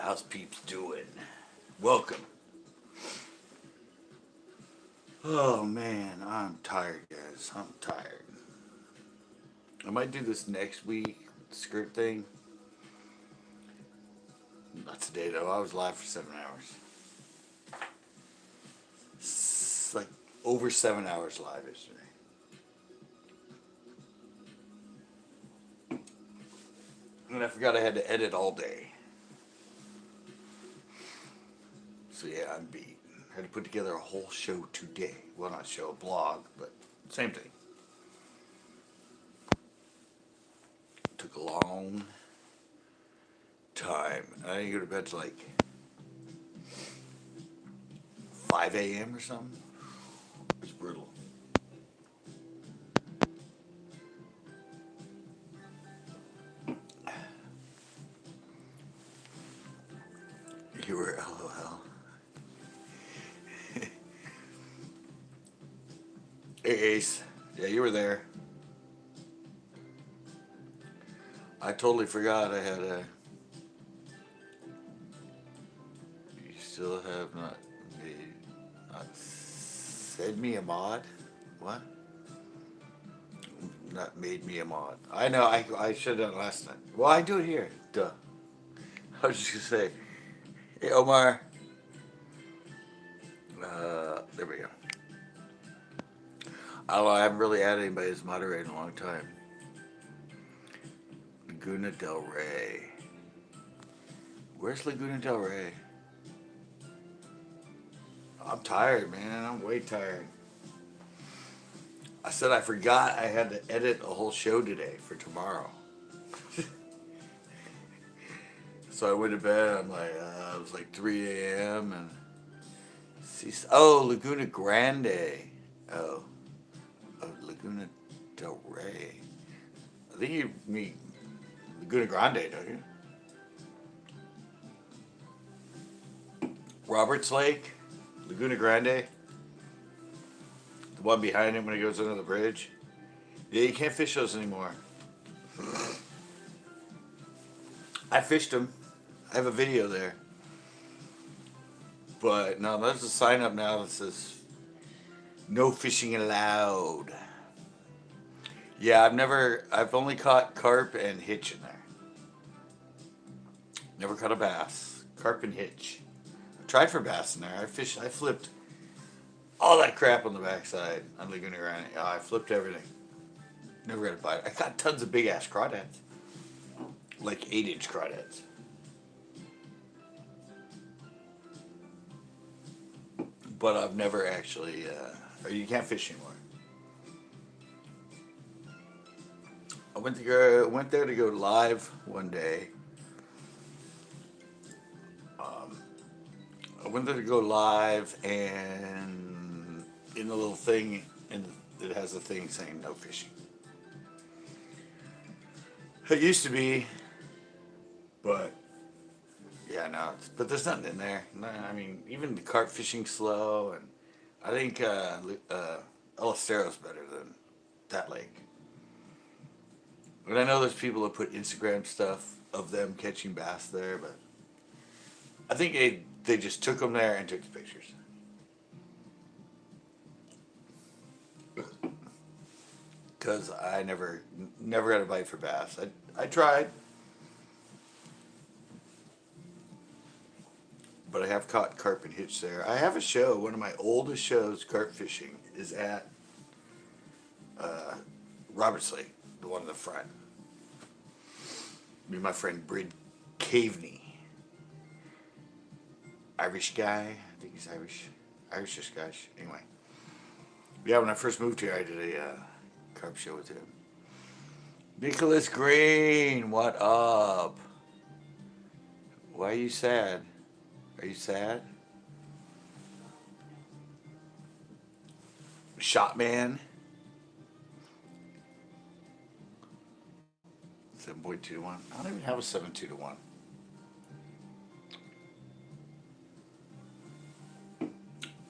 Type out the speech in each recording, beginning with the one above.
How's peeps doing? Welcome. Oh man, I'm tired, guys. I'm tired. I might do this next week, script thing. Not today though. I was live for 7 hours. It's like over 7 hours live yesterday. And I forgot I had to edit all day. So yeah, I'm beat. I had to put together a whole show today. Well, not show, a blog, but same thing. Took a long time. I didn't go to bed till like 5 a.m. or something. It was brutal. You were LOL. Hey Ace. Yeah, you were there. I totally forgot I had a... You still have not said me a mod? What? Not made me a mod. I know, I should have done it last night. Well, I do it here. Duh. I was just going to say, hey Omar. There we go. I don't know, I haven't really added anybody as moderator in a long time. Laguna Del Rey. Where's Laguna Del Rey? I'm tired, man. I'm way tired. I said I forgot I had to edit a whole show today for tomorrow. So I went to bed. I'm like, it was like 3 a.m. and Laguna Grande. Oh, Laguna Del Rey. I think you mean Laguna Grande, don't you? Roberts Lake, Laguna Grande. The one behind him when he goes under the bridge. Yeah, you can't fish those anymore. I fished them. I have a video there. But no, there's a sign up now that says no fishing allowed. Yeah, I've only caught carp and hitch in there. Never caught a bass. Carp and hitch. I tried for bass in there. I flipped all that crap on the backside on Laguna Grande. Oh, I flipped everything. Never got a bite. I caught tons of big ass crawdads. Like 8-inch crawdads. But I've never actually, or you can't fish anymore. I went there to go live one day. I went there to go live, and in the little thing, and it has a thing saying no fishing. It used to be, but yeah, no. But there's nothing in there. No, I mean, even the carp fishing's slow, and I think El Estero's better than that lake. And I know there's people that put Instagram stuff of them catching bass there, but I think they just took them there and took the pictures. Because I never got a bite for bass. I tried. But I have caught carp and hitch there. I have a show, one of my oldest shows, carp fishing, is at Roberts Lake, the one in the front. Me and my friend Brid Caveney. Irish guy. I think he's Irish. Irish guy. Anyway. Yeah, when I first moved here, I did a carp show with him. Nicholas Green, what up? Why are you sad? Are you sad? Shotman. 7.2 to 1. I don't even have a 7.2 to 1.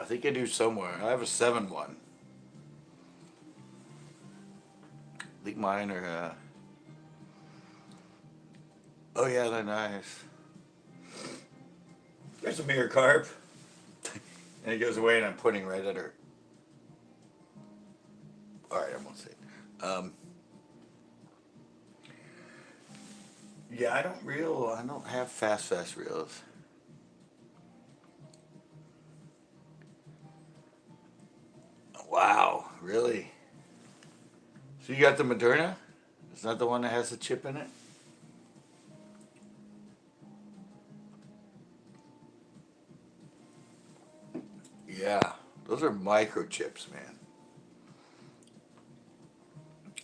I think I do somewhere. I have a 7.1. I think mine are, oh yeah, they're nice. There's a mirror carp. And it goes away and I'm pointing right at her. Alright, I won't say it. Yeah, I don't have fast reels. Wow, really? So you got the Moderna? It's not the one that has the chip in it? Yeah, those are microchips, man.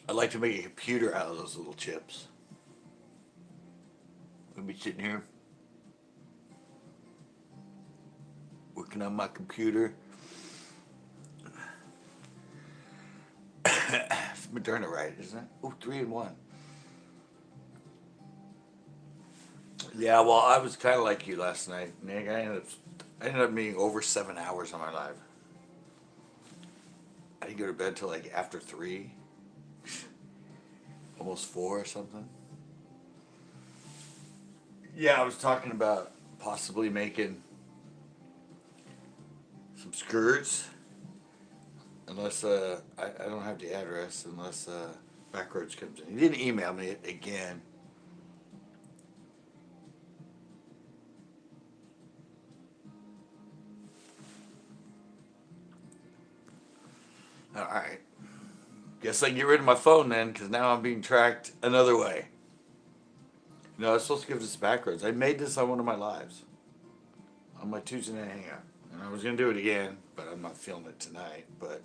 I'd like to make a computer out of those little chips. I'll be sitting here working on my computer. It's Moderna, right, isn't it? Oh, 3-in-1. Yeah, well, I was kind of like you last night, Nick. I ended up being over 7 hours on my live. I didn't go to bed till like after 3, almost 4 or something. Yeah, I was talking about possibly making some skirts, unless I don't have the address, unless Backroads comes in. He didn't email me again. All right. Guess I can get rid of my phone then, because now I'm being tracked another way. No, I was supposed to give this to Backroads. I made this on one of my lives, on my Tuesday night hangout. And I was going to do it again, but I'm not feeling it tonight. But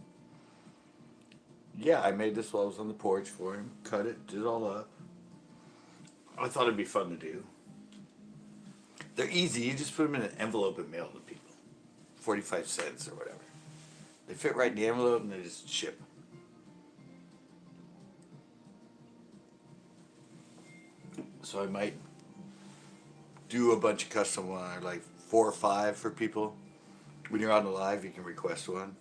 yeah, I made this while I was on the porch for him. Cut it, did it all up. I thought it'd be fun to do. They're easy. You just put them in an envelope and mail to people. 45 cents or whatever. They fit right in the envelope and they just ship. So I might do a bunch of custom ones, like 4 or 5 for people. When you're on the live, you can request one.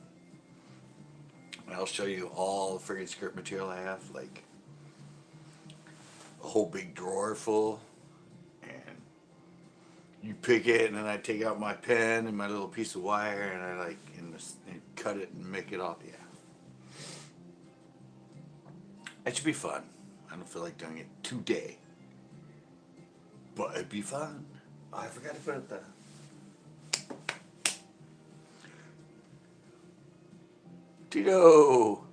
And I'll show you all the friggin' skirt material I have, like a whole big drawer full. And you pick it, and then I take out my pen and my little piece of wire, and I and cut it and make it all. Yeah, it should be fun. I don't feel like doing it today, but it'd be fun. Oh, I forgot to put it there. Tito!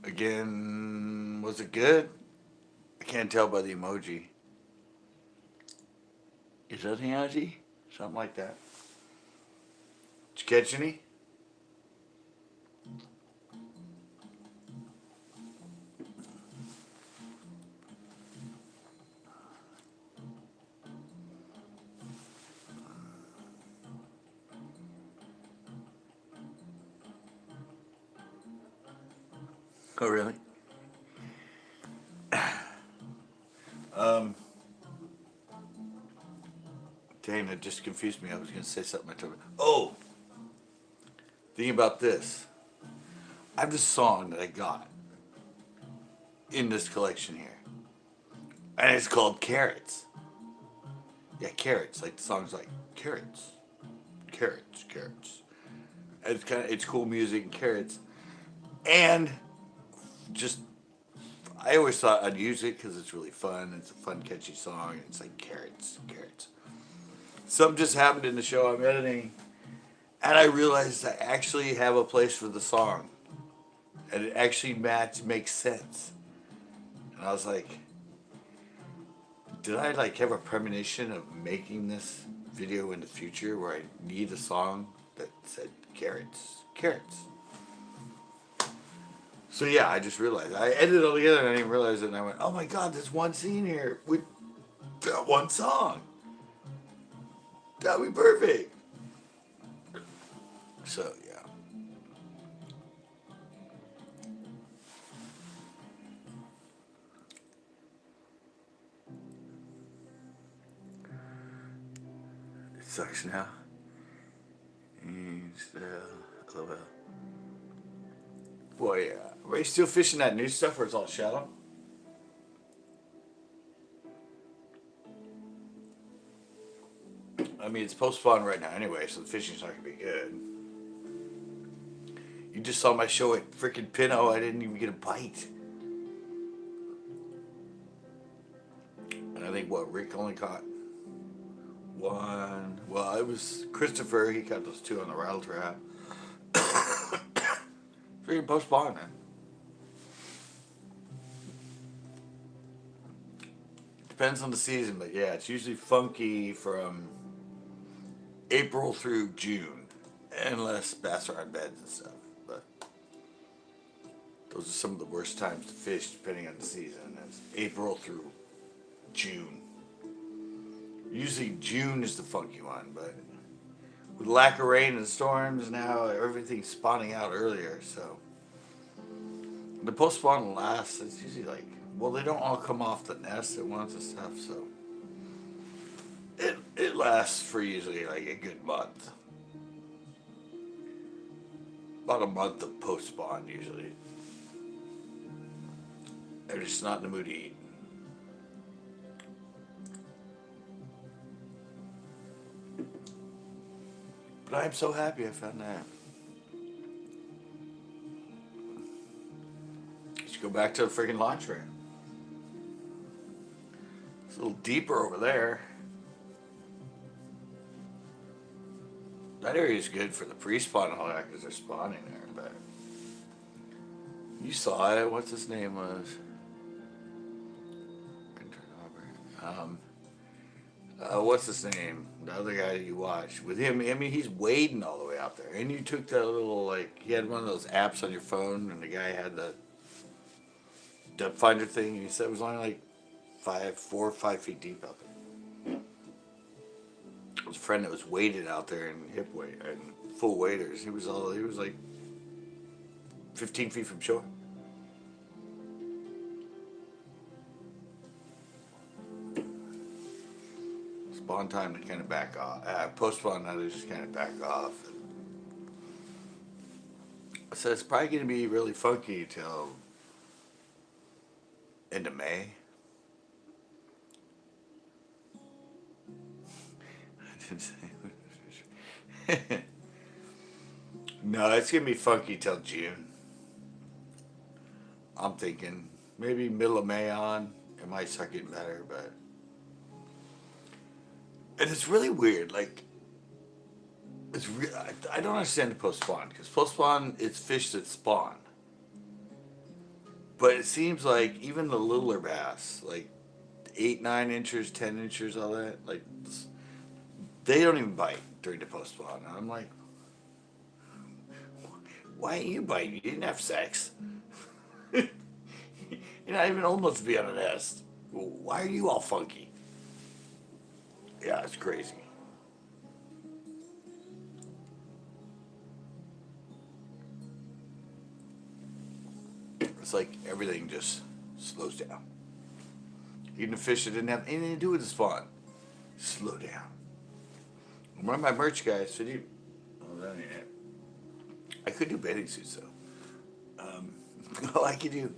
Again, was it good? I can't tell by the emoji. Is that the emoji? Something like that. Did you catch any? Oh, really? Dang, that just confused me. I was going to say something. I told me. Oh! Thinking about this. I have this song that I got in this collection here. And it's called Carrots. Yeah, Carrots. Like the song's like, Carrots. Carrots, carrots. And it's cool music and carrots. And just, I always thought I'd use it because it's really fun. It's a fun, catchy song. It's like carrots, carrots. Something just happened in the show I'm editing, and I realized I actually have a place for the song, and it actually makes sense. And I was like, did I like have a premonition of making this video in the future where I need a song that said carrots, carrots? So yeah, I just realized. I edited it all together and I didn't realize it, and I went, oh my god, there's one scene here with that one song. That'd be perfect. So yeah. It sucks now. LOL. Boy, yeah. Are you still fishing that new stuff where it's all shallow? I mean, it's post spawn right now anyway, so the fishing's not gonna be good. You just saw my show at freaking Pinot. I didn't even get a bite. And I think what Rick only caught one. Well, it was Christopher. He caught those two on the rattle trap. Freaking post spawn, man. Depends on the season, but yeah, it's usually funky from April through June, unless bass are on beds and stuff. But those are some of the worst times to fish, depending on the season. That's April through June. Usually June is the funky one, but with lack of rain and storms now, everything's spawning out earlier. So the post spawn lasts. It's usually like, well, they don't all come off the nest at once and stuff, so it lasts for usually like a good month. About a month of post spawn usually. They're just not in the mood to eat. But I'm so happy I found that. Let's go back to the freaking launch ramp. It's a little deeper over there. That area is good for the pre-spawn and all that because they're spawning there, but you saw it. What's his name was? What's his name? The other guy that you watched with him. I mean, he's wading all the way out there, and you took that little like he had one of those apps on your phone, and the guy had the depth finder thing, and he said it was only like 4 or 5 feet deep out there. It was a friend that was weighted out there in hip weight and full waders. He was like 15 feet from shore. Spawn time to kind of back off. Post spawn now they just kind of back off. So it's probably going to be really funky till end of May. I didn't say. No, it's going to be funky till June. I'm thinking maybe middle of May on. It might start getting better, but. And it's really weird. Like, I don't understand the post spawn because post spawn it's fish that spawn. But it seems like even the littler bass, like 8, 9 inches, 10 inches, all that, like they don't even bite during the post spawn. And I'm like, why ain't you biting? You didn't have sex. You're not even old enough to be on a nest. Why are you all funky? Yeah, it's crazy. It's like everything just slows down. Even the fish that didn't have anything to do with the spawn, slow down. One of my merch guys said, oh, that ain't it. I could do bathing suits though. All I could do.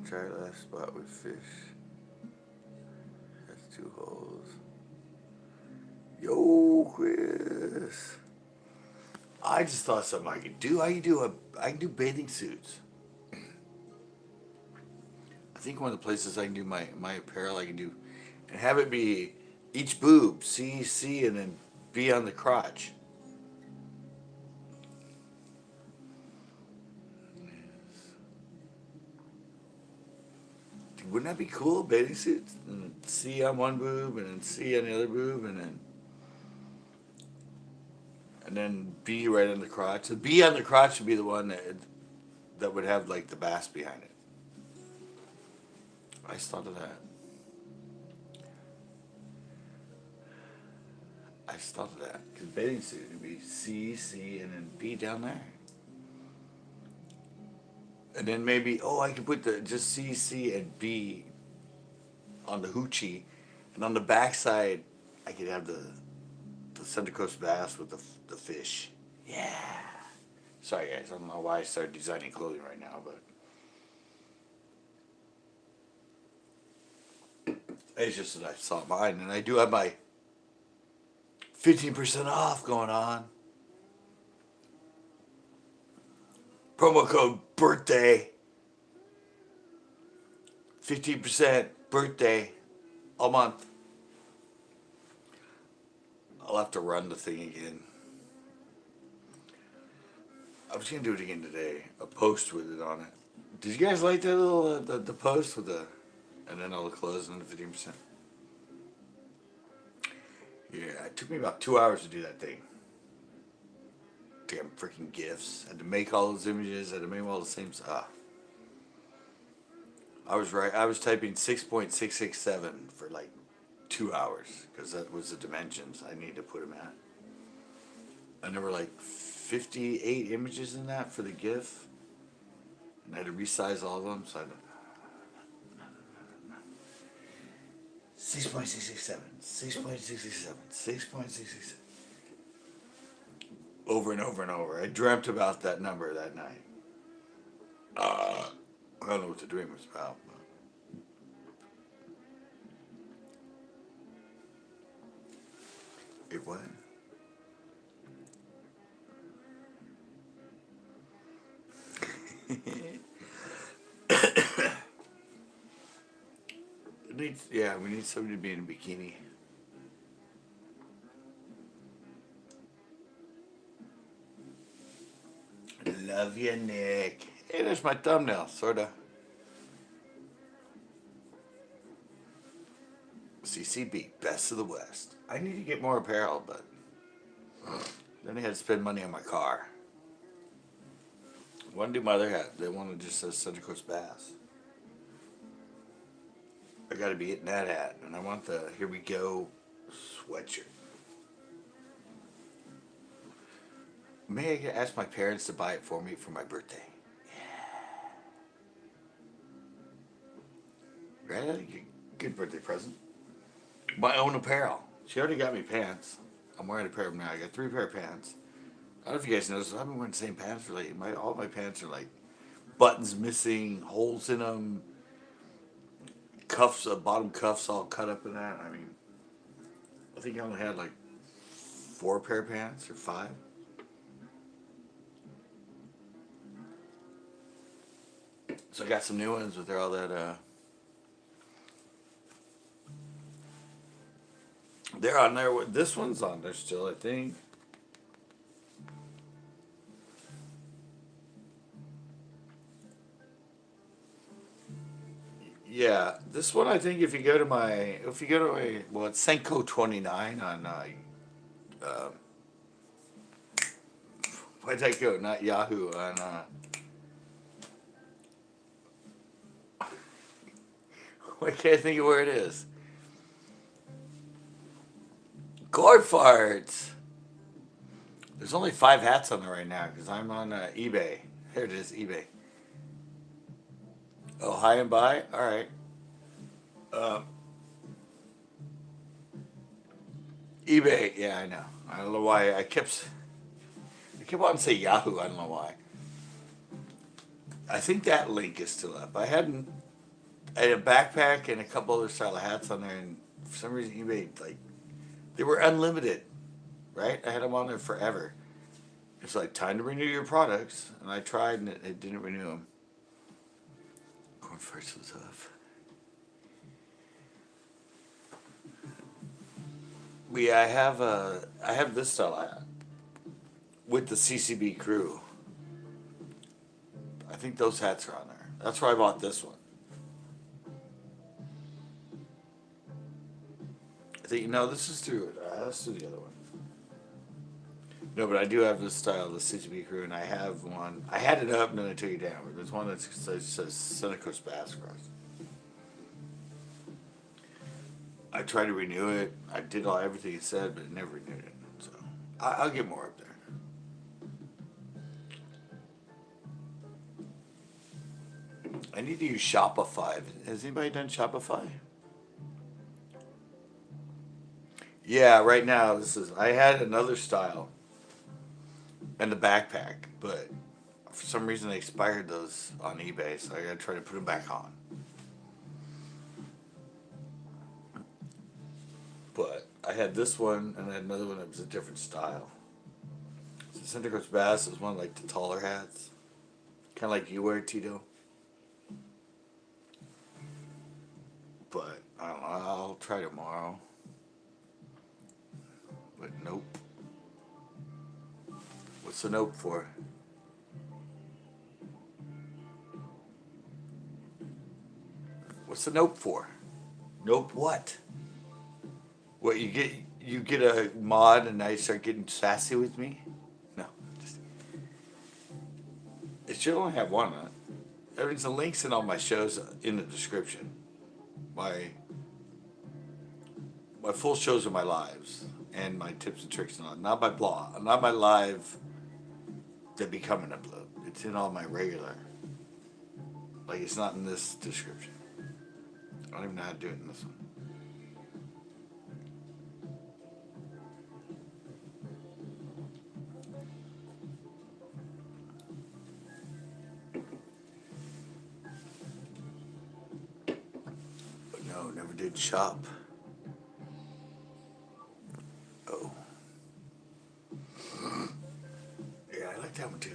Try last spot with fish. That's 2 holes. Yo, Chris. I just thought something I could do. I can do bathing suits. I think one of the places I can do my apparel I can do, and have it be each boob C, and then B on the crotch. Wouldn't that be cool? Bathing suits, and C on one boob, and then C on the other boob, and then B right on the crotch. The B on the crotch would be the one that would have like the bass behind it. I just thought of that. Because bathing suit would be C, and then B down there. And then maybe, I could put just C, and B on the hoochie. And on the backside, I could have the Central Coast bass with the fish. Yeah. Sorry, guys. I don't know why I started designing clothing right now, but It's just that I saw mine, and I do have my 15% off going on. Promo code birthday. 15% birthday a month. I'll have to run the thing again. I was gonna do it again today. A post with it on it. Did you guys like that little the post with the and then all the clothes and the 15%? Yeah, it took me about 2 hours to do that thing. Damn freaking gifts. Had to make all those images. Had to make them all the same stuff. I was right. I was typing 6.667 for like 2 hours because that was the dimensions I need to put them at. And there were like 58 images in that for the GIF. And I had to resize all of them. So I 6.667, 6.667, 6.667. Over and over and over. I dreamt about that number that night. I don't know what the dream was about. But it was. Yeah, we need somebody to be in a bikini. Love you, Nick. Hey, there's my thumbnail, sorta. CCB, best of the West. I need to get more apparel, but then I had to spend money on my car. I want to do my other hat. They want to just say Central Coast Bass. I got to be getting that hat, and I want the Here We Go sweatshirt. May I ask my parents to buy it for me for my birthday? Yeah. Right? I think a good birthday present. My own apparel. She already got me pants. I'm wearing a pair of them now. I got 3 pair of pants. I don't know if you guys noticed, I've been wearing the same pants for lately. All my pants are like buttons missing, holes in them, cuffs, bottom cuffs all cut up in that. I mean, I think I only had like 4 pair of pants or 5. So I got some new ones with all that. They're on there. This one's on there still, I think. Yeah, this one I think if you go to my, well, it's Senko 29 on, why'd I go? Not Yahoo, on, I can't think of where it is. Gore farts. There's only 5 hats on there right now because I'm on eBay. Here it is, eBay. Oh, high and buy? All right. eBay. Yeah, I know. I don't know why I kept wanting to say Yahoo. I don't know why. I think that link is still up. I had a backpack and a couple other style of hats on there, and for some reason eBay, like, they were unlimited, right? I had them on there forever. It's like, time to renew your products, and I tried and it didn't renew them. Corn farts was tough. But yeah, I have this style hat with the CCB crew. I think those hats are on there. That's where I bought this one. I think, no, this is through it. Let's do the other one. No, but I do have this style, the CCB crew, and I have one. I had it up and then I took it down. There's one that says Central Coast Bass Cross. I tried to renew it. I did everything it said, but it never renewed it. So I'll get more up there. I need to use Shopify. Has anybody done Shopify? Yeah, right now I had another style and the backpack, but for some reason they expired those on eBay, so I gotta try to put them back on. I had this one, and I had another one that was a different style. So Center Coast Bass is one of like the taller hats, kind of like you wear, Tito. But I don't know. I'll try tomorrow. But nope. What's the nope for? What's the nope for? Nope what? What you get a mod and now you start getting sassy with me? No. Just, it should only have one on it. There's the links in all my shows in the description. My full shows are my lives and my tips and tricks and all. Not my blog, not my live that become an upload. It's in all my regular. Like it's not in this description. I don't even know how to do it in this one. But no, never did shop. Oh. Yeah, I like that one too.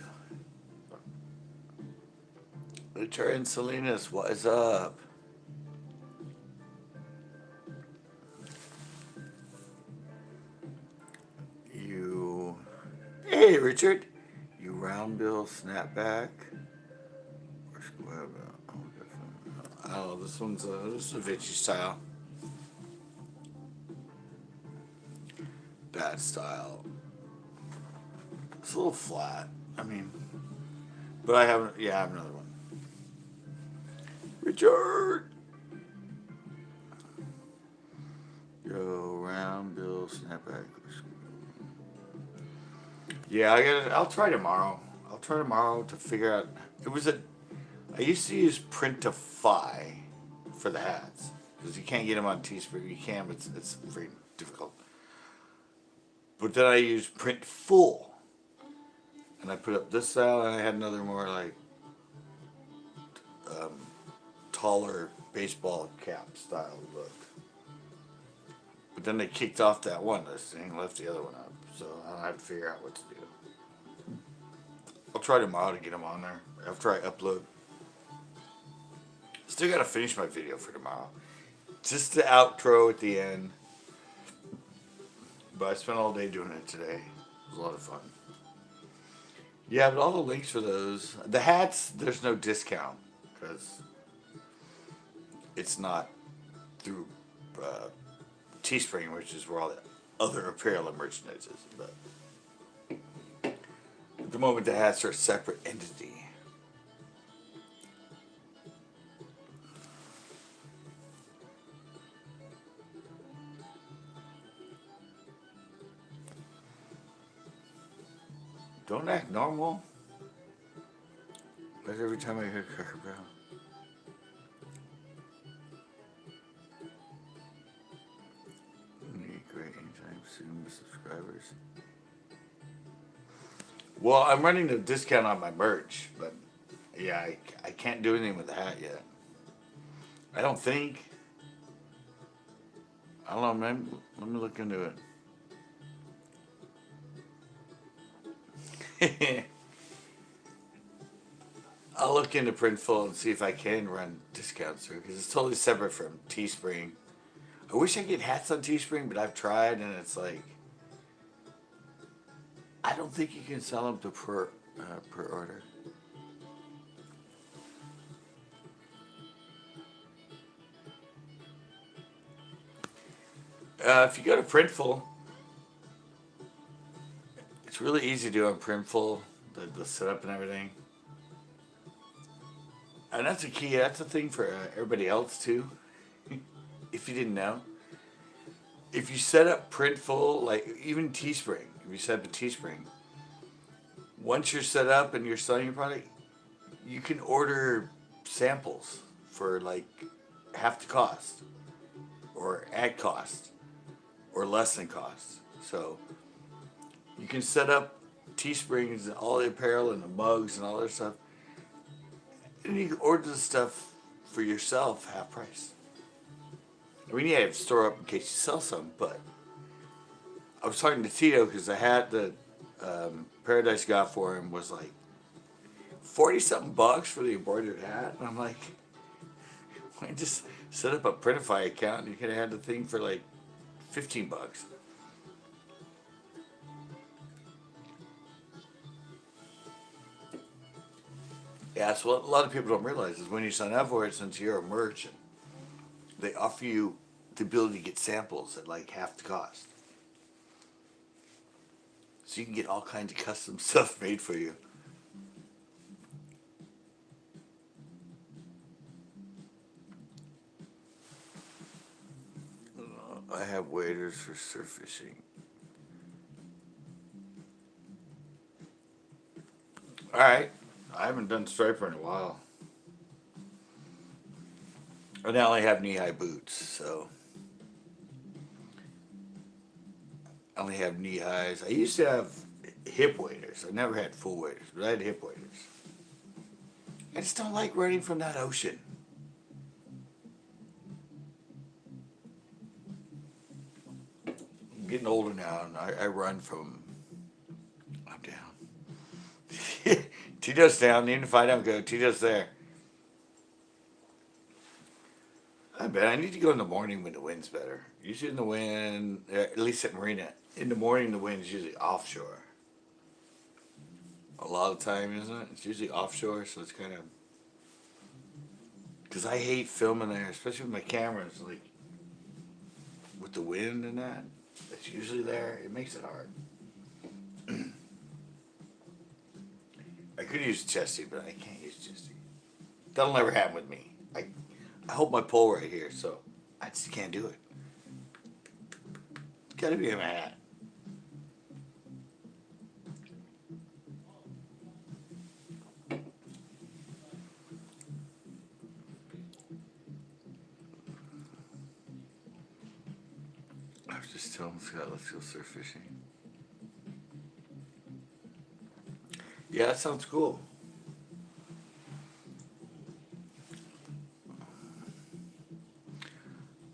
Richard and Salinas, what is up? Hey, Richard. You round bill snapback or square bill? I don't know. This is a Vinci style. Bad style. It's a little flat. I mean, but I have another one. Richard. Yo, round bill snapback. Yeah, I'll try tomorrow. I'll try tomorrow to figure out. I used to use Printify for the hats because you can't get them on Teespring. You can, but it's very difficult. But then I used Printful, and I put up this style, and I had another more like taller baseball cap style look. But then they kicked off that one listing and left the other one up. So I'll have to figure out what to do. I'll try tomorrow to get them on there after I upload. Still got to finish my video for tomorrow. Just the outro at the end. But I spent all day doing it today. It was a lot of fun. Yeah, but all the links for those. The hats, there's no discount. Because it's not through Teespring, which is where all the other apparel and merchandise is. But at the moment, the hats are a separate entity. Don't act normal. But every time I hear Cracker Barrel. Great anytime soon, subscribers. Well, I'm running a discount on my merch, but yeah, I can't do anything with the hat yet. I don't think. I don't know, man. Let me look into it. I'll look into Printful and see if I can run discounts through because it's totally separate from Teespring. I wish I could get hats on Teespring, but I've tried and it's like I don't think you can sell them to per order. If you go to Printful, it's really easy to do on Printful, the setup and everything. And that's a key. That's a thing for everybody else too. If you didn't know, if you set up Printful, like even Teespring, if you set up a Teespring, once you're set up and you're selling your product, you can order samples for like half the cost, or at cost, or less than cost. So you can set up Teesprings and all the apparel and the mugs and all that stuff, and you can order the stuff for yourself half price. I mean, yeah, you have to store up in case you sell some, but I was talking to Tito because the hat that Paradise got for him was like 40 something bucks for the embroidered hat. And I'm like, why don't you just set up a Printify account and you could have had the thing for like 15 bucks. Yeah, that's what a lot of people don't realize is when you sign up for it, since you're a merchant, they offer you the ability to get samples at like half the cost. So you can get all kinds of custom stuff made for you. I have waders for surf fishing. All right. I haven't done striper in a while. And I only have knee-high boots, so I only have knee highs. I used to have hip waders. I never had full waders, but I had hip waders. I just don't like running from that ocean. I'm getting older now, and I run from. I'm down. Tito's down. Even if I don't go, Tito's there. I bet I need to go in the morning when the wind's better. Usually in the wind, at least at Marina, in the morning the wind's usually offshore. A lot of the time, isn't it? It's usually offshore, so it's kind of. Because I hate filming there, especially with my cameras, like with the wind and that. It's usually there. It makes it hard. I could use Chesty, but I can't use Chesty. That'll never happen with me. I hold my pole right here, so I just can't do it. It's gotta be in my hat. I was just telling Scott, let's go surf fishing. Yeah, that sounds cool.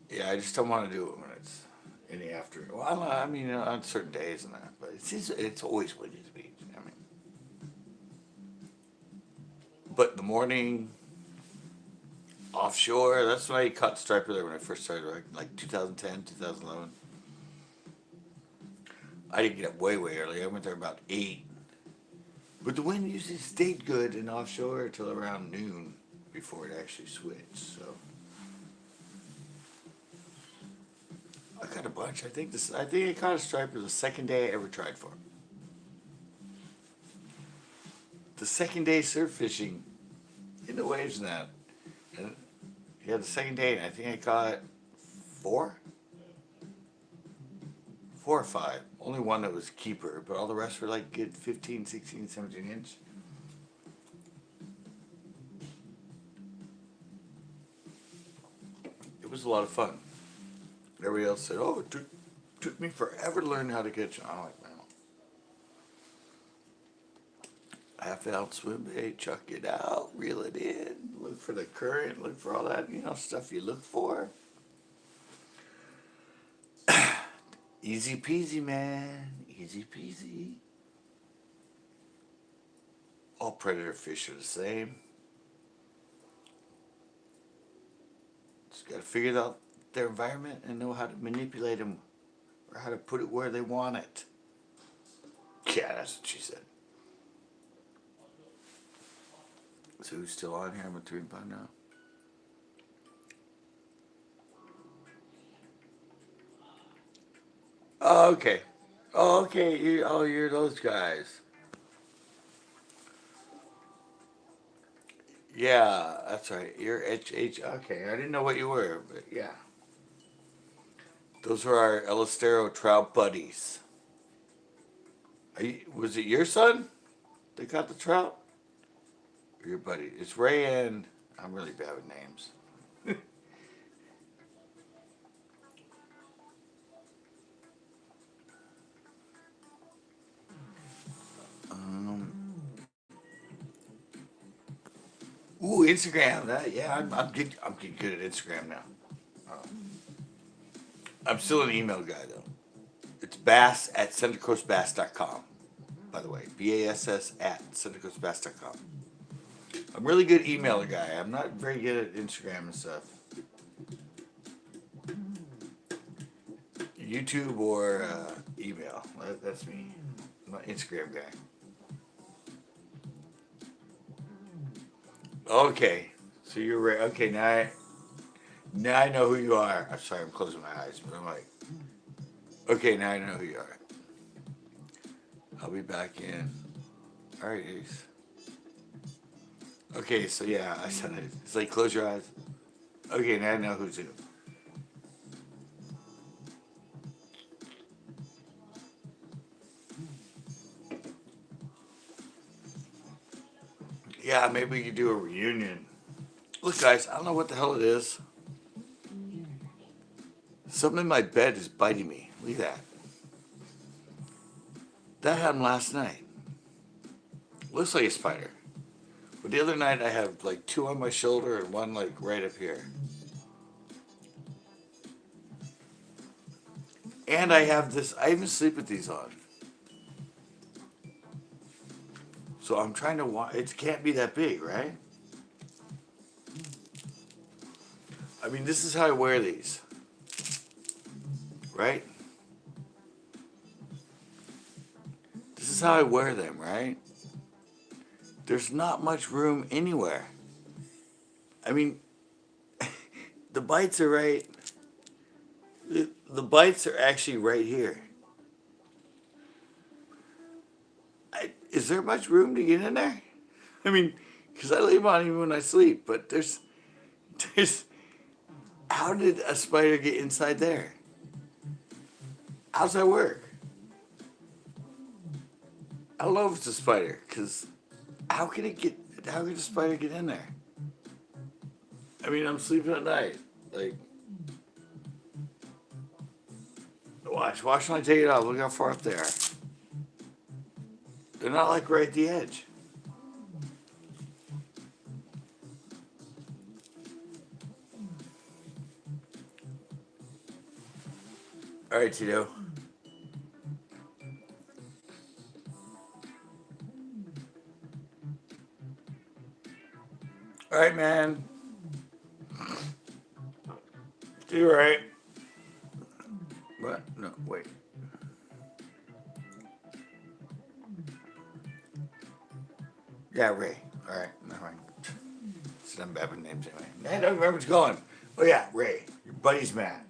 Yeah, I just don't want to do it when it's in the afternoon. Well, I mean, on certain days and that, but it's always windy at the beach. I mean, but in the morning, offshore, that's when I caught striper there when I first started, like 2010, 2011. I didn't get up way early. I went there about 8. But the wind usually stayed good in offshore until around noon before it actually switched, so. I caught a bunch. I think I caught a striper the second day I ever tried for. The second day surf fishing in the waves and that. And yeah, the second day, and I think I caught 4? 4 or 5. Only one that was keeper, but all the rest were like good 15, 16, 17 inch. It was a lot of fun. Everybody else said, "Oh, it took me forever to learn how to catch." I'm like, "Well, half-ounce swim bait, chuck it out, reel it in, look for the current, look for all that, stuff you look for." Easy peasy, man. Easy peasy. All predator fish are the same. Just got to figure out their environment and know how to manipulate them or how to put it where they want it. Yeah, that's what she said. So who's still on here? I'm at 3 by now. Oh, okay. Oh, okay. You're those guys. Yeah, that's right. You're HH. Okay, I didn't know what you were, but yeah. Those were our Elistero trout buddies. Was it your son that got the trout? Or your buddy? It's Ray and I'm really bad with names. Um, ooh, Instagram. Yeah, I'm getting good at Instagram now. I'm still an email guy though. It's bass at centercoastbass.com, by the way. BASS at centercoastbass.com. I'm a really good emailer guy. I'm not very good at Instagram and stuff. YouTube or email. That's me. I'm an Instagram guy. Okay. So you're right. Okay, now I know who you are. I'm sorry, I'm closing my eyes, but I'm like, okay, now I know who you are. I'll be back in. All right, Ace. Okay, so yeah, I said it. It's like close your eyes. Okay, now I know who's who. Yeah, maybe we could do a reunion. Look, guys, I don't know what the hell it is. Something in my bed is biting me. Look at that. That happened last night. Looks like a spider. But the other night I have like 2 on my shoulder and 1 like right up here. And I have this, I even sleep with these on. So I'm trying to watch, it can't be that big, right? I mean, this is how I wear these. Right? This is how I wear them, right? There's not much room anywhere. I mean, the bites are right. The bites are actually right here. Is there much room to get in there? I mean, because I leave on even when I sleep, but there's, how did a spider get inside there? How's that work? I don't know if it's a spider, because how can a spider get in there? I mean, I'm sleeping at night. Like, watch when I take it off. Look how far up they are. They're not like right at the edge. All right, Tito. All right, man. You're right. What? No, wait. Yeah, Ray. All right, never mind. Some bad with names anyway. I don't remember what's going. Oh yeah, Ray. Your buddy's Matt.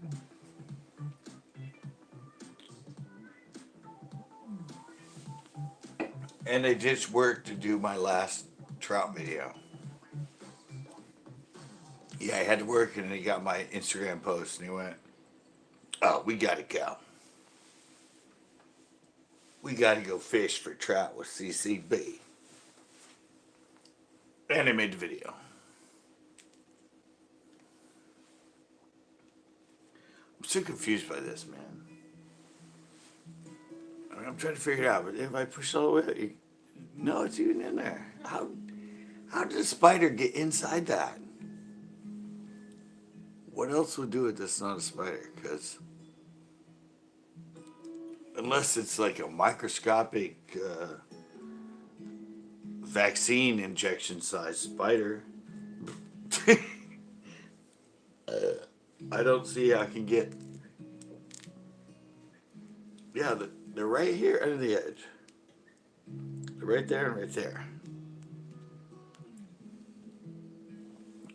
And they just worked to do my last trout video. Yeah, I had to work, and he got my Instagram post, and he went, "Oh, we gotta go. We gotta go fish for trout with CCB." And they made the video. I'm so confused by this, man. I mean, I'm trying to figure it out, but if I push all the way, no, it's even in there. How did a spider get inside that? What else would do it that's not a spider? Because unless it's like a microscopic vaccine injection size spider, I don't see how I can get. Yeah, they're right here under the edge. They're right there and right there.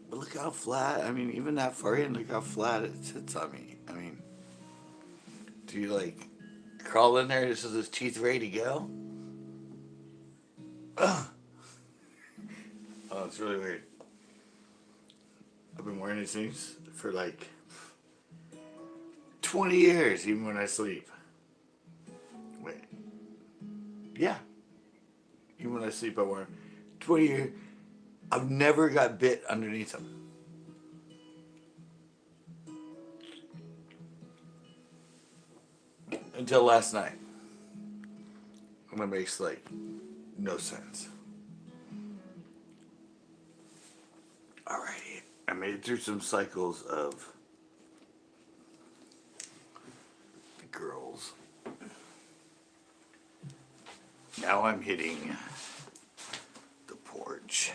But look how flat, I mean, even that far in, look how flat it sits on me. I mean, do you like crawl in there just with his teeth ready to go? Ugh. Oh, it's really weird. I've been wearing these things for like 20 years, even when I sleep. Wait. Yeah. Even when I sleep, I wear them. 20 years. I've never got bit underneath them. Until last night. And it makes like no sense. Alrighty. I made it through some cycles of the girls. now I'm hitting the porch.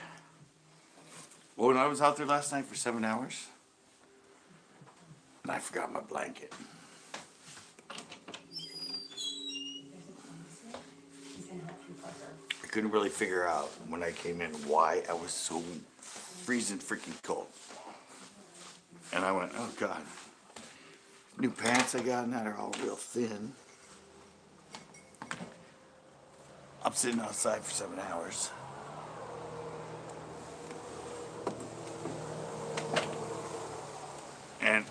Well, when I was out there last night for 7 hours, and I forgot my blanket. I couldn't really figure out when I came in why I was so freezing freaking cold. And I went, oh God. New pants I got now are all real thin. I'm sitting outside for 7 hours. And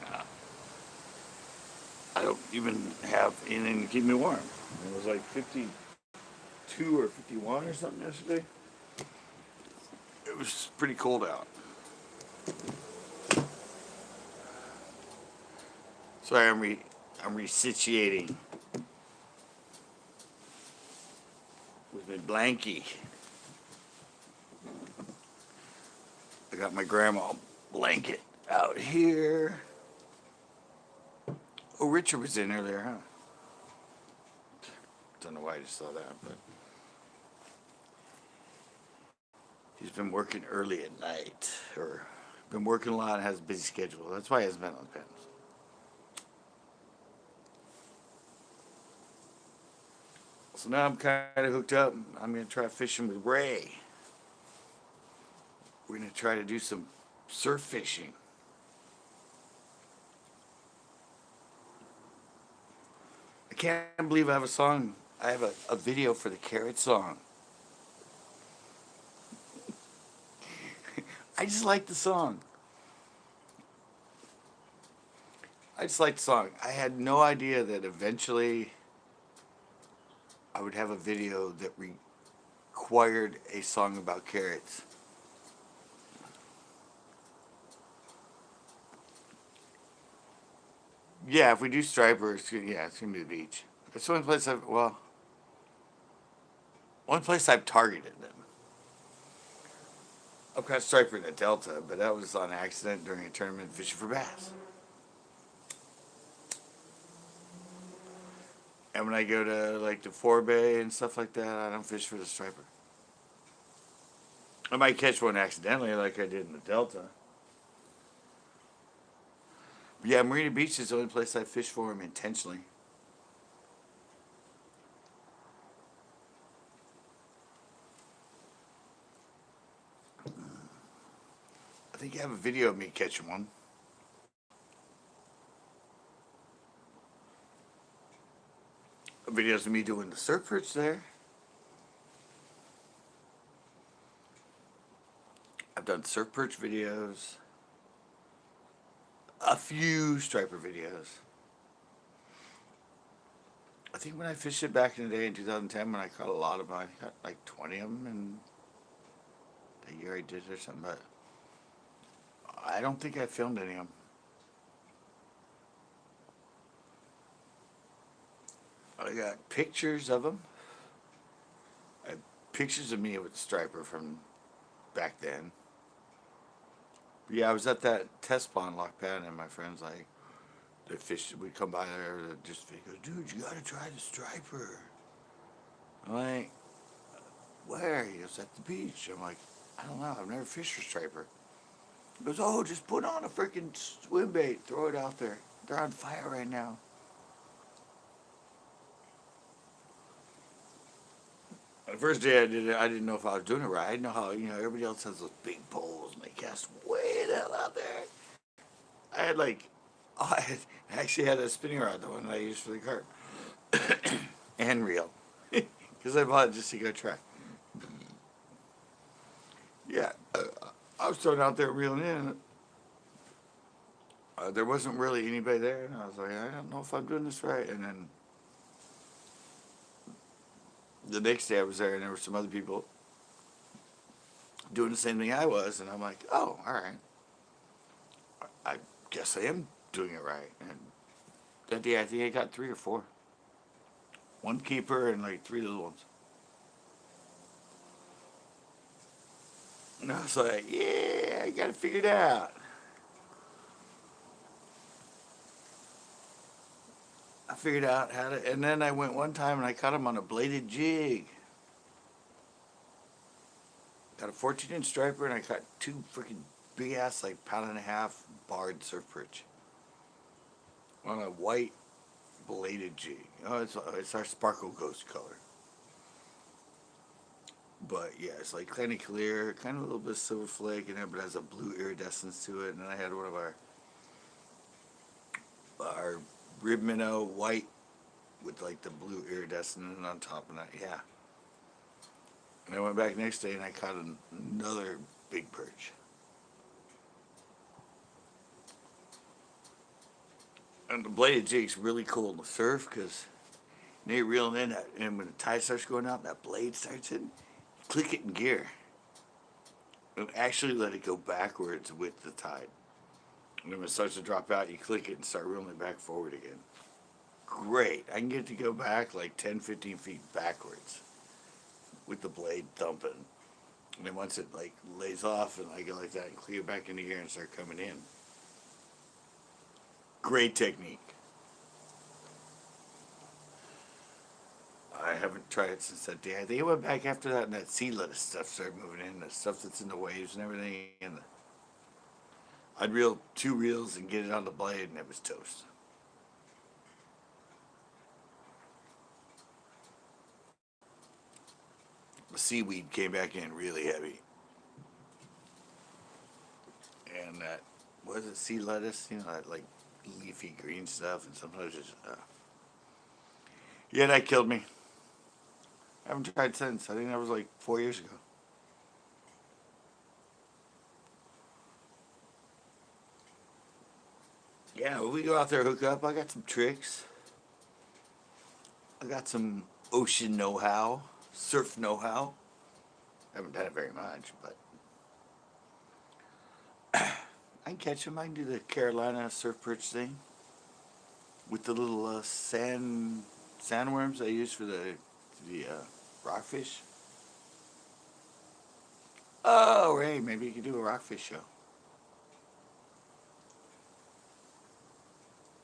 I don't even have anything to keep me warm. It was like 52 or 51 or something yesterday. It was pretty cold out. Sorry, I'm resituating with my blankie. I got my grandma blanket out here. Oh, Richard was in earlier, huh? Don't know why I just saw that, but he's been working early at night, or been working a lot and has a busy schedule. That's why he hasn't been on the pens. So now I'm kind of hooked up. I'm going to try fishing with Ray. We're going to try to do some surf fishing. I can't believe I have a song. I have a video for the Carrot song. I just like the song. I just like the song. I had no idea that eventually I would have a video that required a song about carrots. Yeah, if we do Striper, it's gonna be the beach. It's the one place I've targeted them. I've got Striper in the Delta, but that was on accident during a tournament fishing for bass. And when I go to like the Forebay and stuff like that, I don't fish for the Striper. I might catch one accidentally like I did in the Delta. But yeah, Marina Beach is the only place I fish for them intentionally. I think you have a video of me catching one. Videos of me doing the surf perch there. I've done surf perch videos. A few striper videos. I think when I fished it back in the day in 2010, when I caught a lot of them, I got like 20 of them in the year I did it or something, but I don't think I filmed any of them. I got pictures of them. I have pictures of me with striper from back then. But yeah, I was at that test pond lock pad, and my friends like, the fish would come by there, just go, dude, you gotta try the striper. I'm like, where? He goes, at the beach. I'm like, I don't know, I've never fished for striper. He goes, oh, just put on a freaking swim bait, throw it out there. They're on fire right now. The first day I did it, I didn't know if I was doing it right. I didn't know how, everybody else has those big poles and they cast way the hell out there. I had I actually had a spinning rod, the one that I used for the cart, and reel, because I bought it just to go try. Yeah, I was throwing out there reeling in. There wasn't really anybody there, and I was like, I don't know if I'm doing this right. And then the next day I was there, and there were some other people doing the same thing I was, and I'm like, oh, all right. I guess I am doing it right. And that day I think I got 3 or 4. One keeper and like 3 little ones. And I was like, yeah, I got it figured out. I figured out how to, and then I went one time and I caught him on a bladed jig. Got a 14-inch striper, and I caught two freaking big ass, like pound and a half barred surf perch on a white bladed jig. Oh, it's our sparkle ghost color. But yeah, it's like kind of clear, kind of a little bit of silver flake in it, but has a blue iridescence to it. And then I had one of our rib minnow white with like the blue iridescent on top of that. Yeah. And I went back next day and I caught another big perch. And the bladed jig's really cool in the surf because you're reeling in, and when the tide starts going out, that blade starts in. Click it in gear and actually let it go backwards with the tide. And then when it starts to drop out, you click it and start reeling it back forward again. Great. I can get it to go back like 10, 15 feet backwards with the blade thumping. And then once it like lays off and I go like that and clear back into gear and start coming in. Great technique. I haven't tried it since that day. I think I went back after that and that sea lettuce stuff started moving in, the stuff that's in the waves and everything. And I'd reel 2 reels and get it on the blade and it was toast. The seaweed came back in really heavy. And that, what is it, sea lettuce? You know, that like leafy green stuff, and sometimes it's, yeah, that killed me. I haven't tried since. I think that was like 4 years ago. Yeah, when we go out there hook up, I got some tricks. I got some ocean know-how, surf know-how. I haven't done it very much, but I can catch them. I can do the Carolina surf perch thing with the little sandworms I use for the rockfish. Oh, Ray, maybe you could do a rockfish show.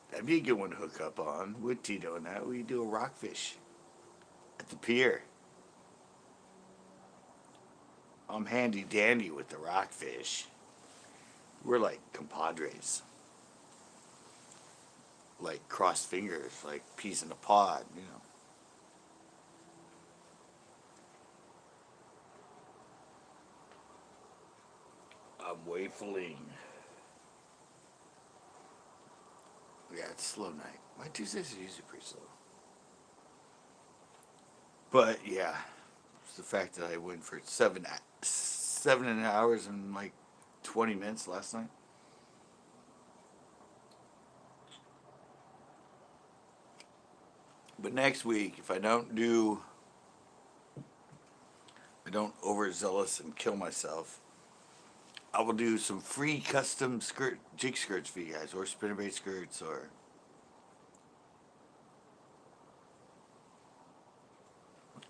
That'd be a good one to hook up on with Tito and that. We do a rockfish at the pier. I'm handy dandy with the rockfish. We're like compadres. Like crossed fingers, like peas in a pod, you know. I'm waffling. Yeah, it's a slow night. My Tuesdays are usually pretty slow. But yeah, it's the fact that I went for 7 hours and like 20 minutes last night. But next week, if I don't overzealous and kill myself, I will do some free custom jig skirts for you guys, or spinnerbait skirts, or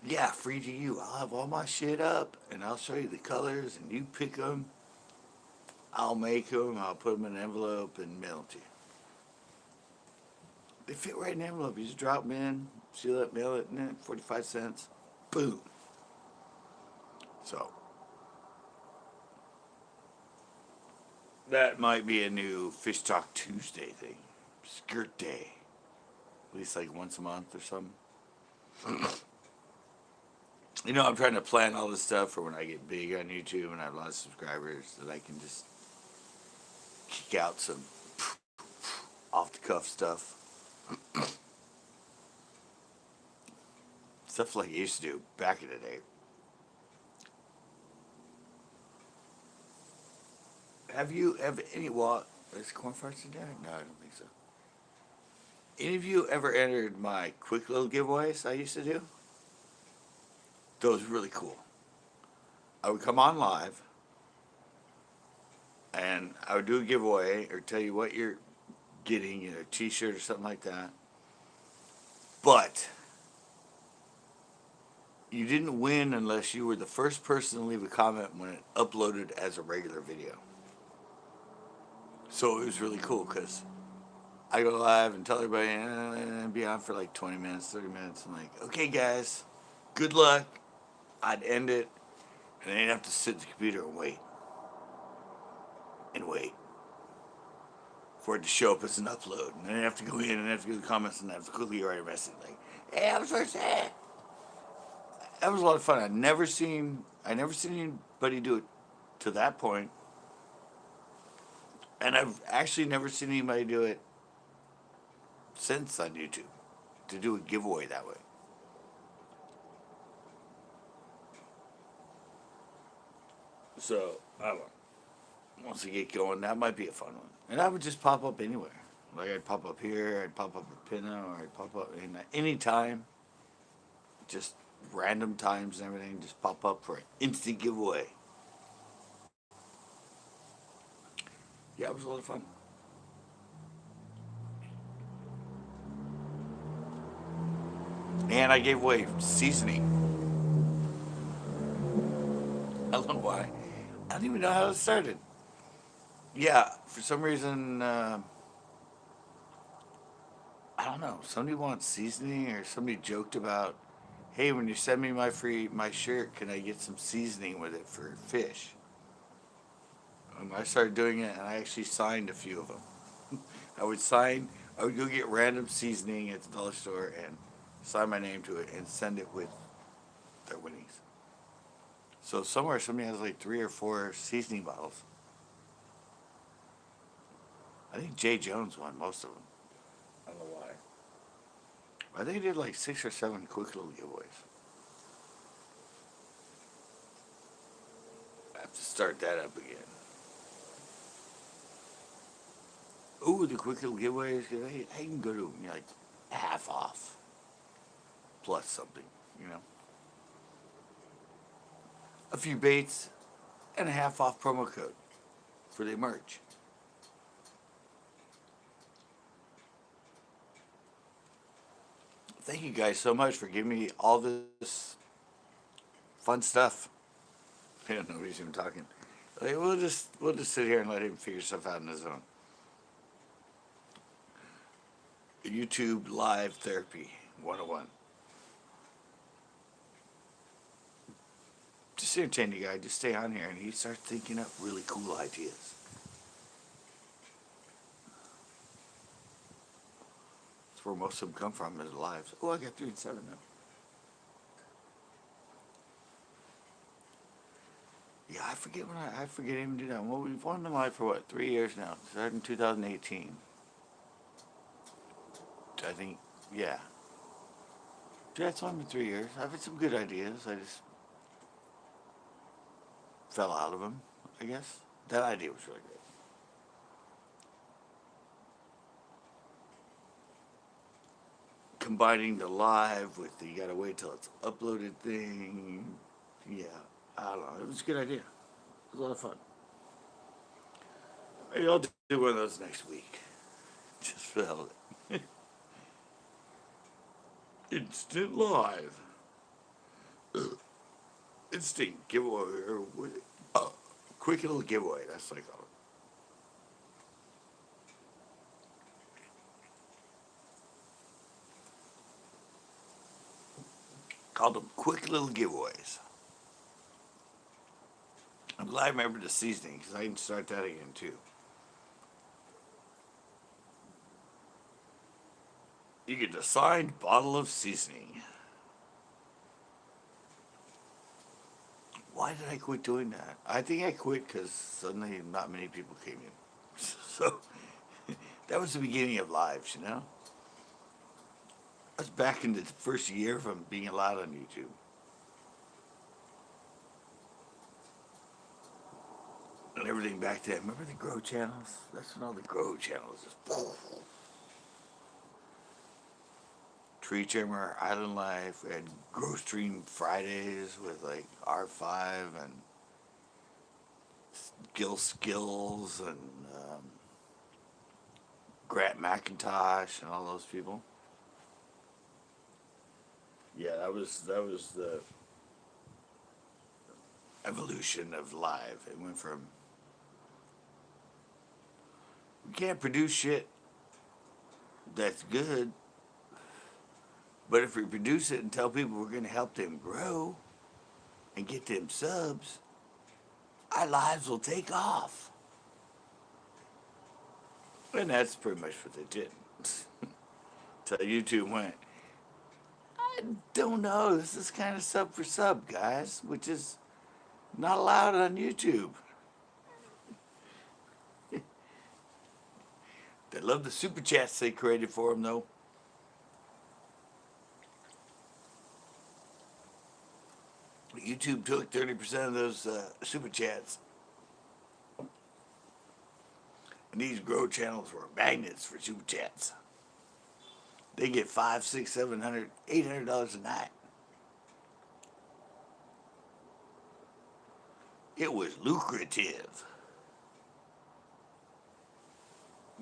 yeah, free to you. I'll have all my shit up, and I'll show you the colors, and you pick them. I'll make them. I'll put them in an envelope and mail them to you. They fit right in the envelope. You just drop them in, seal it, mail it, and 45 cents. Boom. So that might be a new Fish Talk Tuesday thing. Skirt day. At least like once a month or something. You know, I'm trying to plan all this stuff for when I get big on YouTube and I have a lot of subscribers, that I can just kick out some off the cuff stuff. Stuff like I used to do back in the day. Have you ever, is corn farts in there? No, I don't think so. Any of you ever entered my quick little giveaways I used to do? Those were really cool. I would come on live and I would do a giveaway or tell you what you're getting, you know, a t-shirt or something like that. But you didn't win unless you were the first person to leave a comment when it uploaded as a regular video. So it was really cool because I go live and tell everybody and be on for like 20 minutes, 30 minutes. I'm like, okay, guys, good luck. I'd end it, And they'd have to sit at the computer and wait for it to show up as an upload. And then I have to go in and have to go to the comments and have to quickly write a message like, "Hey, I'm supposed to say." That was a lot of fun. I never seen anybody do it to that point, and I've actually never seen anybody do it since on YouTube to do a giveaway that way. So I don't know. Once I get going, that might be a fun one. And I would just pop up anywhere. Like I'd pop up here, I'd pop up at Pinna, or I'd pop up in any time, just random times and everything, just pop up for an instant giveaway. Yeah, it was a lot of fun. And I gave away seasoning. I don't know why. I don't even know how it started. Yeah, for some reason, I don't know. Somebody wants seasoning, or somebody joked about, "Hey, when you send me my shirt, can I get some seasoning with it for fish?" I started doing it, and I actually signed a few of them. I would sign. I would go get random seasoning at the dollar store and sign my name to it and send it with their winnings. So somewhere somebody has like 3 or 4 seasoning bottles. I think Jay Jones won most of them. I don't know why. I think he did like 6 or 7 quick little giveaways. I have to start that up again. Ooh, the quick little giveaways. I can go to like half off plus something. You know, a few baits and a half off promo code for the merch. Thank you guys so much for giving me all this fun stuff. Yeah, nobody's even talking. Like, we'll just sit here and let him figure stuff out on his own. YouTube live therapy 101. Just entertain the guy. Just stay on here, and he starts thinking up really cool ideas. That's where most of them come from in his lives. Oh, I got 3 and 7 now. Yeah, I forget even do that. Well, we've won the live for what, 3 years now. Started in 2018. I think, yeah. Yeah, it's only been 3 years. I've had some good ideas. I just fell out of them, I guess. That idea was really good. Combining the live with the you gotta wait till it's uploaded thing. Yeah, I don't know. It was a good idea. It was a lot of fun. Maybe I'll do one of those next week. Just for the hell of it. Instant live. Instant giveaway. Or quick little giveaway. That's what I call it. Called them quick little giveaways. I'm glad I remembered the seasoning because I can start that again too. You get a signed bottle of seasoning. Why did I quit doing that? I think I quit because suddenly not many people came in. So that was the beginning of lives, you know? I was back in the first year from being allowed on YouTube. And everything back then. Remember the Grow channels? That's when all the Grow channels just Tree Trimmer, Island Life, and Grow Stream Fridays with like R5 and Gil Skills and Grant McIntosh and all those people. Yeah, that was the evolution of live. It went from we can't produce shit that's good, but if we produce it and tell people we're going to help them grow, and get them subs, our lives will take off. And that's pretty much what they did. Till YouTube went, I don't know, this is kind of sub for sub, guys, which is not allowed on YouTube. They love the super chats they created for them, though. YouTube took 30% of those super chats. And these grow channels were magnets for super chats. They get $500, $600, $700, $800 a night. It was lucrative.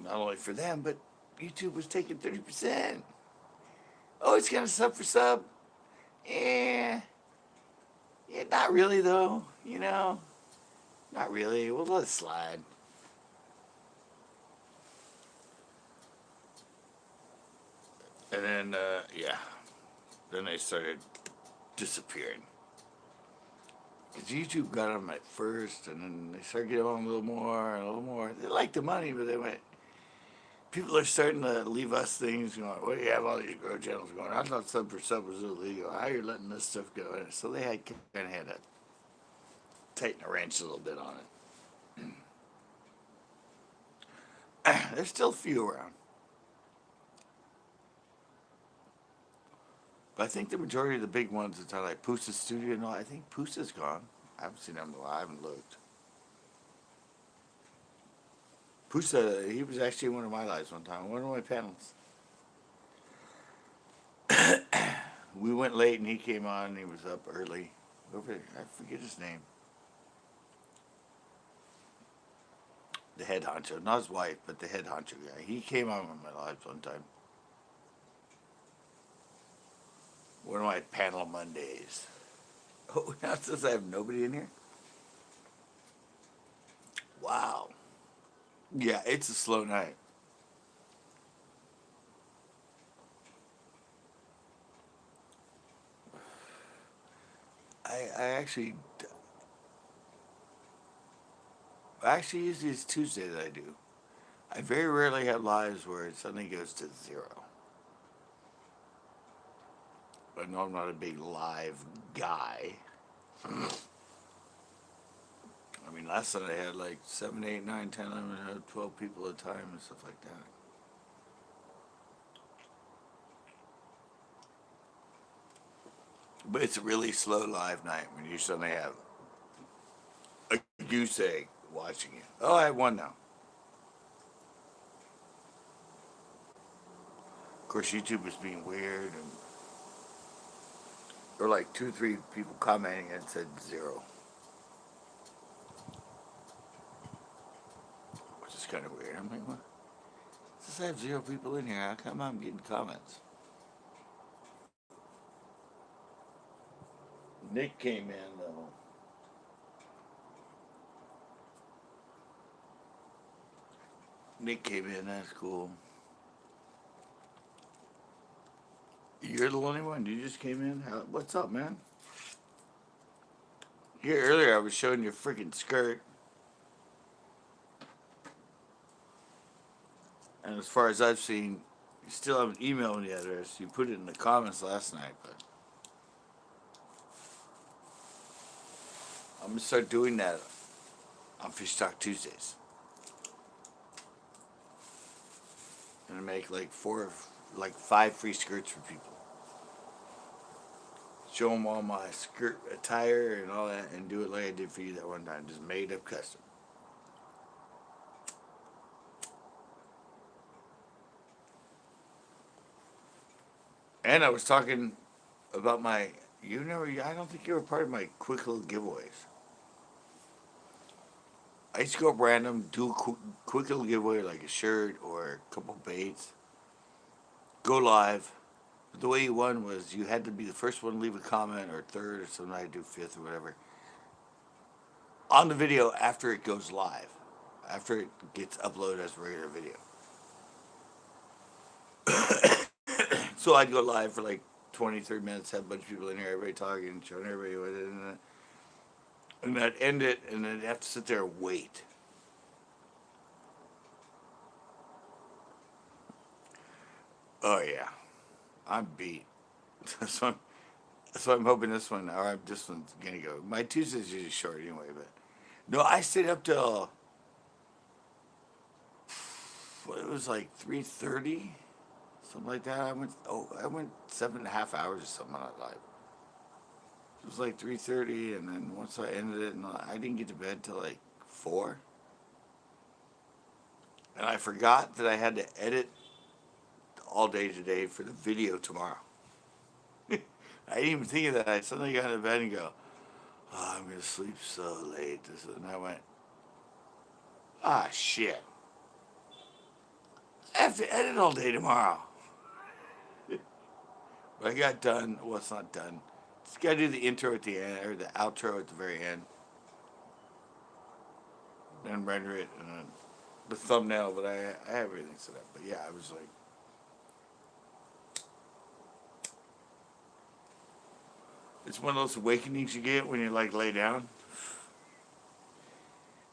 Not only for them, but YouTube was taking 30%. Oh, it's kind of sub for sub. Yeah, not really though. You know, not really. We'll let it slide. And then, yeah, then they started disappearing. Because YouTube got them at first, and then they started getting on a little more, and a little more. They liked the money, but they went, people are starting to leave us things going, well, you have all these grow channels going. I thought sub for sub was illegal. How are you letting this stuff go? And so they had kind of had to tighten the wrench a little bit on it. There's still a few around. But I think the majority of the big ones that are like Poosa's Studio and all, I think Poosa's gone. I haven't seen him in a while. I haven't looked. Poosa, he was actually in one of my lives one time, one of my panels. We went late and he came on and he was up early. I forget his name. The head honcho, not his wife, but the head honcho guy. He came on my lives one time. One of my panel Mondays. Oh, now it says I have nobody in here? Wow. Yeah, it's a slow night. I actually usually it's Tuesday that I do. I very rarely have lives where it suddenly goes to 0. I know I'm not a big live guy. I mean, last night I had like 7, 8, 9, 10, 11, 12 people at a time and stuff like that. But it's a really slow live night when you suddenly have a goose egg watching you. Oh, I have one now. Of course, YouTube was being weird, and there were like 2 or 3 people commenting and it said 0. Which is kind of weird. I'm like, what? Since I have 0 people in here, how come I'm getting comments? Nick came in, though. Nick came in, that's cool. You're the only one? You just came in? What's up, man? Here earlier I was showing your freaking skirt. And as far as I've seen, you still haven't emailed me the address. You put it in the comments last night, but I'm going to start doing that on Fish Talk Tuesdays. I'm going to make like 5 free skirts for people. Show them all my skirt attire and all that, and do it like I did for you that one time. Just made up custom. And I was talking about I don't think you were part of my quick little giveaways. I used to go up random, do a quick little giveaway like a shirt or a couple baits. Go live. But the way you won was you had to be the first one to leave a comment, or third, or something. I do 5th or whatever. On the video after it goes live. After it gets uploaded as a regular video. So I'd go live for like 20, 30 minutes, have a bunch of people in here, everybody talking, showing everybody what it is. And I'd end it, and I'd have to sit there and wait. Oh yeah, I'm beat. so I'm, so I'm hoping this one, or this one's gonna go. My Tuesday's usually short anyway, but no, I stayed up till it was like 3:30, something like that. I went 7.5 hours or something on that live. It was like 3:30, and then once I ended it, and I didn't get to bed till like 4, and I forgot that I had to edit all day today for the video tomorrow. I didn't even think of that. I suddenly got into bed and go, "Oh, I'm gonna sleep so late." And I went, "Ah, shit! I have to edit all day tomorrow." But I got done. Well, it's not done. Just gotta do the intro at the end, or the outro at the very end, then render it, and then the thumbnail. But I have everything set up. But yeah, I was like, it's one of those awakenings you get when you like lay down.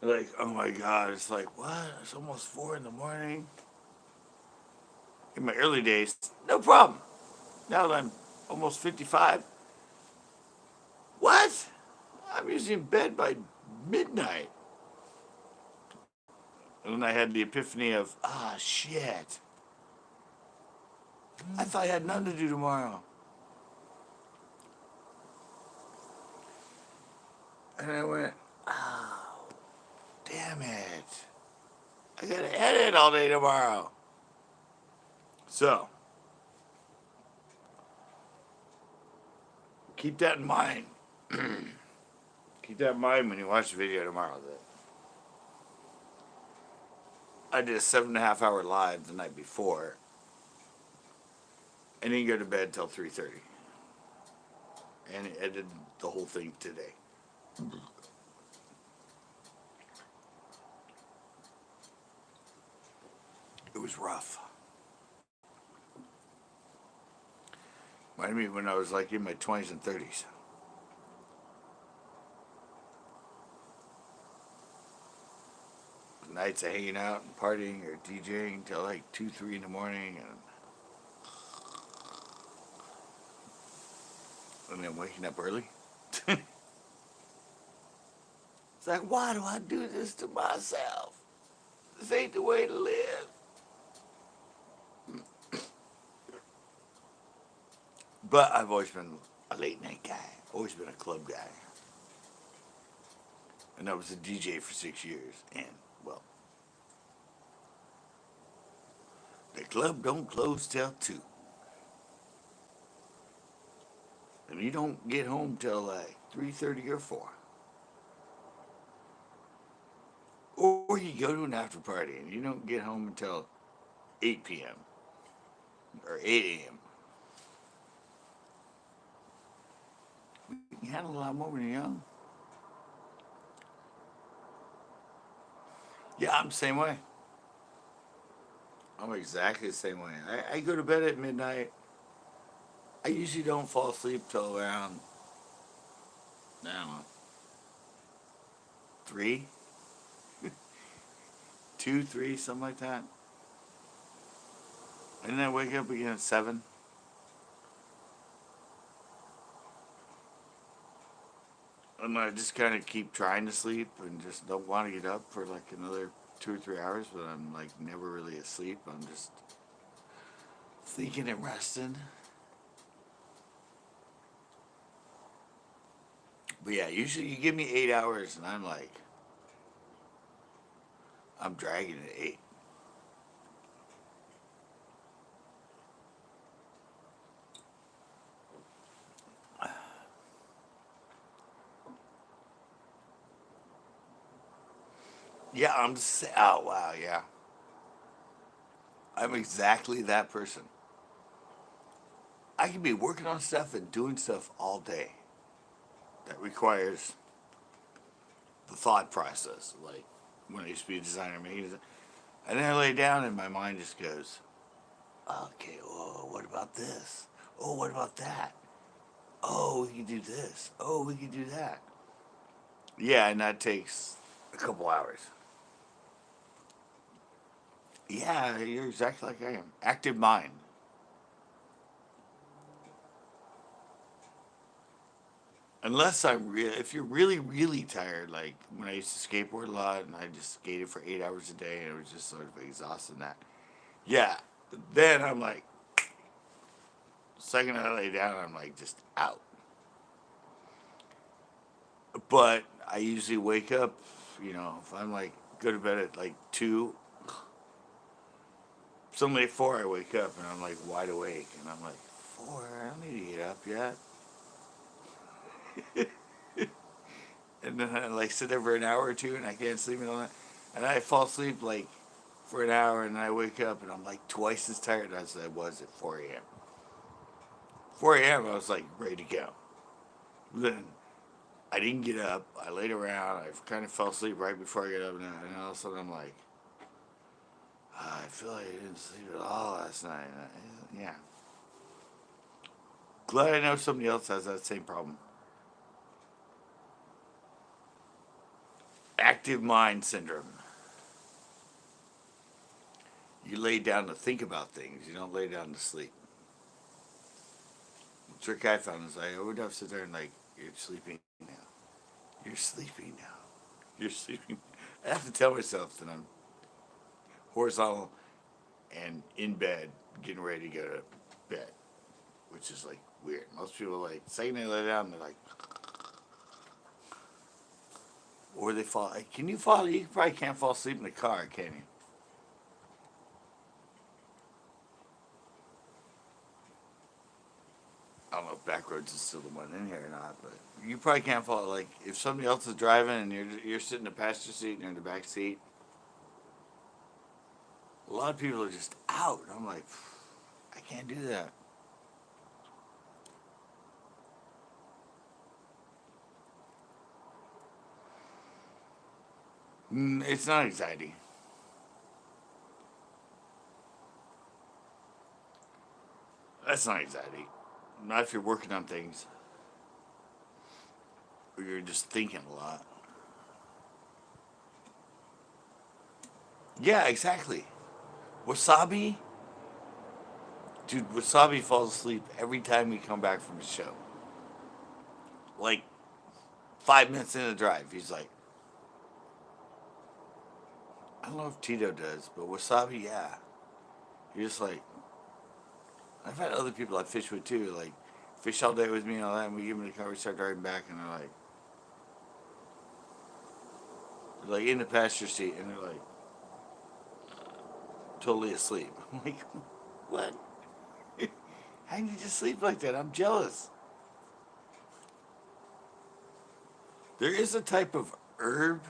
You're like, oh my god, it's like, what? It's almost 4 in the morning. In my early days, no problem. Now that I'm almost 55, what? I'm usually in bed by midnight. And then I had the epiphany of, ah, shit. I thought I had nothing to do tomorrow. And I went, oh, damn it. I gotta edit all day tomorrow. So, keep that in mind. Keep that in mind when you watch the video tomorrow. That I did a 7.5 hour live the night before, and didn't go to bed till 3:30, and edited the whole thing today. It was rough. Reminded me when I was like in my 20s and 30s. Nights of hanging out and partying or DJing till like 2, 3 in the morning, and then waking up early. It's like, why do I do this to myself? This ain't the way to live. But I've always been a late night guy. Always been a club guy. And I was a DJ for 6 years. And, well, the club don't close till 2. And you don't get home till like 3:30 or 4. Or you go to an after party and you don't get home until 8 p.m. or 8 a.m. You handle a lot more when you're young. Yeah, I'm the same way. I'm exactly the same way. I go to bed at midnight. I usually don't fall asleep till around, I don't know, 3, 2, 3, something like that. And then I wake up again at 7. And I just kind of keep trying to sleep and just don't want to get up for like another 2 or 3 hours, but I'm like never really asleep. I'm just thinking and resting. But yeah, usually you give me 8 hours and I'm like, I'm dragging at 8. Yeah, I'm just, oh wow, yeah. I'm exactly that person. I can be working on stuff and doing stuff all day that requires the thought process. Like when I used to be a designer, and then I lay down and my mind just goes, okay, oh, what about this? Oh, what about that? Oh, we can do this. Oh, we can do that. Yeah, and that takes a couple hours. Yeah, you're exactly like I am. Active mind. Unless if you're really, really tired, like when I used to skateboard a lot and I just skated for 8 hours a day and it was just sort of exhausting that. Yeah, then I'm like, second I lay down, I'm like just out. But I usually wake up, if I'm like go to bed at like 2, suddenly at 4 I wake up and I'm like wide awake and I'm like, 4, I don't need to get up yet. And then I like sit there for an hour or two and I can't sleep and all that. And I fall asleep like for an hour and I wake up and I'm like twice as tired as I was at 4 a.m. 4 a.m. I was like ready to go. Then I didn't get up. I laid around. I kind of fell asleep right before I got up, and all of a sudden I'm like, I feel like I didn't sleep at all last night. Yeah. Glad I know somebody else has that same problem. Active mind syndrome. You lay down to think about things. You don't lay down to sleep. The trick I found is I would have to sit there and like, you're sleeping now. You're sleeping now. You're sleeping. I have to tell myself that I'm horizontal and in bed, getting ready to go to bed, which is like weird. Most people are like, second they lay down, they're like, or they fall. Can you fall? You probably can't fall asleep in the car, can you? I don't know if Backroads is still the one in here or not, but you probably can't fall. Like if somebody else is driving and you're sitting in the passenger seat and you're in the back seat, a lot of people are just out. I'm like, I can't do that. It's not anxiety. That's not anxiety. Not if you're working on things or you're just thinking a lot. Yeah, exactly. Wasabi, dude. Wasabi falls asleep every time we come back from a show. Like 5 minutes in the drive, he's like, I don't know if Tito does, but Wasabi, yeah. You're just like, I've had other people I fish with too, like fish all day with me and all that, and we give them the car, we start driving back, and they're like in the passenger seat, and they're like totally asleep. I'm like, what? How can you just sleep like that? I'm jealous. There is a type of herb.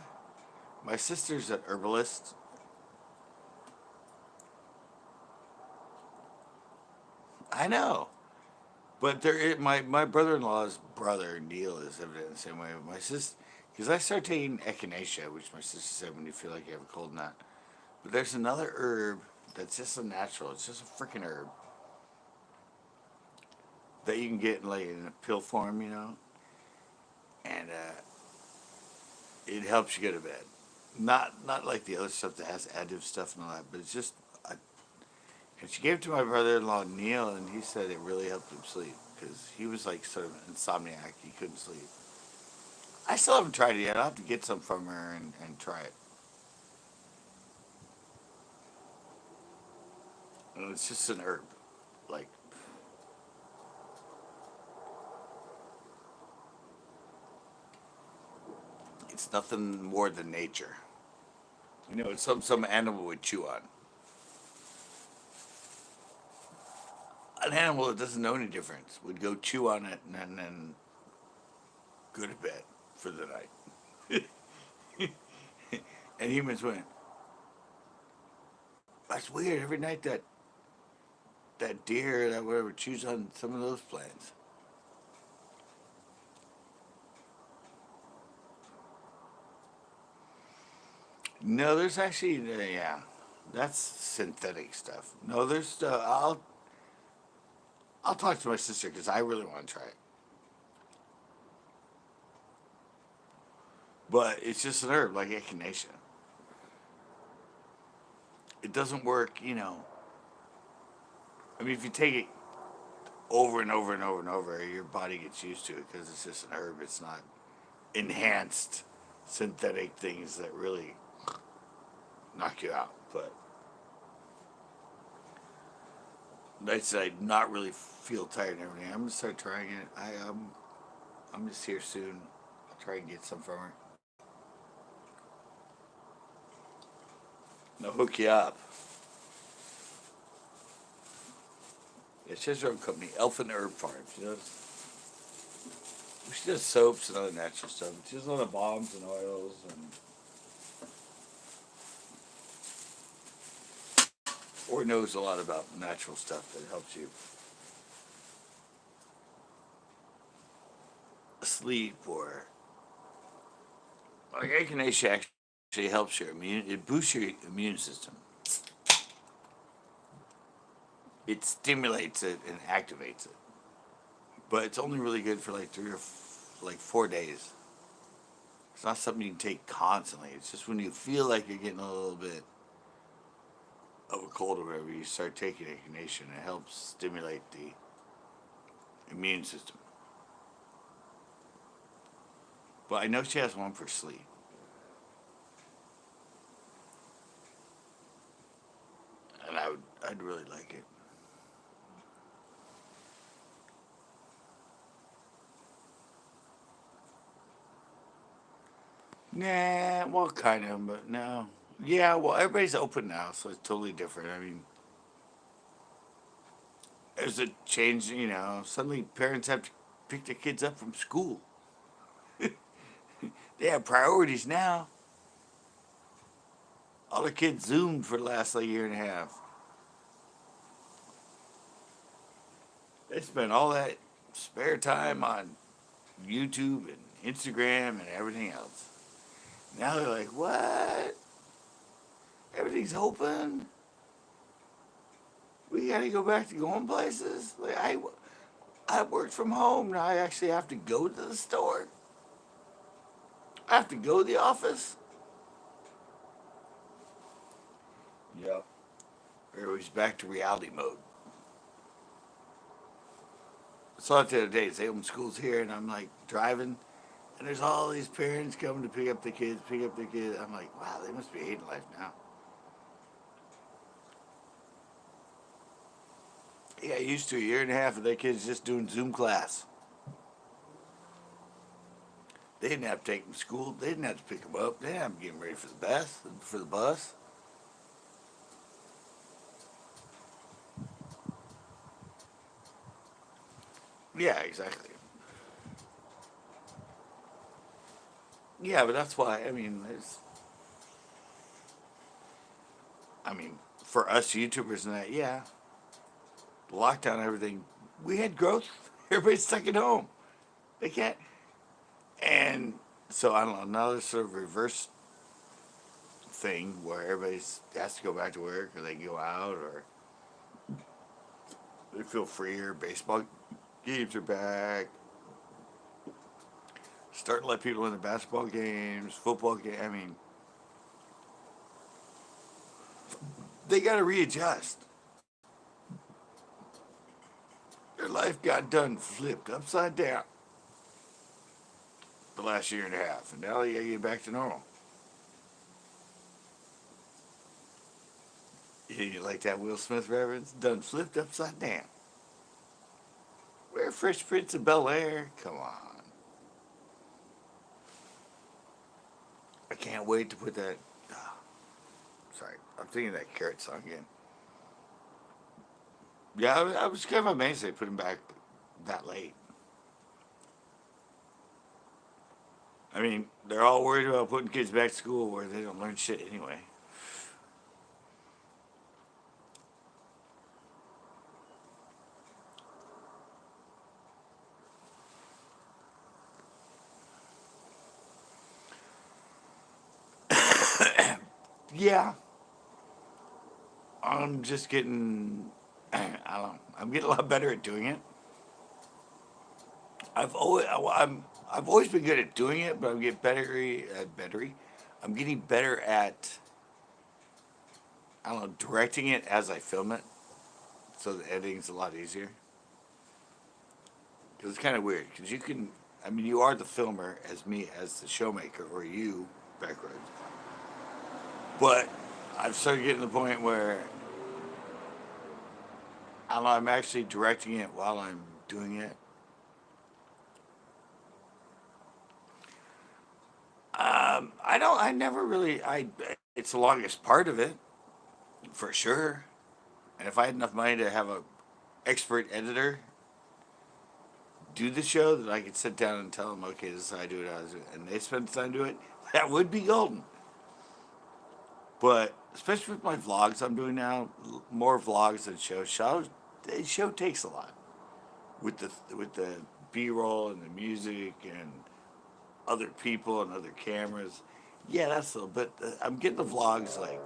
My sister's an herbalist. I know. But my brother-in-law's brother Neil is evident the same way. My sister, because I started taking echinacea, which my sister said when you feel like you have a cold nut. But there's another herb that's just a natural. It's just a freaking herb that you can get like in a pill form, and it helps you go to bed. Not like the other stuff that has additive stuff and all that, but it's just. And she gave it to my brother-in-law Neil, and he said it really helped him sleep because he was like sort of an insomniac. He couldn't sleep. I still haven't tried it yet. I'll have to get some from her and try it. And it's just an herb. Like, it's nothing more than nature. It's some animal would chew on. An animal that doesn't know any difference would go chew on it and then go to bed for the night. And humans went, that's weird. Every night that deer, that whatever, chews on some of those plants. No, there's actually, yeah, that's synthetic stuff. No, there's, I'll talk to my sister because I really want to try it. But it's just an herb like echinacea. It doesn't work, you know. I mean, if you take it over and over and over and over, your body gets used to it because it's just an herb. It's not enhanced synthetic things that really knock you out. But nights I not really feel tired and everything. I'm gonna start trying it. I'm just here soon. I'll try and get some from her. And I'll hook you up. Yeah, she has her own company, Elfin Herb Farm. She does soaps and other natural stuff. She does a lot of balms and oils and or knows a lot about natural stuff that helps you sleep or like echinacea actually helps your immune. It boosts your immune system. It stimulates it and activates it. But it's only really good for like 4 days. It's not something you can take constantly. It's just when you feel like you're getting a little bit of a cold or whatever, you start taking echinacea and it helps stimulate the immune system. But I know she has one for sleep. And I'd really like it. Nah, well, kind of, but no. Yeah, well, everybody's open now, so it's totally different. I mean, there's a change, you know. Suddenly parents have to pick their kids up from school. They have priorities now. All the kids Zoomed for the last like year and a half. They spent all that spare time on YouTube and Instagram and everything else. Now they're like, what? Everything's open. We got to go back to going places. Like I worked from home. Now I actually have to go to the store. I have to go to the office. Yep. Everybody's back to reality mode. I saw it the other day. They open schools here, and I'm like driving, and there's all these parents coming to pick up the kids, pick up the kids. I'm like, wow, they must be hating life now. Yeah, used to a year and a half of their kids just doing Zoom class. They didn't have to take them to school. They didn't have to pick them up. They didn't have to get them ready for the bus. For the bus. Yeah, exactly. Yeah, but that's why. I mean, for us YouTubers and that, yeah, the lockdown and everything, we had growth. Everybody's stuck at home. They can't. And so I don't know. Now there's sort of reverse thing where everybody has to go back to work or they go out or they feel freer. Baseball games are back. Starting to let people in the basketball games, football games. I mean, they got to readjust. Their life got done flipped upside down the last year and a half, and now they got to get back to normal. You like that Will Smith reference? Done flipped upside down. Where Fresh Prince of Bel Air? Come on. I can't wait to put that. Oh, sorry, I'm thinking of that Carrot song again. Yeah, I was kind of amazed they put him back that late. I mean, they're all worried about putting kids back to school where they don't learn shit anyway. Yeah, I'm just getting. I don't know. I'm getting a lot better at doing it. I'm I've always been good at doing it, but I'm getting better. I'm getting better at, I don't know, directing it as I film it, so the editing's a lot easier. Because it's kind of weird, because you can, I mean, you are the filmer as me as the showmaker, or you, backwards. But I've started getting to the point where, I don't know, I'm actually directing it while I'm doing it. I never really, it's the longest part of it, for sure. And if I had enough money to have a expert editor do the show, that I could sit down and tell them, okay, this is how I do it, and they spend the time to do it, that would be golden. But especially with my vlogs I'm doing now, more vlogs than shows. The show takes a lot with the B-roll and the music and other people and other cameras. Yeah, that's a little bit. I'm getting the vlogs like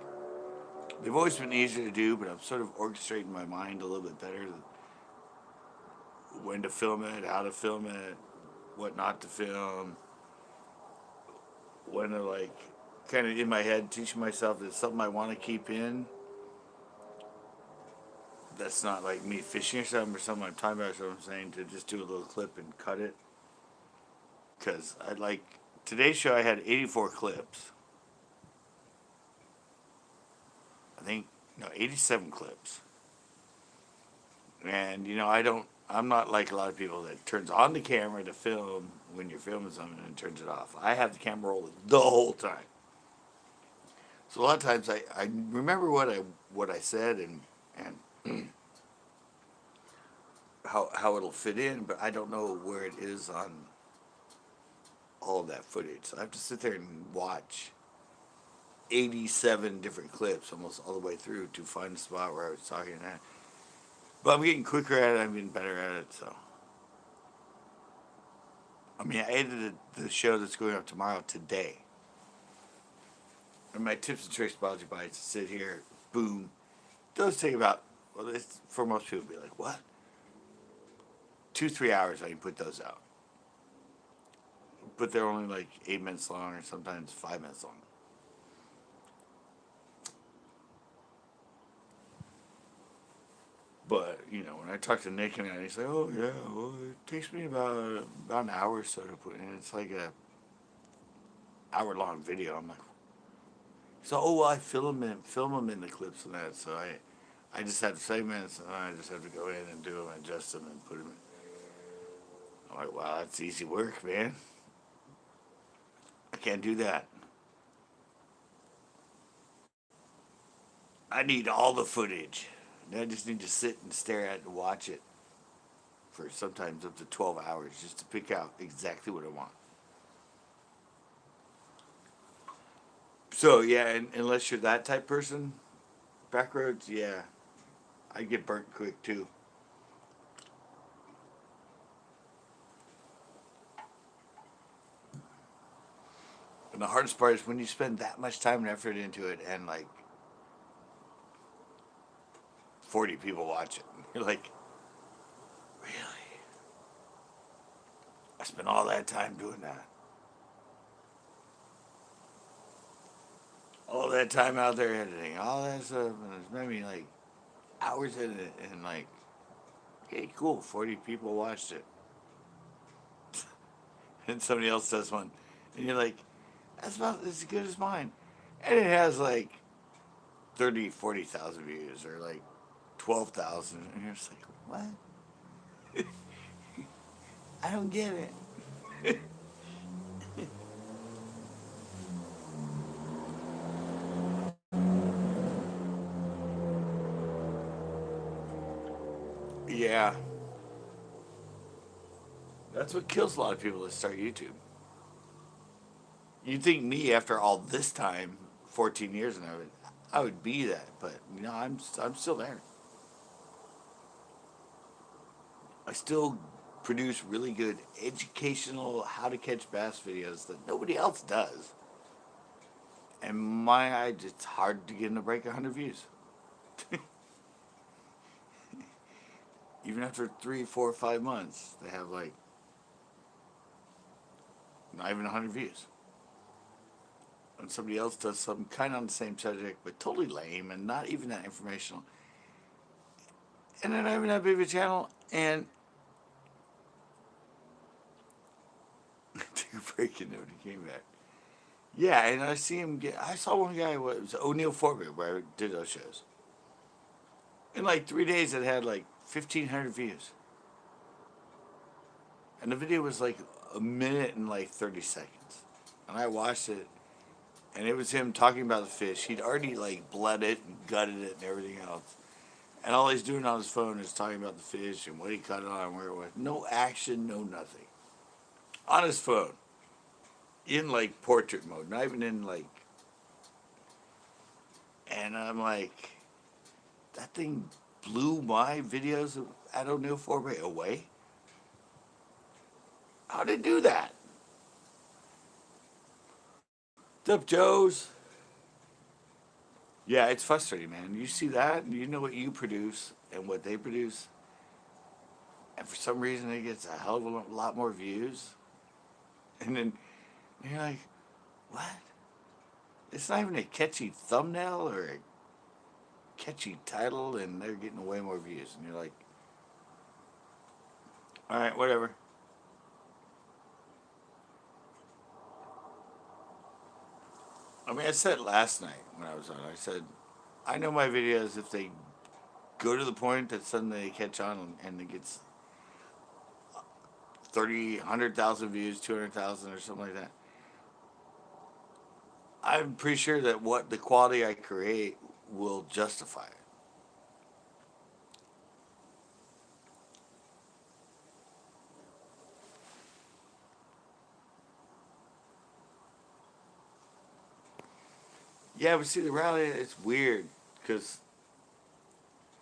they've always been easier to do, but I'm sort of orchestrating my mind a little bit better. When to film it, how to film it, what not to film, when to like kind of in my head teaching myself that it's something I want to keep in. That's not like me fishing or something I'm talking about. So I'm saying to just do a little clip and cut it. Because I like today's show, I had 84 clips. I think, no, 87 clips. And, I'm not like a lot of people that turns on the camera to film when you're filming something and turns it off. I have the camera rolling the whole time. So a lot of times I remember what I said and how it'll fit in, but I don't know where it is on all of that footage. So I have to sit there and watch 87 different clips almost all the way through to find the spot where I was talking at. But I'm getting quicker at it. I'm getting better at it. So, I mean, I edited the show that's going up tomorrow today. And my tips and tricks biology bites sit here, boom. Those take about, well, for most people, be like, what? 2-3 hours I can put those out. But they're only like 8 minutes long or sometimes 5 minutes long. But, when I talk to Nick and he's like, oh, yeah, well, it takes me about an hour or so to put in. It's like a hour-long video. I'm like, so, well, I film them in the clips and that. So I just have segments, and I just have to go in and do them, adjust them, and put them in. I'm like, wow, that's easy work, man. I can't do that. I need all the footage. And I just need to sit and stare at it and watch it for sometimes up to 12 hours just to pick out exactly what I want. So, yeah, and unless you're that type person, backroads, yeah, I get burnt quick too. And the hardest part is when you spend that much time and effort into it and like 40 people watch it. You're like, really? I spent all that time doing that. All that time out there editing, all that stuff, and it's made me like hours in it, and like, okay, cool, 40 people watched it. And somebody else does one, and you're like, that's about as good as mine. And it has like 30, 40,000 views, or like 12,000, and you're just like, what? I don't get it. Yeah, that's what kills a lot of people that start YouTube. You'd think me, after all this time, 14 years and everything, I would be that, but I'm still there. I still produce really good educational how to catch bass videos that nobody else does. And my eye, it's hard to get them to break 100 views. Even after 3, 4, 5 months, they have like not even 100 views. And somebody else does something kind of on the same subject, but totally lame and not even that informational. And then I have that big of a channel, and took a break and nobody came back. Yeah, and I see him get. I saw one guy. It was O'Neill Forbes, where I did those shows. In like 3 days, it had like 1,500 views, and the video was like a minute and like 30 seconds. And I watched it, and it was him talking about the fish. He'd already like bled it and gutted it and everything else. And all he's doing on his phone is talking about the fish and what he cut it on and where it was. No action, no nothing. On his phone. In like portrait mode, not even in like. And I'm like, that thing blew my videos at O'Neill Forbes away. How did it do that? What's up, Joes? Yeah, it's frustrating, man. You see that, and you know what you produce and what they produce, and for some reason it gets a hell of a lot more views. And then you're like, what? It's not even a catchy thumbnail or a catchy title, and they're getting way more views. And you're like, all right, whatever. I mean, I said last night when I was on, I said, I know my videos, if they go to the point that suddenly they catch on and it gets 30, 100,000 views, 200,000 or something like that, I'm pretty sure that what the quality I create will justify it. Yeah, but see, the reality, it's weird because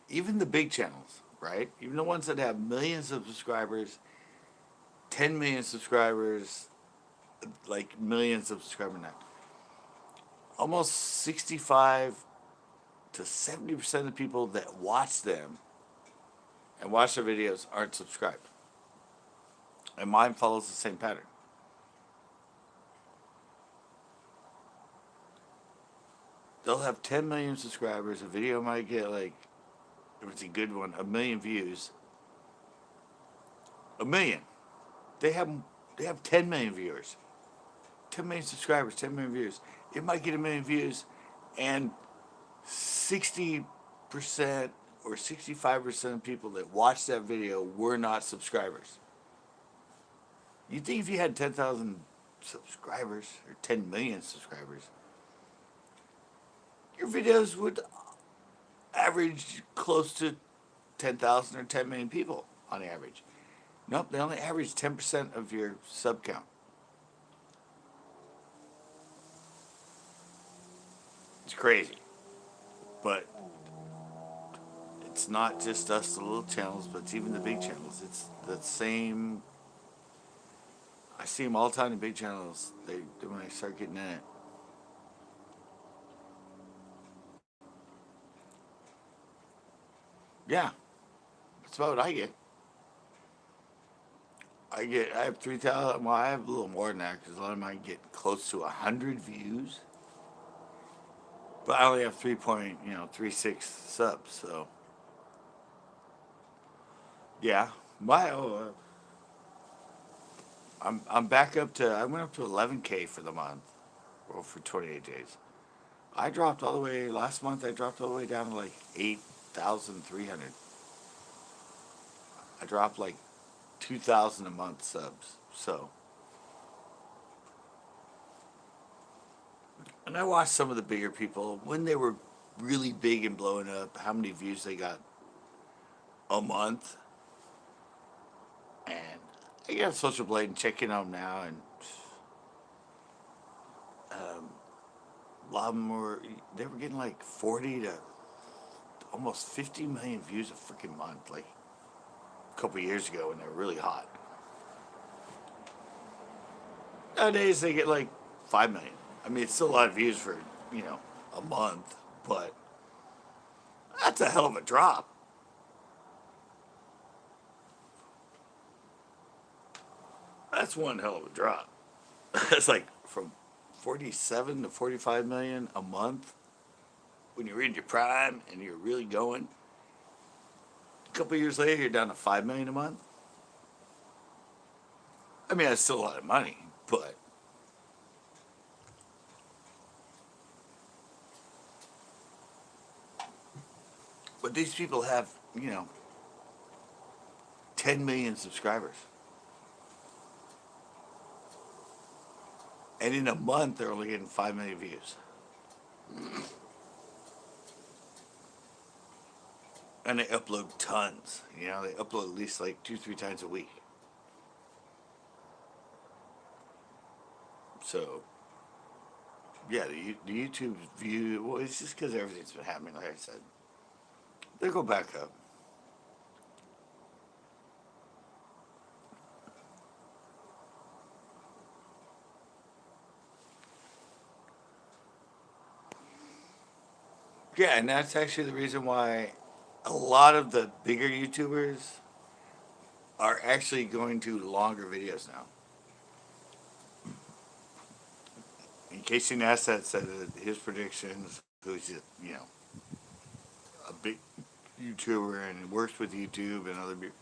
even the big channels, right? Even the ones that have millions of subscribers, 10 million subscribers, like millions of subscribers now, almost 65 to 70% of the people that watch them and watch their videos aren't subscribed. And mine follows the same pattern. They'll have 10 million subscribers. A video might get like, if it's a good one, 1 million views. 1 million. They have 10 million viewers. 10 million subscribers, 10 million views. It might get 1 million views, and 60% or 65% of people that watched that video were not subscribers. You think if you had 10,000 subscribers or 10 million subscribers, your videos would average close to 10,000 or 10 million people on average. Nope, they only average 10% of your sub count. It's crazy. But it's not just us, the little channels, but it's even the big channels. It's the same. I see them all the time in big channels. When I start getting in it. Yeah, that's about what I get. I have 3,000. Well, I have a little more than that because a lot of mine get close to 100 views. But I only have 3.36 subs. So yeah, I'm back up to. I went up to 11K for the month, or for 28 days. I dropped all the way last month. I dropped all the way down to like 8,300. I dropped like 2,000 a month subs. So, and I watched some of the bigger people when they were really big and blowing up. How many views they got a month? And I got Social Blade and checking on them now, and a lot of them they were getting like 40 to almost 50 million views a freaking month, like a couple years ago when they were really hot. Nowadays they get like 5 million. I mean, it's still a lot of views for, a month, but that's a hell of a drop. That's one hell of a drop. It's like from 47 to 45 million a month when you're in your prime and you're really going. A couple years later, you're down to 5 million a month. I mean, that's still a lot of money, but these people have, 10 million subscribers. And in a month, they're only getting 5 million views. And they upload tons. They upload at least like 2, 3 times a week. So, yeah, the YouTube view, well, it's just because everything's been happening, like I said. They go back up. Yeah, and that's actually the reason why a lot of the bigger YouTubers are actually going to longer videos now. In Casey Neistat said that his predictions, who's just, a big YouTuber and works with YouTube and other people,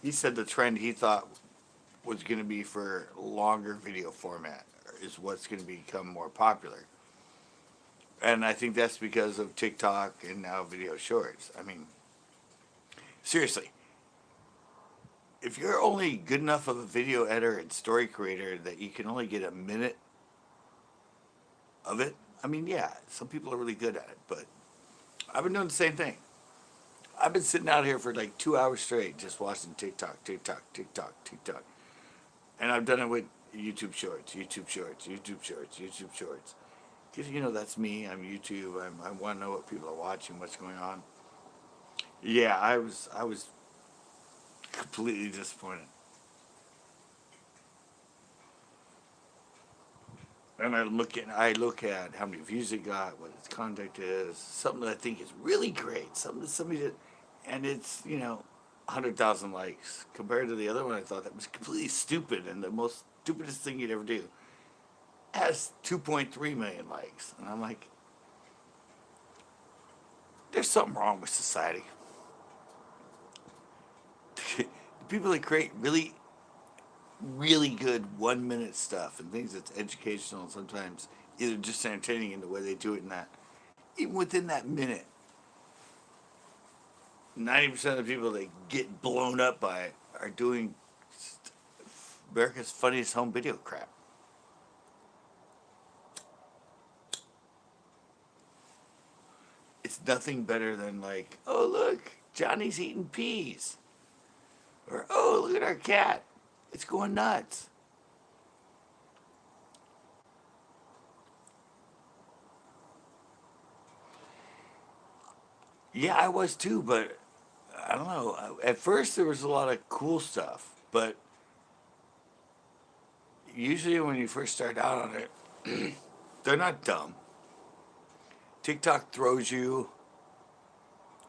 he said the trend he thought was going to be for longer video format is what's going to become more popular. And I think that's because of TikTok and now video shorts. I mean, seriously, if you're only good enough of a video editor and story creator that you can only get a minute of it, I mean, yeah, some people are really good at it, but I've been doing the same thing. I've been sitting out here for like 2 hours straight just watching TikTok, TikTok, TikTok, TikTok. And I've done it with YouTube Shorts, YouTube Shorts, YouTube Shorts, YouTube Shorts. Because, that's me. I'm YouTube. I want to know what people are watching, what's going on. Yeah, I was completely disappointed. And I look at how many views it got, what its content is, something that I think is really great, something that somebody did, and it's 100,000 likes compared to the other one I thought that was completely stupid and the most stupidest thing you'd ever do has 2.3 million likes, and I'm like, there's something wrong with society. The people that create really really good 1 minute stuff and things that's educational and sometimes either just entertaining in the way they do it in that. Even within that minute, 90% of the people that get blown up by it are doing America's funniest home video crap. It's nothing better than like, oh look, Johnny's eating peas. Or oh look at our cat. It's going nuts. Yeah, I was too, but I don't know. At first, there was a lot of cool stuff, but usually when you first start out on it, they're not dumb. TikTok throws you,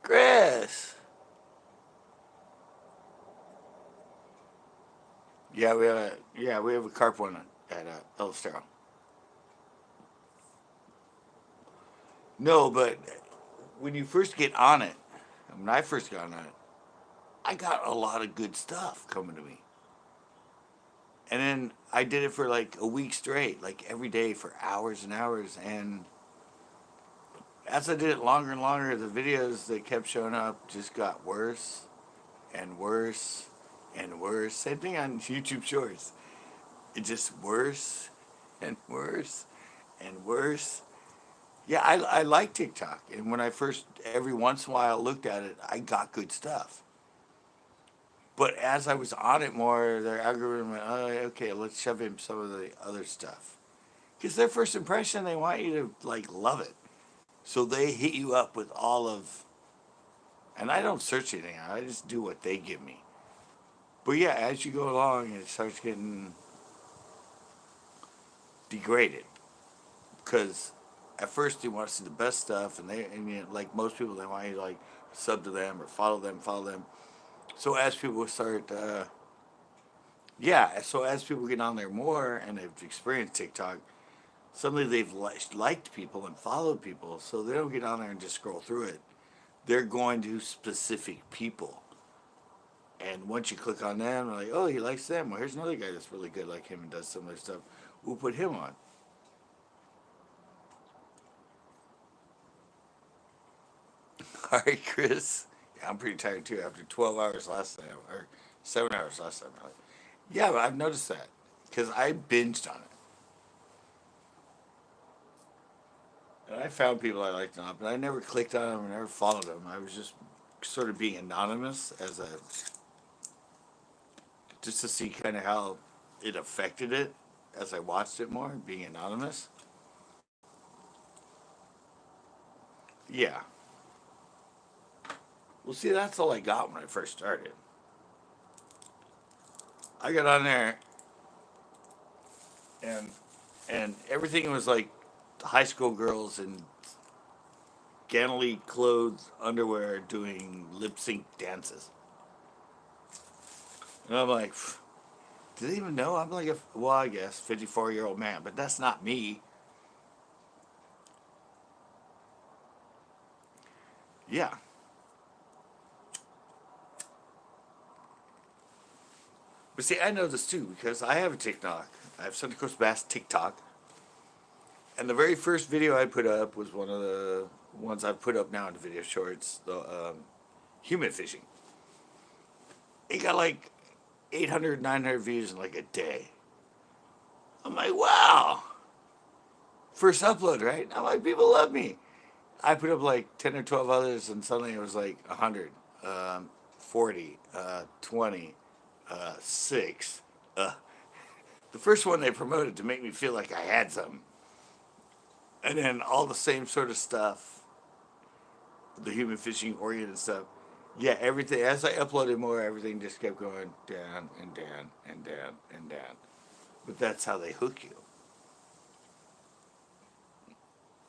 Chris. Yeah, we have a carp one at Elstero. No, but when you first get on it, when I first got on it, I got a lot of good stuff coming to me. And then I did it for like a week straight, like every day for hours and hours. And as I did it longer and longer, the videos that kept showing up just got worse and worse and worse. Same thing on YouTube Shorts. It just worse and worse and worse. Yeah, I like TikTok. And when I first, every once in a while, looked at it, I got good stuff. But as I was on it more, their algorithm went, oh, okay, let's shove in some of the other stuff. Because their first impression, they want you to like love it. So they hit you up with all of, and I don't search anything out. I just do what they give me. But yeah, as you go along, it starts getting degraded because at first they want to see the best stuff, and like most people, they want you to like sub to them or follow them. So as people start Yeah, so as people get on there more and they've experienced TikTok, suddenly they've liked people and followed people, so they don't get on there and just scroll through it. They're going to specific people. And once you click on them, like, oh, he likes them. Well, here's another guy that's really good like him and does similar stuff. We'll put him on. All right, Chris. Yeah, I'm pretty tired too after 12 hours last time, or 7 hours last time. Really. Yeah, but I've noticed that because I binged on it. And I found people I liked on, but I never clicked on them, I never followed them. I was just sort of being anonymous as a just to see kind of how it affected it as I watched it more, being anonymous. Yeah. Well, see, that's all I got when I first started. I got on there and everything was like high school girls in scantily clothed underwear doing lip sync dances. And I'm like, do they even know? I'm like well, I guess 54-year-old man, but that's not me. Yeah. But see, I know this too because I have a TikTok. I have Sunday Coast Bass TikTok. And the very first video I put up was one of the ones I've put up now in the video shorts, the human fishing. It got like 800, 900 views in like a day. I'm like, wow. First upload, right? I'm like, people love me. I put up like 10 or 12 others, and suddenly it was like 100, 40, 20, 6. Uh, the first one they promoted to make me feel like I had something. And then all the same sort of stuff, the human fishing oriented stuff. Yeah, everything, as I uploaded more, everything just kept going down and down and down and down. But that's how they hook you.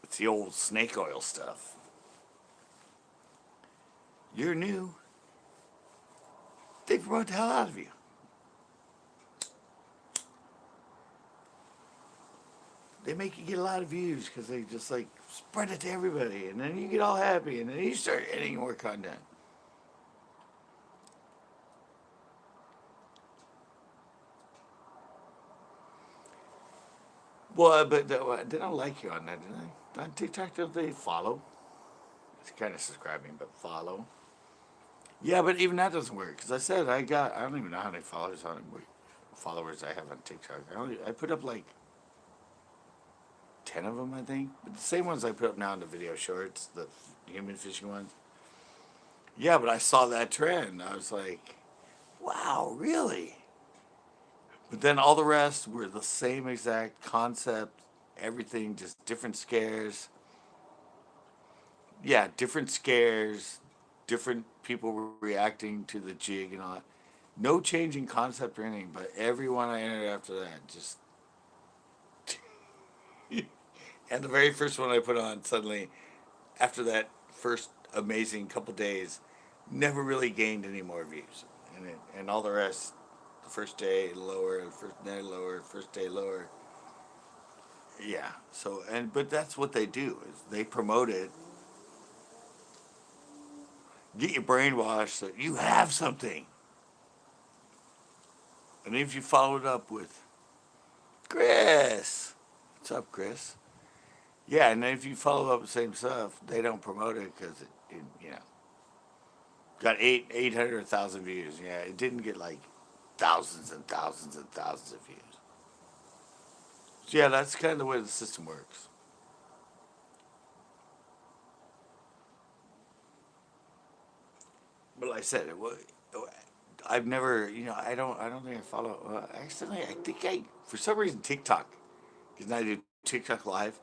It's the old snake oil stuff. You're new. They promote the hell out of you. They make you get a lot of views because they just like spread it to everybody, and then you get all happy, and then you start editing more content. Well, but they don't like you on that, do they? On TikTok, don't they follow? It's kind of subscribing, but follow. Yeah, but even that doesn't work because I said I don't even know how many followers I have on TikTok. I put up like 10 of them, I think. But the same ones I put up now in the video shorts, the human fishing ones. Yeah, but I saw that trend. I was like, wow, really? But then all the rest were the same exact concept, everything, just different scares. Yeah, different scares, different people reacting to the jig and all that. No change in concept or anything, but everyone I entered after that just. And the very first one I put on, suddenly, after that first amazing couple days, never really gained any more views. And all the rest, the first day lower, the first day lower, first day lower. Yeah. So but that's what they do is they promote it, get you brainwashed so you have something. And if you follow it up with Chris, what's up, Chris? Yeah, and then if you follow up the same stuff, they don't promote it because it got 800 or 1,000 views. Yeah, it didn't get like thousands and thousands and thousands of views. So yeah, that's kind of the way the system works. But like I said, I've never, I don't think I follow. Actually, I think for some reason, TikTok, because I do TikTok live.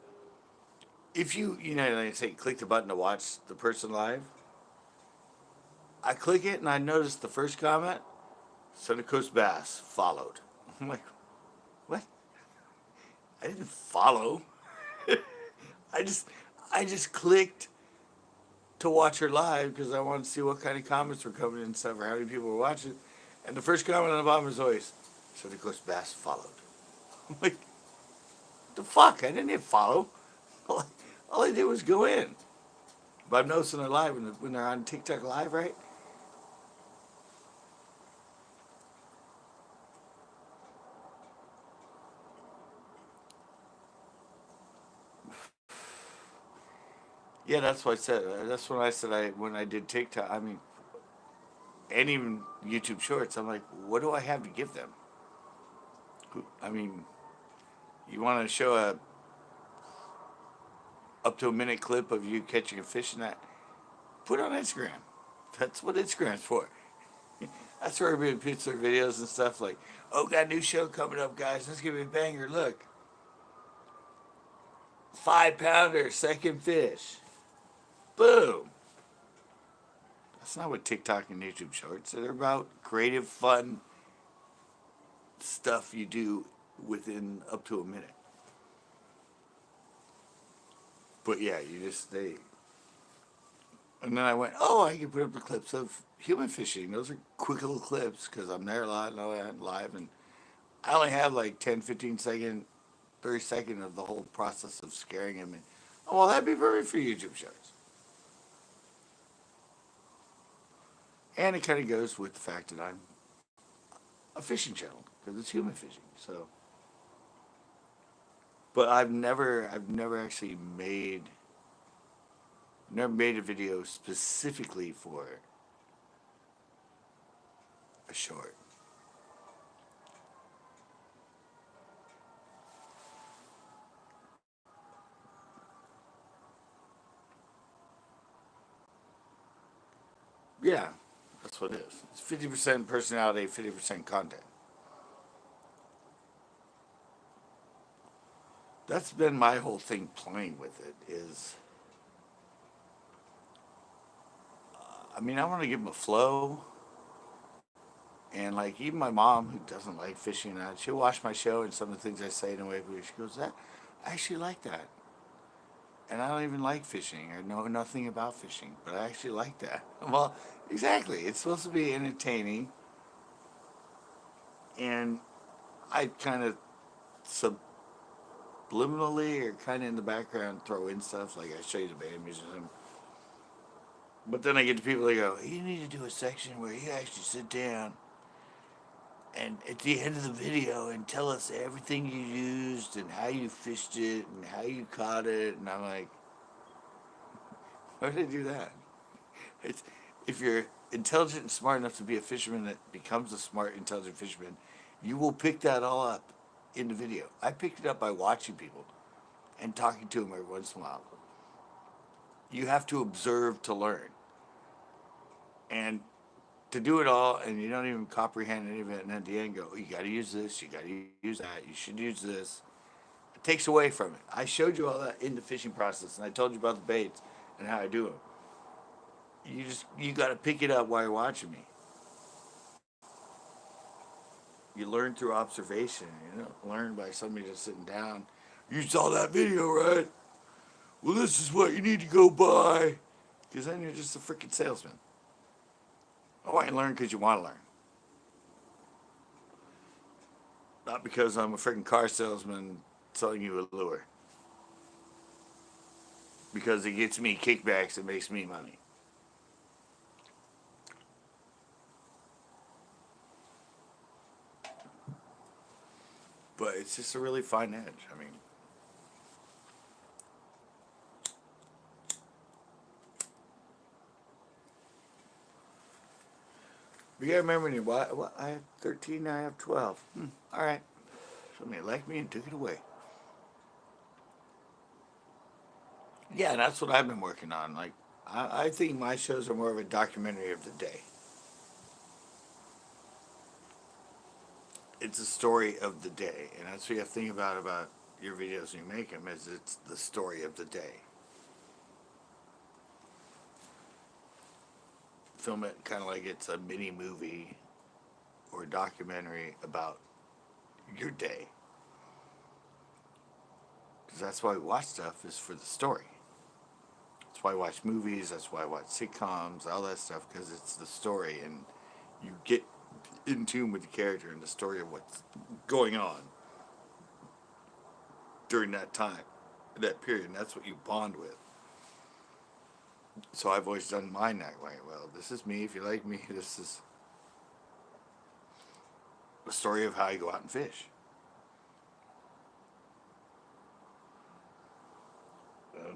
If they say click the button to watch the person live, I click it and I notice the first comment, Sunday Coast Bass followed. I'm like, what? I didn't follow. I just, I just clicked to watch her live because I wanted to see what kind of comments were coming in and stuff or how many people were watching. And the first comment on the bottom is always, So of course Bass followed. I'm like, the fuck? I didn't hit follow. All I did was go in. But I'm noticing they're live when they're on TikTok live, right? Yeah, that's what I said. That's when I said when I did TikTok. I mean, and even YouTube Shorts. I'm like, what do I have to give them? I mean, you want to show a up to a minute clip of you catching a fish and that? Put it on Instagram. That's what Instagram's for. That's where everybody puts their videos and stuff like, oh, got a new show coming up, guys. Let's give it a banger. Look, 5 pounder, second fish. Boom. That's not what TikTok and YouTube Shorts are. They're about creative, fun stuff you do within up to a minute. But yeah, you just they. And then I went, oh, I can put up the clips of human fishing. Those are quick little clips because I'm there a lot and all that live, and I only have like 10, 15 second, 30 second of the whole process of scaring him. And oh, well, that'd be perfect for YouTube Shorts. And it kind of goes with the fact that I'm a fishing channel because it's human fishing. So, but I've never actually never made a video specifically for a short. Yeah, that's what it is. It's 50% personality, 50% content. That's been my whole thing playing with it is, I mean, I want to give them a flow. And like even my mom, who doesn't like fishing, she'll watch my show and some of the things I say in a way, but she goes, "That I actually like that." And I don't even like fishing or know nothing about fishing, but I actually like that. Well, exactly. It's supposed to be entertaining, and I kind of subliminally or kind of in the background throw in stuff like I show you the band musician. But then I get to people that go, "You need to do a section where you actually sit down and at the end of the video and tell us everything you used and how you fished it and how you caught it." And I'm like, why did I do that? It's, if you're intelligent and smart enough to be a fisherman that becomes a smart, intelligent fisherman, you will pick that all up in the video. I picked it up by watching people and talking to them every once in a while. You have to observe to learn. And to do it all and you don't even comprehend any of it, and at the end go, you got to use this, you got to use that, you should use this. It takes away from it. I showed you all that in the fishing process, and I told you about the baits and how I do them. You got to pick it up while you're watching me. You learn through observation. You don't learn by somebody just sitting down. You saw that video, right? Well, this is what you need to go buy. Because then you're just a freaking salesman. Oh, I learn because you want to learn. Not because I'm a freaking car salesman selling you a lure. Because it gets me kickbacks, it makes me money. But it's just a really fine edge. I mean, you gotta remember when you what I have 13, now I have 12. All right. Somebody liked me and took it away. Yeah, that's what I've been working on. Like, I think my shows are more of a documentary of the day. It's a story of the day, and that's what you have to think about your videos when you make them. Is it's the story of the day. Film it kind of like it's a mini movie or a documentary about your day. Because that's why we watch stuff, is for the story. That's why I watch movies. That's why I watch sitcoms, all that stuff, because it's the story, and you get in tune with the character and the story of what's going on during that time, that period, and that's what you bond with. So I've always done mine that way. Well, this is me. If you like me, this is the story of how I go out and fish.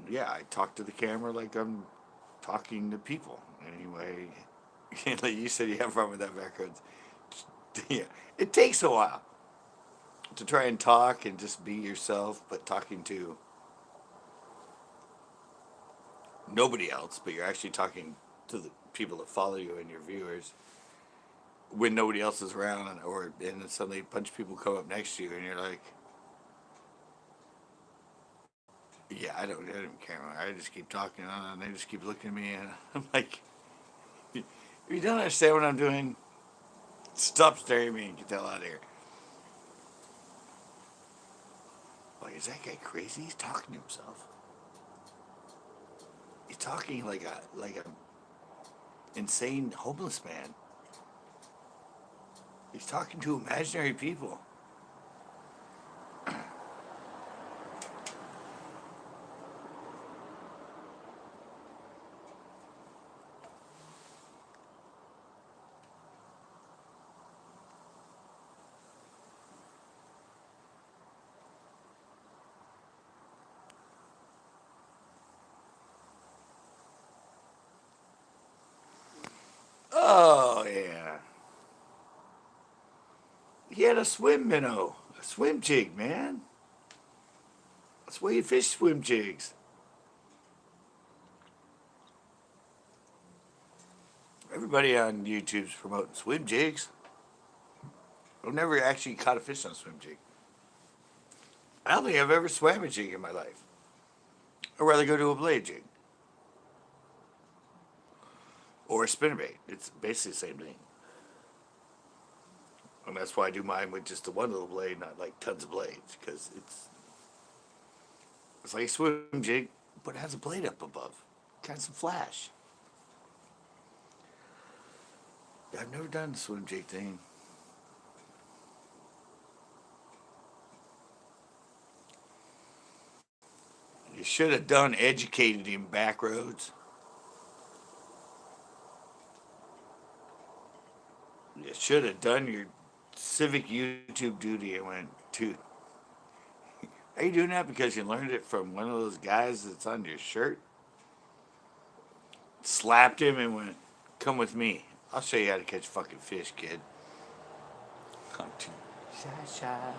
Yeah, I talk to the camera like I'm talking to people. Anyway, like you said, you have fun with that backwards. Yeah, it takes a while to try and talk and just be yourself, but talking to nobody else, but you're actually talking to the people that follow you and your viewers when nobody else is around, and then suddenly a bunch of people come up next to you, and you're like, yeah, I don't care. I just keep talking on, and they just keep looking at me, and I'm like, if you don't understand what I'm doing, stop staring at me and get the hell out of here. Like, is that guy crazy? He's talking to himself. He's talking like a insane homeless man. He's talking to imaginary people. Oh yeah, he had a swim minnow, a swim jig, man. That's why you fish swim jigs. Everybody on YouTube's promoting swim jigs. I've never actually caught a fish on a swim jig. I don't think I've ever swam a jig in my life. I'd rather go to a blade jig or a spinnerbait. It's basically the same thing. And that's why I do mine with just the one little blade, not like tons of blades, because it's like a swim jig, but it has a blade up above. Kind of some flash. I've never done the swim jig thing. You should have done educated him back roads. You should have done your civic YouTube duty and went, dude, are you doing that because you learned it from one of those guys that's on your shirt? Slapped him and went, come with me. I'll show you how to catch fucking fish, kid. I'm too shy.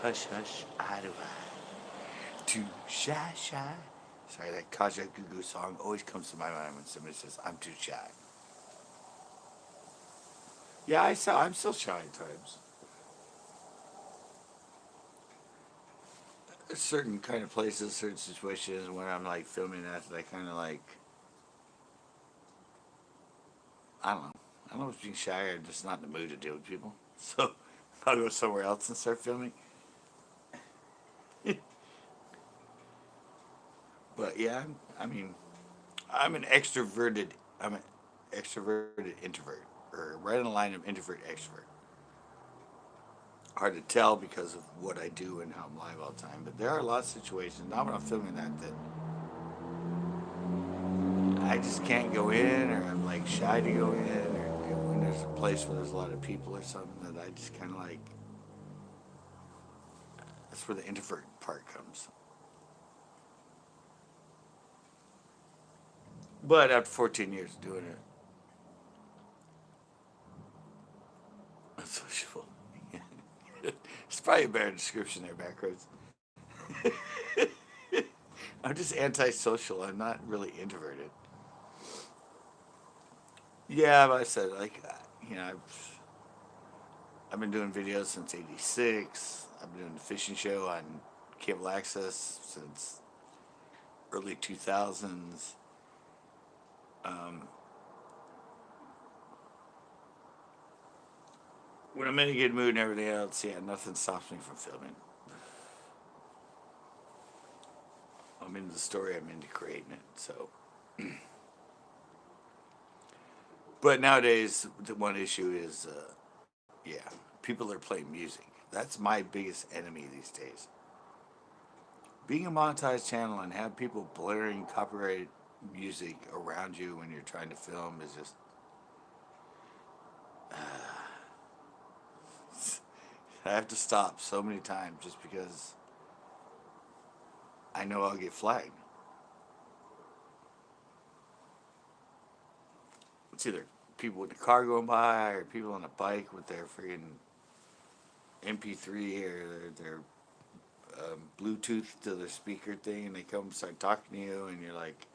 Hush, hush, eye to eye. Too shy. Sorry, that Kaja Gugu song always comes to my mind when somebody says, I'm too shy. Yeah, I'm still shy at times. Certain kind of places, certain situations when I'm like filming that I kind of like, I don't know. I don't know if being shy or just not in the mood to deal with people. So I'll go somewhere else and start filming. But yeah, I'm an extroverted. I'm an extroverted introvert, or right on the line of introvert extrovert. Hard to tell because of what I do and how I'm live all the time. But there are a lot of situations, not when I'm filming that I just can't go in, or I'm like shy to go in, or when there's a place where there's a lot of people or something that I just kind of like. That's where the introvert part comes. But after 14 years of doing it, I'm sociable. It's probably a better description there, Backroads. I'm just antisocial. I'm not really introverted. Yeah, but I said, like, I've been doing videos since '86. I've been doing the fishing show on cable access since early 2000s. Um, when I'm in a good mood and everything else, yeah, nothing stops me from filming. I'm into the story. I'm into creating it. So, but nowadays, the one issue is Yeah, people that are playing music. That's my biggest enemy these days. Being a monetized channel and have people blaring copyrighted music around you when you're trying to film is just. I have to stop so many times just because I know I'll get flagged. It's either people with the car going by or people on a bike with their freaking MP3 or their Bluetooth to their speaker thing, and they come start talking to you, and you're like,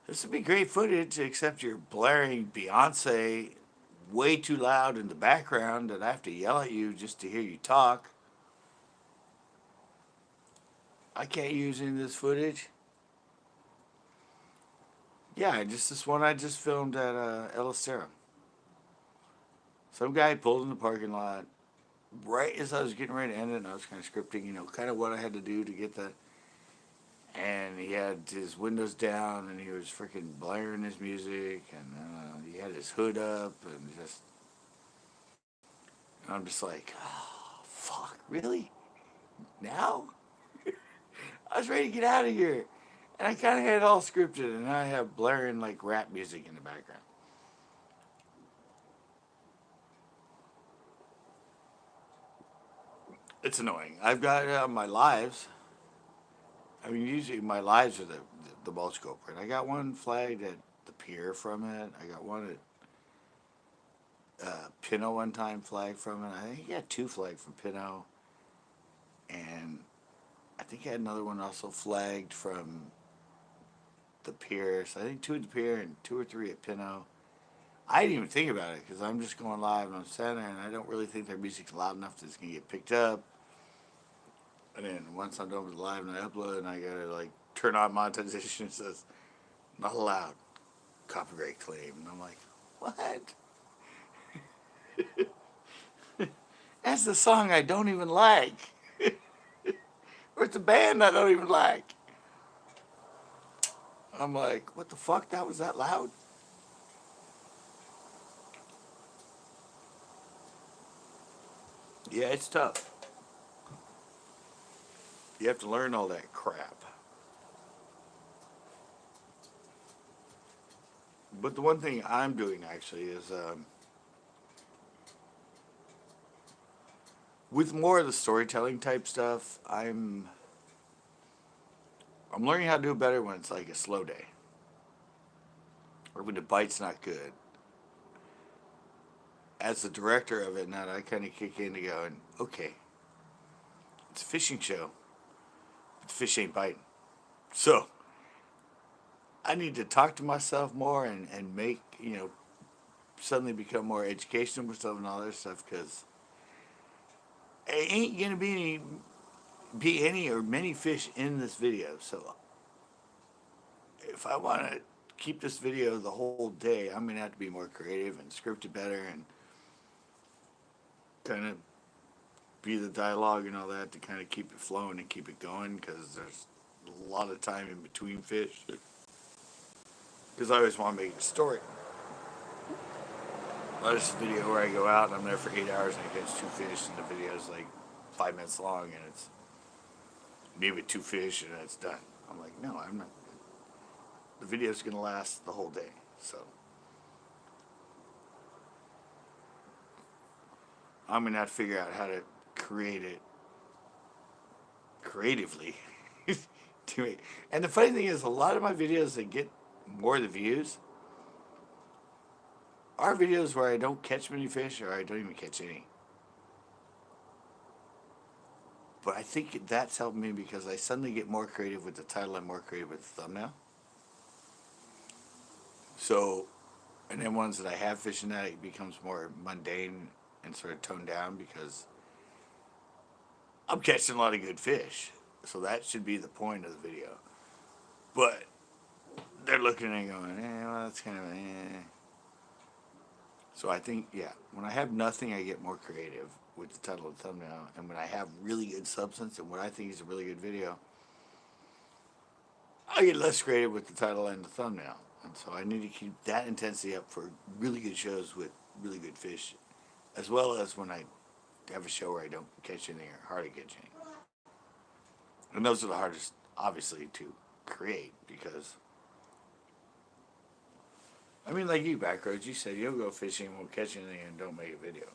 this would be great footage, except you're blaring Beyonce way too loud in the background that I have to yell at you just to hear you talk. I can't use any of this footage. Yeah, just this one I just filmed at El Estero. Some guy pulled in the parking lot right as I was getting ready to end it, and I was kind of scripting, kind of what I had to do to get that. And he had his windows down, and he was freaking blaring his music, and he had his hood up, and I'm just like, oh, fuck, really? Now? I was ready to get out of here. And I kind of had it all scripted, and I have blaring like rap music in the background. It's annoying. I've got my lives. I mean, usually my lives are the mulch culprit. I got one flagged at the pier from it. I got one at Pinot one time flagged from it. I think he got two flagged from Pinot. And I think I had another one also flagged from the pier. So I think two at the pier and two or three at Pinot. I didn't even think about it because I'm just going live and I'm standing there and I don't really think their music's loud enough that it's going to get picked up. And then once I'm done with the live and I upload and I got to like turn on monetization, it says, not allowed, copyright claim. And I'm like, what? That's the song I don't even like. Or it's a band I don't even like. I'm like, what the fuck? That was that loud? Yeah, it's tough. You have to learn all that crap. But the one thing I'm doing actually is with more of the storytelling type stuff, I'm learning how to do it better when it's like a slow day or when the bite's not good. As the director of it now, I kind of kick in to go and okay, it's a fishing show, but the fish ain't biting. So I need to talk to myself more and make, suddenly become more educational with stuff and all that stuff because it ain't going to be any or many fish in this video. So if I want to keep this video the whole day, I'm going to have to be more creative and script it better and kind of be the dialogue and all that to kind of keep it flowing and keep it going because there's a lot of time in between fish. Because I always want to make a story. This video where I go out and I'm there for 8 hours and I catch two fish and the video is like 5 minutes long and it's me with two fish and it's done. I'm like, no, I'm not. The video's going to last the whole day. So I'm going to have to figure out how to create it creatively. to make. And the funny thing is, a lot of my videos that get more of the views are videos where I don't catch many fish or I don't even catch any. But I think that's helped me because I suddenly get more creative with the title and more creative with the thumbnail. So, and then ones that I have fishing at, it becomes more mundane and sort of toned down because I'm catching a lot of good fish. So that should be the point of the video. But they're looking and going, well, that's kind of, So I think, yeah, when I have nothing, I get more creative with the title and thumbnail. And when I have really good substance and what I think is a really good video, I get less creative with the title and the thumbnail. And so I need to keep that intensity up for really good shows with really good fish as well as when I have a show where I don't catch anything or hardly catch anything. And those are the hardest, obviously, to create because, I mean, like you, Backroads, you said you'll go fishing, won't catch anything, and don't make a video.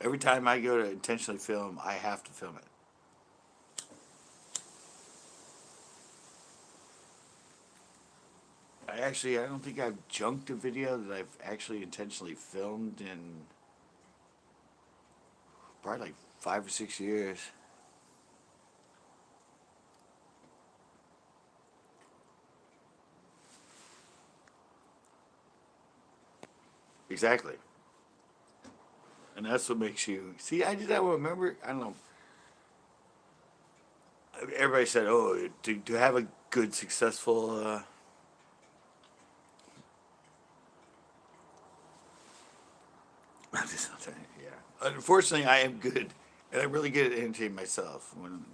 Every time I go to intentionally film, I have to film it. I don't think I've junked a video that I've actually intentionally filmed in probably like 5 or 6 years. Exactly. And that's what makes you see. I did that one. Remember? I don't know. Everybody said, "Oh, to have a good, successful." Yeah. Unfortunately, I am good, and I'm really good at entertaining myself. When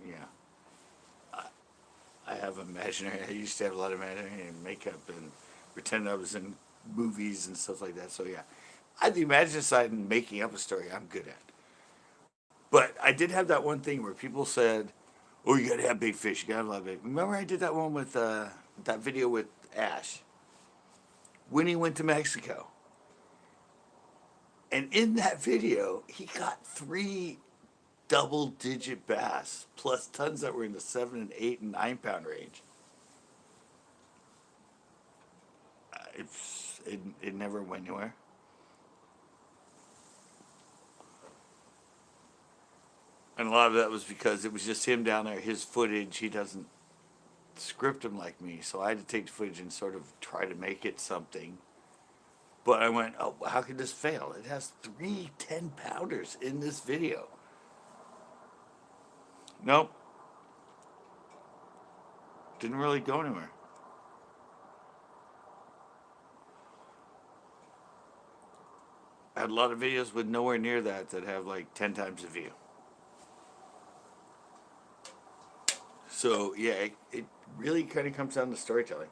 I have imaginary. I used to have a lot of imaginary and makeup and pretend I was in movies and stuff like that. So yeah, the imaginative side and making up a story, I'm good at. But I did have that one thing where people said, "Oh, you gotta have big fish. You gotta love it." Remember, I did that one with that video with Ash when he went to Mexico, and in that video, he got 3 double-digit bass plus tons that were in the 7 and 8 and 9 pound range. It never went anywhere. And a lot of that was because it was just him down there, his footage. He doesn't script him like me, so I had to take the footage and sort of try to make it something. But I went, oh, how could this fail? It has 3 10 pounders in this video. Nope, didn't really go anywhere. I had a lot of videos with nowhere near that have like 10 times the view. So yeah, it really kind of comes down to storytelling.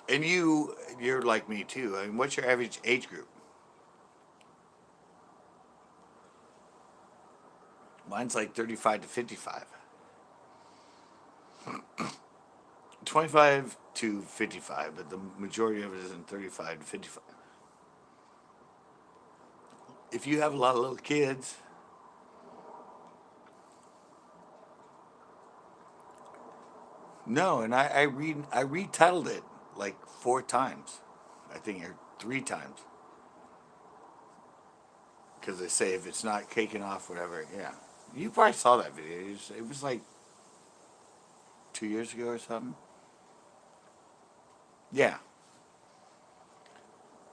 And you're like me too. I mean, what's your average age group? Mine's like 35 to 55. 25 to 55, but the majority of it is in 35 to 55. If you have a lot of little kids, no, and I retitled it like 4 times, I think, or 3 times, because they say if it's not caking off, whatever. Yeah, you probably saw that video. It was like 2 years ago or something. Yeah,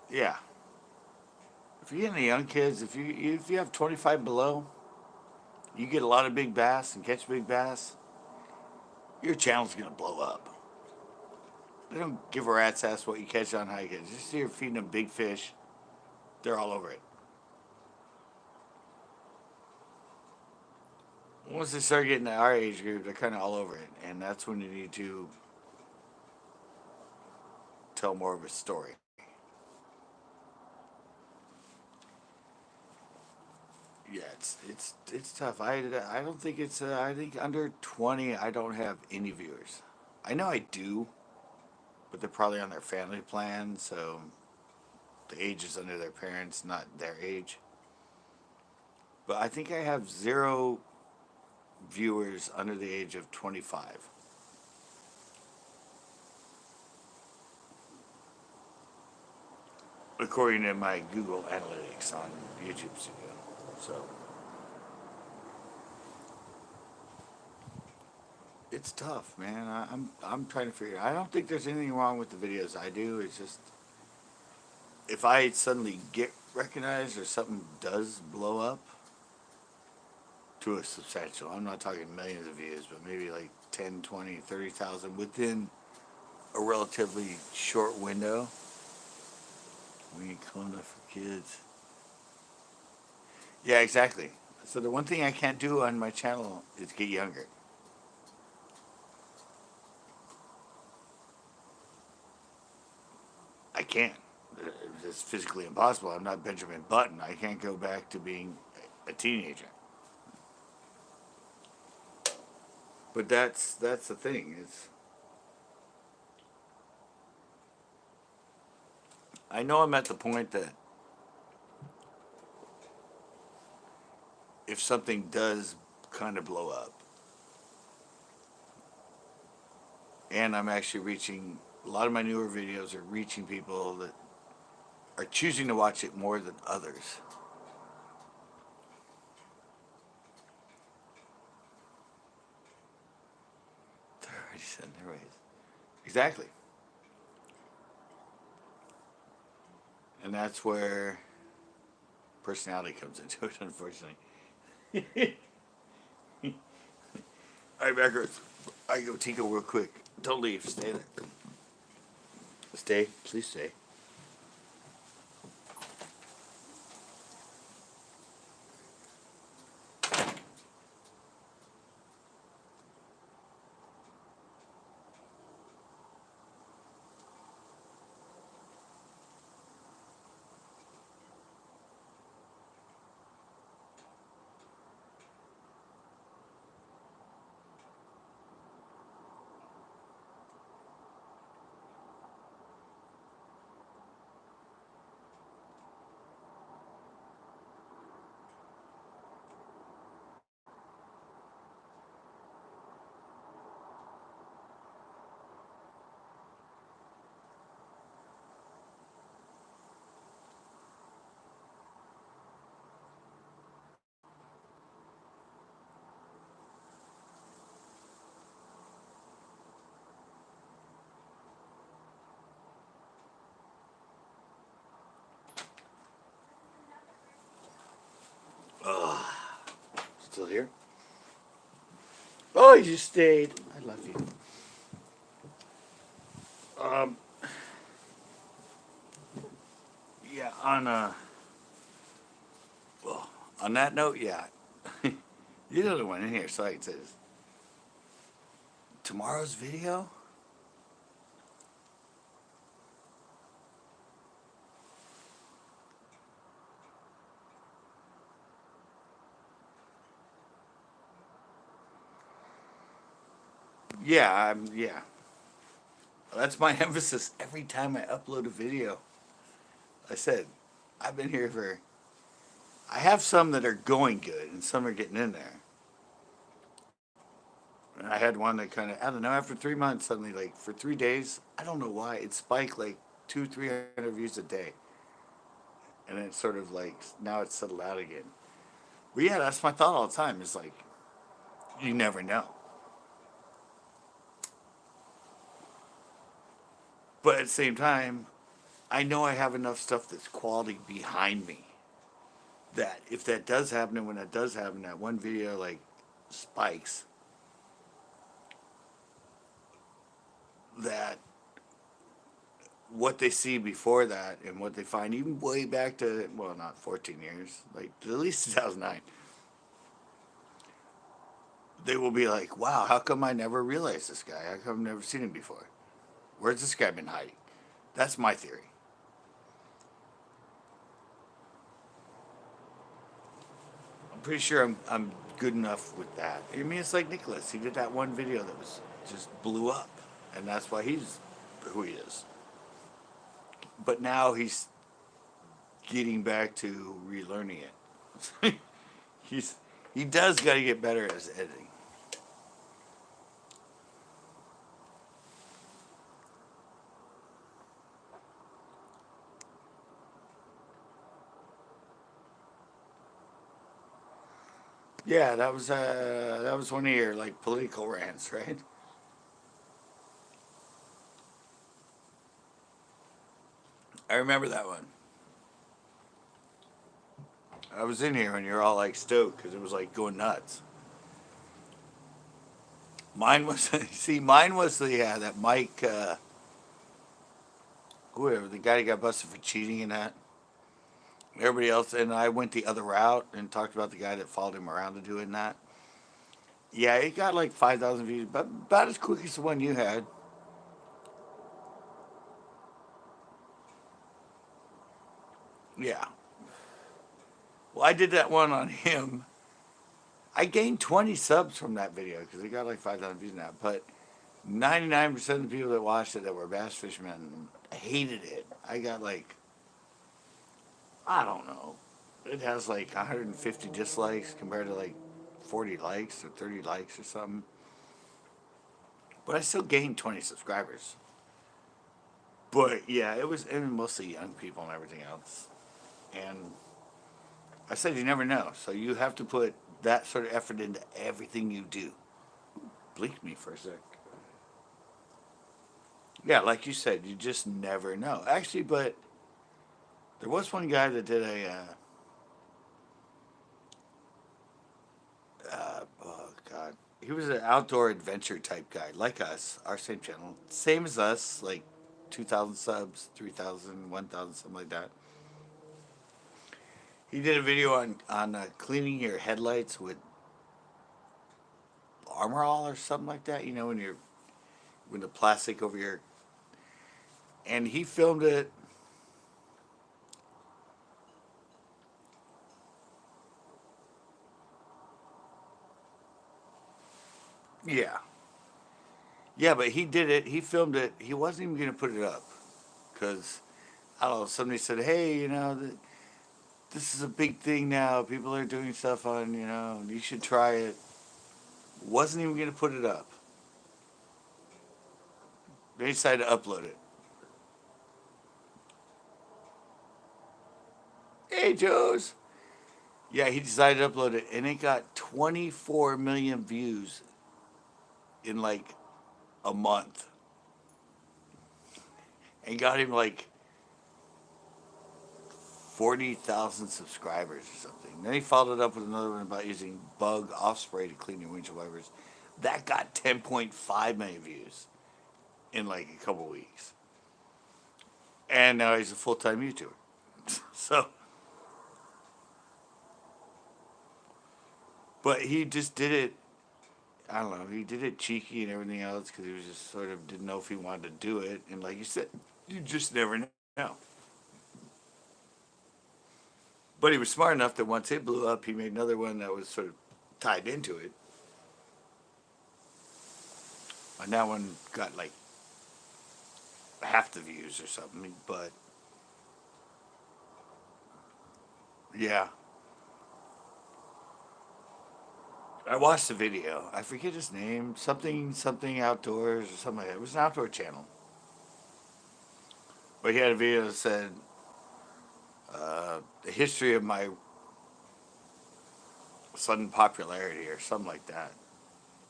yeah. If you're getting the young kids, if you have 25 below, you get a lot of big bass and catch big bass, your channel's gonna blow up. They don't give a rat's ass what you catch on how you catch. Just you're feeding them big fish, they're all over it. Once they start getting to our age group, they're kind of all over it, and that's when you need to tell more of a story. Yeah, it's tough. I don't think it's I think under 20 I don't have any viewers. I know I do, but they're probably on their family plan, so the age is under their parents, not their age. But I think I have 0 viewers under the age of 25. According to my Google Analytics on YouTube Studio. So it's tough, man. I'm trying to figure. I don't think there's anything wrong with the videos I do. It's just if I suddenly get recognized or something does blow up to a substantial. I'm not talking millions of views, but maybe like 10, 20, 30,000 within a relatively short window. We ain't cool enough for kids. Yeah, exactly. So the one thing I can't do on my channel is get younger. can't. It's physically impossible. I'm not Benjamin Button. I can't go back to being a teenager. But that's the thing. I know I'm at the point that if something does kind of blow up, and I'm actually reaching a lot of my newer videos are reaching people that are choosing to watch it more than others. They're already set in their ways. Exactly. And that's where personality comes into it, unfortunately. All right, backwards. I go Tico real quick. Don't leave. Stay there. Stay. Please stay. Still here? Oh, you stayed. I love you. Um, yeah. Well, on that note, yeah. You're the other one in here. So it says tomorrow's video. Yeah. That's my emphasis every time I upload a video. I said, I've been here for. I have some that are going good, and some are getting in there. And I had one that kind of, I don't know, after 3 months, suddenly, like, for 3 days, I don't know why, it spiked like 300 views a day. And it's sort of like, now it's settled out again. But yeah, that's my thought all the time. It's like, you never know. But at the same time, I know I have enough stuff that's quality behind me that if that does happen, and when that does happen, that one video like spikes, that what they see before that and what they find even way back to, well, not 14 years, like at least 2009, they will be like, wow, how come I never realized this guy? How come I've never seen him before? Where's this guy been hiding? That's my theory. I'm pretty sure I'm good enough with that. I mean, it's like Nicholas. He did that one video that was just blew up, and that's why he's who he is. But now he's getting back to relearning it. he's he does got to get better at his editing. Yeah, that was one of your like political rants, right? I remember that one. I was in here when you were all like stoked because it was like going nuts. Mine was mine was the that Mike, whoever the guy who got busted for cheating and that. Everybody else, and I went the other route and talked about the guy that followed him around to doing that. Yeah, it got like 5,000 views, but about as quick as the one you had. Yeah. Well, I did that one on him. I gained 20 subs from that video because he got like 5,000 views now. But 99% of the people that watched it that were bass fishermen hated it. I got like, I don't know. It has like 150 dislikes compared to like 40 likes or 30 likes or something. But I still gained 20 subscribers. But yeah, it was and mostly young people and everything else. And I said you never know. So you have to put that sort of effort into everything you do. Blink me for a sec. Yeah, like you said, you just never know. Actually, but there was one guy that did oh God, he was an outdoor adventure type guy, like us, our same channel, same as us, like 2,000 subs, 3,000, 1,000, something like that. He did a video on cleaning your headlights with Armor All or something like that. You know, when the plastic over your, and he filmed it. Yeah, yeah, but he did it. He filmed it. He wasn't even gonna put it up because I don't know. Somebody said, "Hey, this is a big thing now. People are doing stuff on, you should try it." Wasn't even gonna put it up. They decided to upload it. Hey, Joe's. Yeah, he decided to upload it, and it got 24 million views in like a month, and got him like 40,000 subscribers or something. Then he followed it up with another one about using bug off spray to clean your windshield wipers. That got 10.5 million views in like a couple weeks, and now he's a full time YouTuber. So, but he just did it. I don't know. He did it cheeky and everything else because he was just sort of didn't know if he wanted to do it. And like you said, you just never know. But he was smart enough that once it blew up, he made another one that was sort of tied into it. And that one got like half the views or something. But yeah, I watched the video. I forget his name. Something outdoors or something like that. It was an outdoor channel. But he had a video that said the history of my sudden popularity or something like that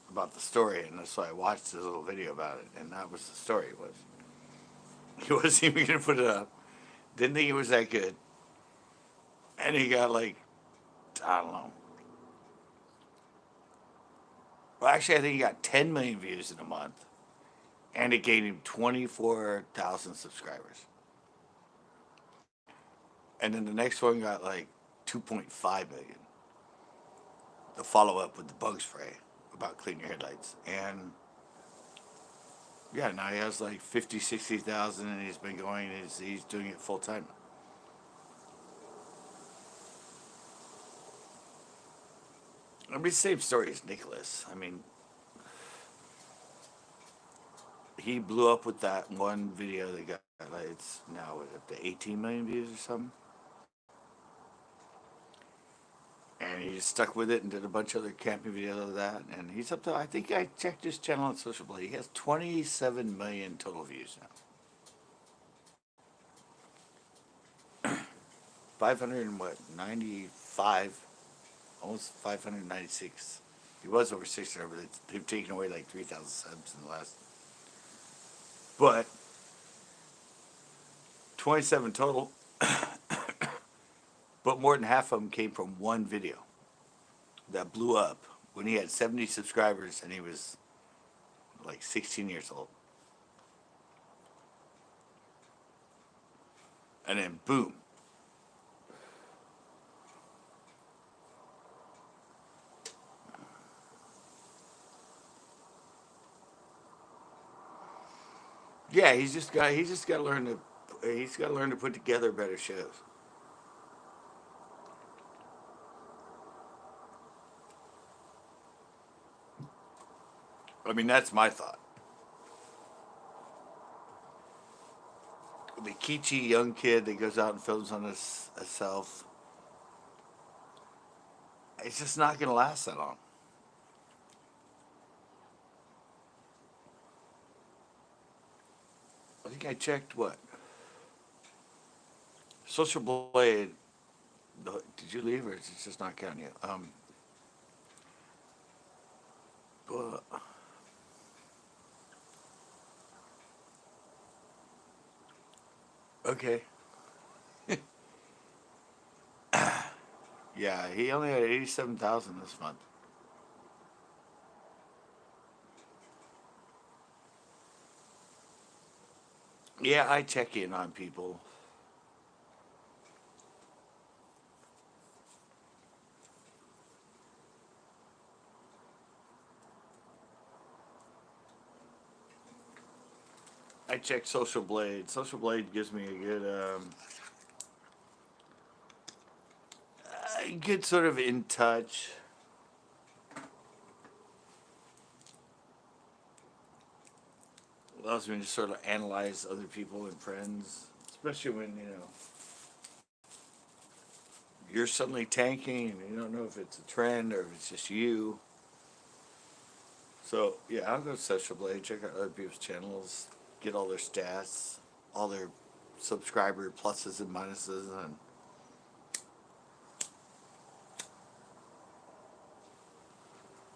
about the story. And so I watched this little video about it, and that was the story. Was he wasn't even gonna put it up. Didn't think it was that good, and he got like I don't know. Well, actually, I think he got 10 million views in a month, and it gained him 24,000 subscribers. And then the next one got like 2.5 million. The follow up with the bug spray about cleaning your headlights. And yeah, now he has like 50, 60,000, and he's been going, he's doing it full time. I mean, same story as Nicholas. I mean, he blew up with that one video that got, like, it's now up to 18 million views or something. And he just stuck with it and did a bunch of other camping videos of that. And he's up to, I think I checked his channel on Social Blade. He has 27 million total views now. 500 and what, 95, almost 596. He was over 600, but they've taken away like 3,000 subs in the last. But 27 total, but more than half of them came from one video that blew up when he had 70 subscribers and he was like 16 years old. And then boom. Yeah, he's just got to learn to put together better shows. I mean, that's my thought. The Kichi young kid that goes out and films on himself, it's just not going to last that long. I think I checked what? Social Blade. Did you leave or is it just not counting you? Uh, okay. Yeah, he only had 87,000 this month. Yeah, I check in on people. I check Social Blade. Social Blade gives me a good sort of in touch. Allows me to sort of analyze other people and friends, especially when you're suddenly tanking and you don't know if it's a trend or if it's just you. So yeah, I'll go to Social Blade, check out other people's channels, get all their stats, all their subscriber pluses and minuses, and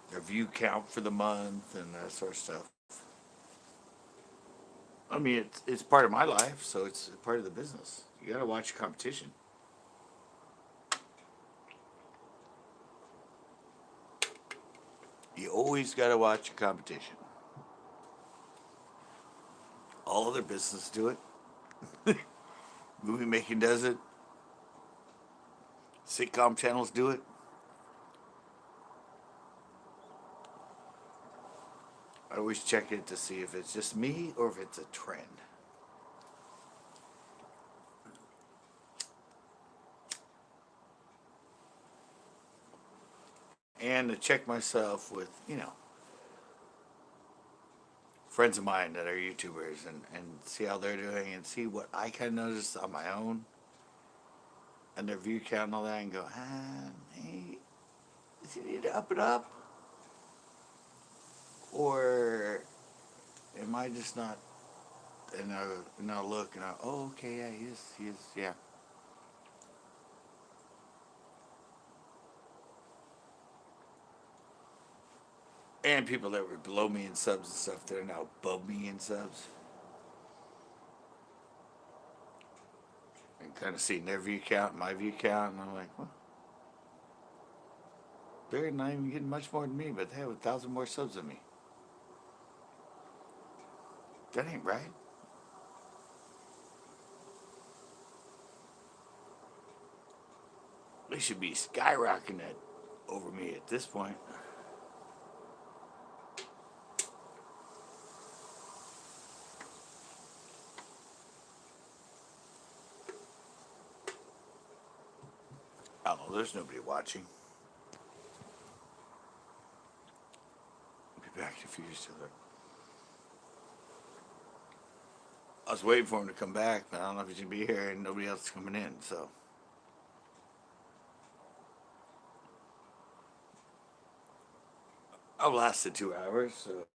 their view count for the month and that sort of stuff. I mean, it's part of my life, so it's part of the business. You got to watch competition. You always got to watch competition. All other businesses do it. Movie making does it. Sitcom channels do it. I always check it to see if it's just me or if it's a trend. And to check myself with, friends of mine that are YouTubers and see how they're doing and see what I kind of noticed on my own and their view count and all that and go, hey, does he need to up it up? Or am I just not? And I look and oh, okay, yeah, he is, yeah. And people that were below me in subs and stuff that are now above me in subs. And kind of seeing their view count, my view count, and I'm like, well, they're not even getting much more than me, but they have 1,000 more subs than me. That ain't right. They should be skyrocketing it over me at this point. Oh, there's nobody watching. I'll be back in a few years. I was waiting for him to come back, but I don't know if he's gonna be here, and nobody else is coming in. So I lasted 2 hours. So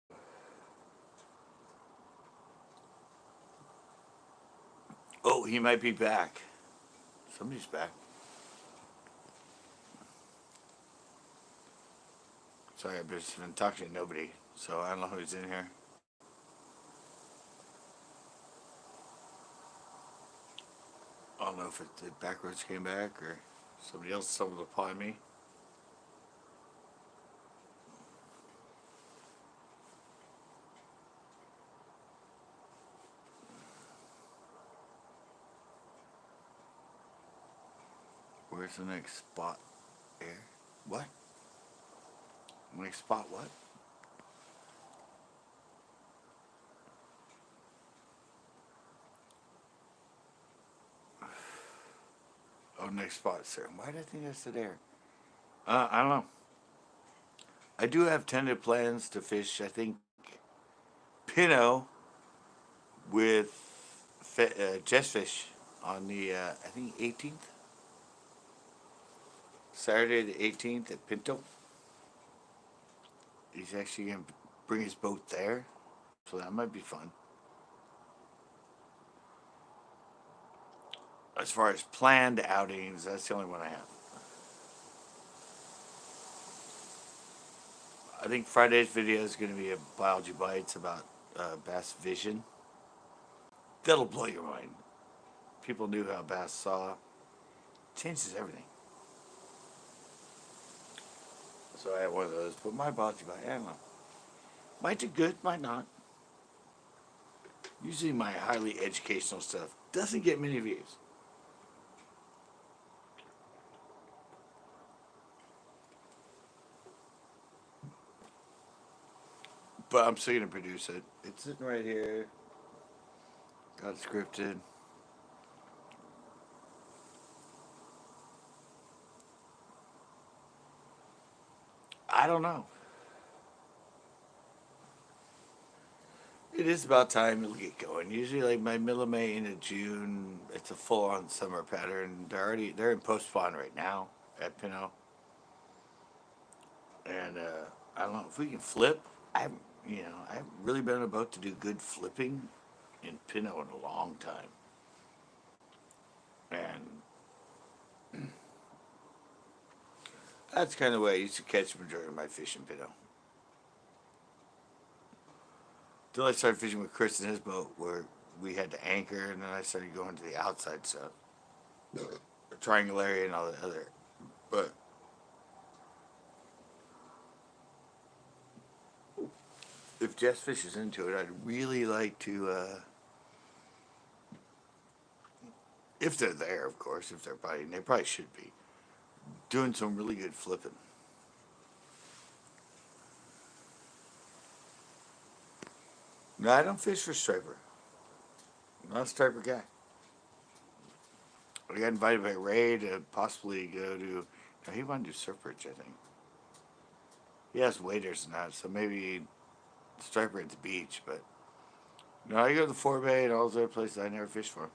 oh, he might be back. Somebody's back. Sorry, I've just been talking to nobody, so I don't know who's in here. I don't know if the backwards came back or somebody else stumbled upon me. Where's the next spot? Air? What? Next spot? What? Oh, next spot, sir. Why did I think I said air? I don't know. I do have tentative plans to fish, I think, Pinot with Jessfish on the, I think, 18th. Saturday the 18th at Pinto. He's actually going to bring his boat there. So that might be fun. As far as planned outings, that's the only one I have. I think Friday's video is going to be a Biology Bites about bass vision. That'll blow your mind. People knew how bass saw. Changes everything. So I have one of those. But my Biology Bite, I don't know. Might do good, might not. Usually my highly educational stuff doesn't get many views. But I'm still going to produce it. It's sitting right here. Got it scripted. I don't know. It is about time it'll get going. Usually, like my middle of May into June, it's a full-on summer pattern. They're in post spawn right now at Pinot, and I don't know if we can flip. I haven't really been about to do good flipping in Pinot in a long time, and that's kind of the way I used to catch the majority of my fish in Pinot. Till I started fishing with Chris in his boat, where we had to anchor, and then I started going to the outside stuff, the triangle area and all the other. But if Jess Fish is into it, I'd really like to, if they're there, of course, if they're biting, they probably should be, doing some really good flipping. No, I don't fish for striper. I'm not a striper guy. I got invited by Ray to possibly go to. No, he wanted to do surf bridge, I think. He has waders and that, so maybe striper at the beach. But no, I go to the Forebay and all those other places I never fished for.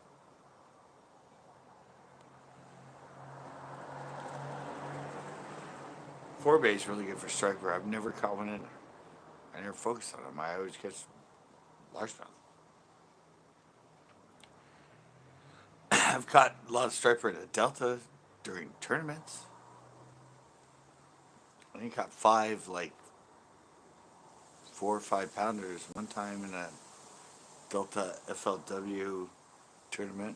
Forebay is really good for striper. I've never caught one in there. I never focused on them. I always catch largemouth. I've caught a lot of striper in the Delta during tournaments. I think I caught 5 like 4 or 5 pounders one time in a Delta FLW tournament.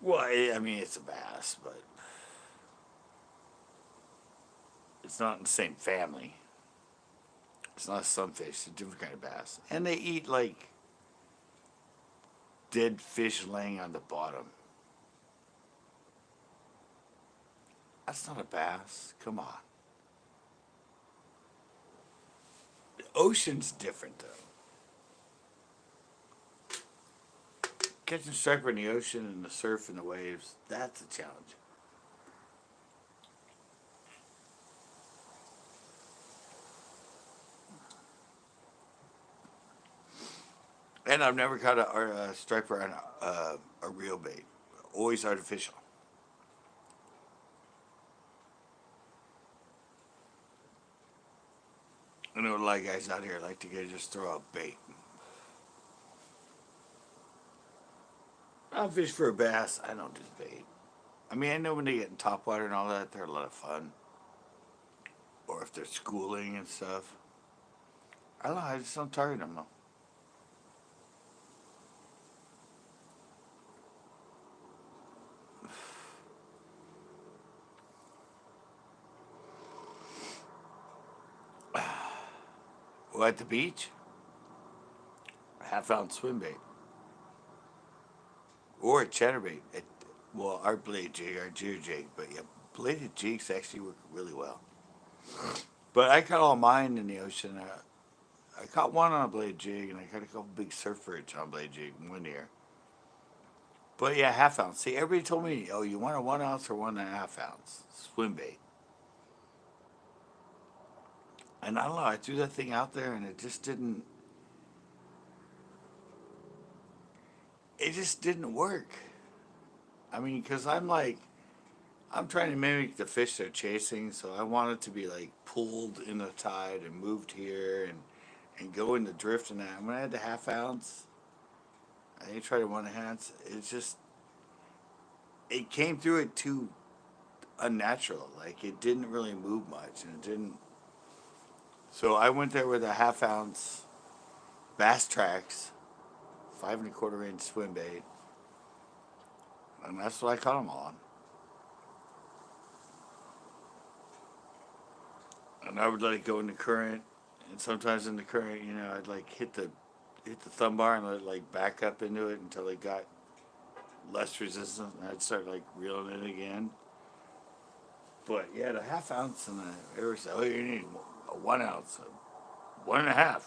Well, I mean it's a bass, but it's not in the same family. It's not a sunfish. It's a different kind of bass, and they eat like dead fish laying on the bottom. That's not a bass. Come on. The ocean's different though. Catching striper in the ocean and the surf and the waves, that's a challenge. And I've never caught a striper on a real bait. Always artificial. I know a lot of guys out here like to just throw out bait. I fish for a bass. I don't do bait. I mean, I know when they get in topwater and all that, they're a lot of fun. Or if they're schooling and stuff. I don't know. I just don't target them though. Well, at the beach, half-ounce swim bait. Or a chatterbait. Well, our blade jig, our jig jig. But yeah, bladed jigs actually work really well. But I caught all mine in the ocean. I caught one on a blade jig, and I caught a couple big surf birds on a blade jig one year. But yeah, half ounce. See, everybody told me, oh, you want a 1 ounce or 1.5 ounce swim bait. And I don't know, I threw that thing out there and it just didn't work. I mean, because I'm trying to mimic the fish they're chasing, so I want it to be like pulled in the tide and moved here and go into drift and that. When I had the half ounce, I tried a 1.5 ounce. It came through it too unnatural. Like it didn't really move much, and it didn't. So I went there with a half ounce Bass Tracks, 5 1/4 inch swim bait, and that's what I caught them all on. And I would let it go in the current, and sometimes in the current, I'd like hit the thumb bar and let it like back up into it until it got less resistant, and I'd start like reeling it again. But yeah, the half ounce and the every say, oh, you need a 1 ounce, a 1.5.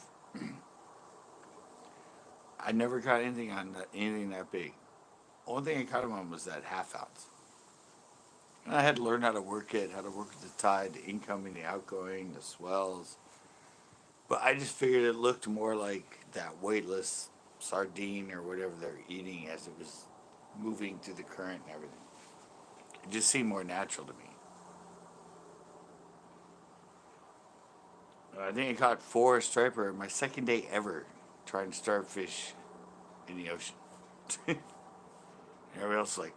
I never caught anything on anything that big. Only thing I caught them on was that half ounce. And I had to learn how to work it, how to work with the tide, the incoming, the outgoing, the swells. But I just figured it looked more like that weightless sardine or whatever they're eating as it was moving through the current and everything. It just seemed more natural to me. I think I caught 4 striper my second day ever trying to starfish in the ocean. Everybody else like,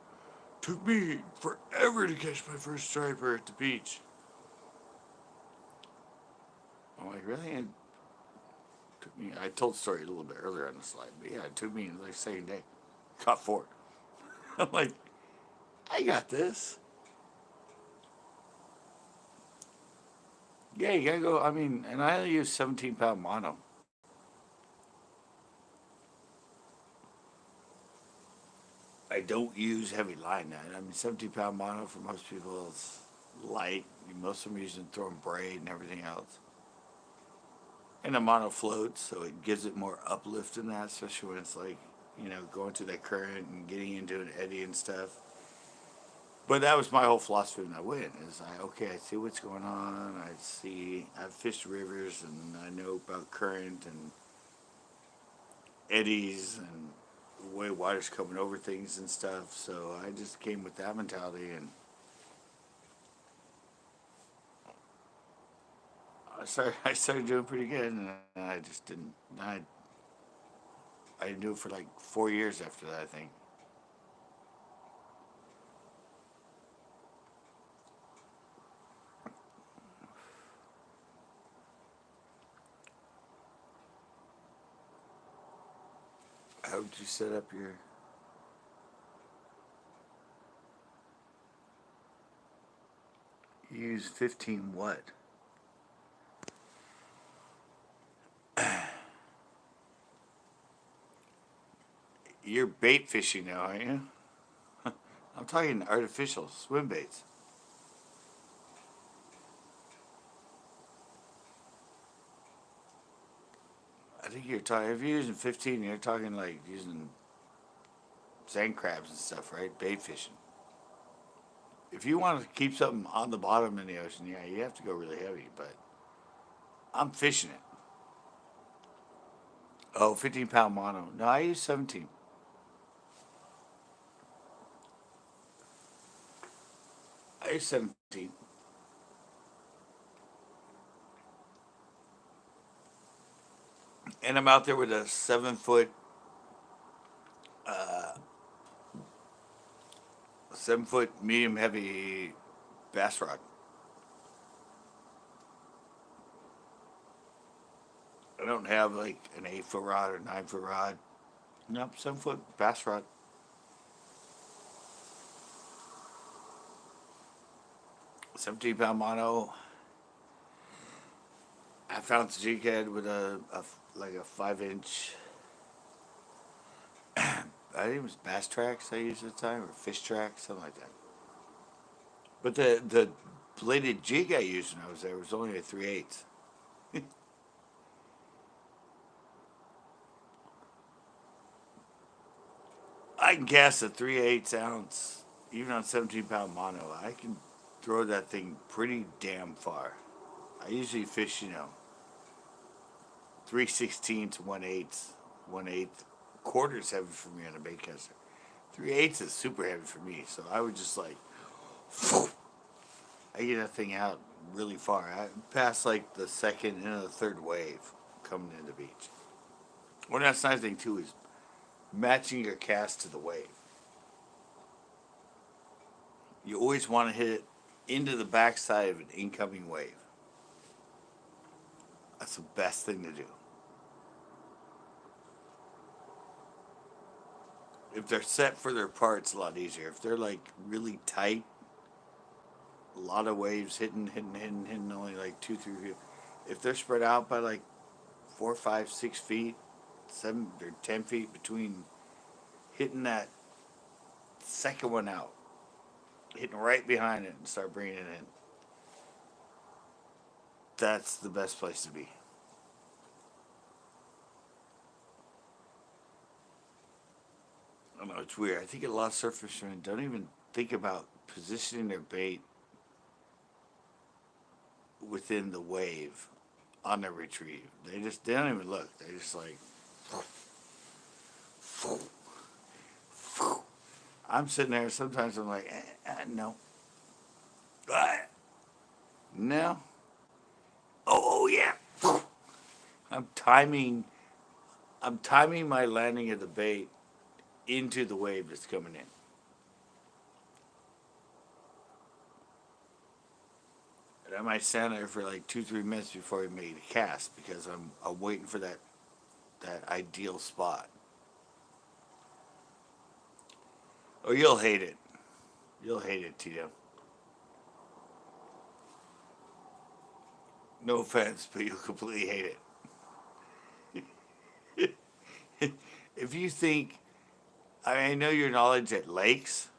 took me forever to catch my first striper at the beach. I'm like, really? It took me. I told the story a little bit earlier on the slide, but yeah, it took me like second day. Caught 4. I'm like, I got this. Yeah, you gotta go. I mean, and I only use 17-pound mono. I don't use heavy line now. I mean, 17-pound mono for most people is light. Most of them using throwing braid and everything else. And the mono floats, so it gives it more uplift in that, especially when it's like, going through that current and getting into an eddy and stuff. But that was my whole philosophy when I went. I see what's going on. I've fished rivers and I know about current and eddies and the way water's coming over things and stuff. So I just came with that mentality and I started doing pretty good, and I just didn't. I didn't do it for like 4 years after that. I think. How would you set up your? You use 15 what? You're bait fishing now, aren't you? I'm talking artificial swim baits. I think you're talking. If you're using 15, you're talking like using sand crabs and stuff, right? Bait fishing. If you want to keep something on the bottom in the ocean, yeah, you have to go really heavy. But I'm fishing it. Oh, 15-pound mono. No, I use 17. I use 17. And I'm out there with a 7 foot medium heavy bass rod. I don't have like an 8 foot rod or 9 foot rod. Nope, 7 foot bass rod. 17-pound mono. I found the jig head with like a 5 inch. I think it was bass tracks I used at the time, or fish tracks, something like that. But the bladed jig I used when I was there was only a 3/8. I can cast a 3/8 ounce, even on 17-pound mono. I can throw that thing pretty damn far. I usually fish, 3/16 to 1/8. 1/8 quarters heavy for me on a bait caster. 3/8 is super heavy for me, so I would just like, I get that thing out really far. I pass like the second and the third wave coming in the beach. One that's nice thing too is matching your cast to the wave. You always want to hit it into the backside of an incoming wave. That's the best thing to do. If they're set further apart, it's a lot easier. If they're like really tight, a lot of waves hitting, only like 2, 3 feet. If they're spread out by like 4, 5, 6 feet, 7 or 10 feet between hitting that second one out, hitting right behind it and start bringing it in. That's the best place to be. I don't know, it's weird. I think a lot of surf fishermen don't even think about positioning their bait within the wave on their retrieve. They don't even look. They just like. I'm sitting there. Sometimes I'm like, no, no. Oh yeah. I'm timing. I'm timing my landing of the bait into the wave that's coming in. And I might stand there for like 2, 3 minutes before I make a cast because I'm waiting for that ideal spot. Oh, you'll hate it. You'll hate it, Tito. No offense, but you'll completely hate it. If you think, I know your knowledge at lakes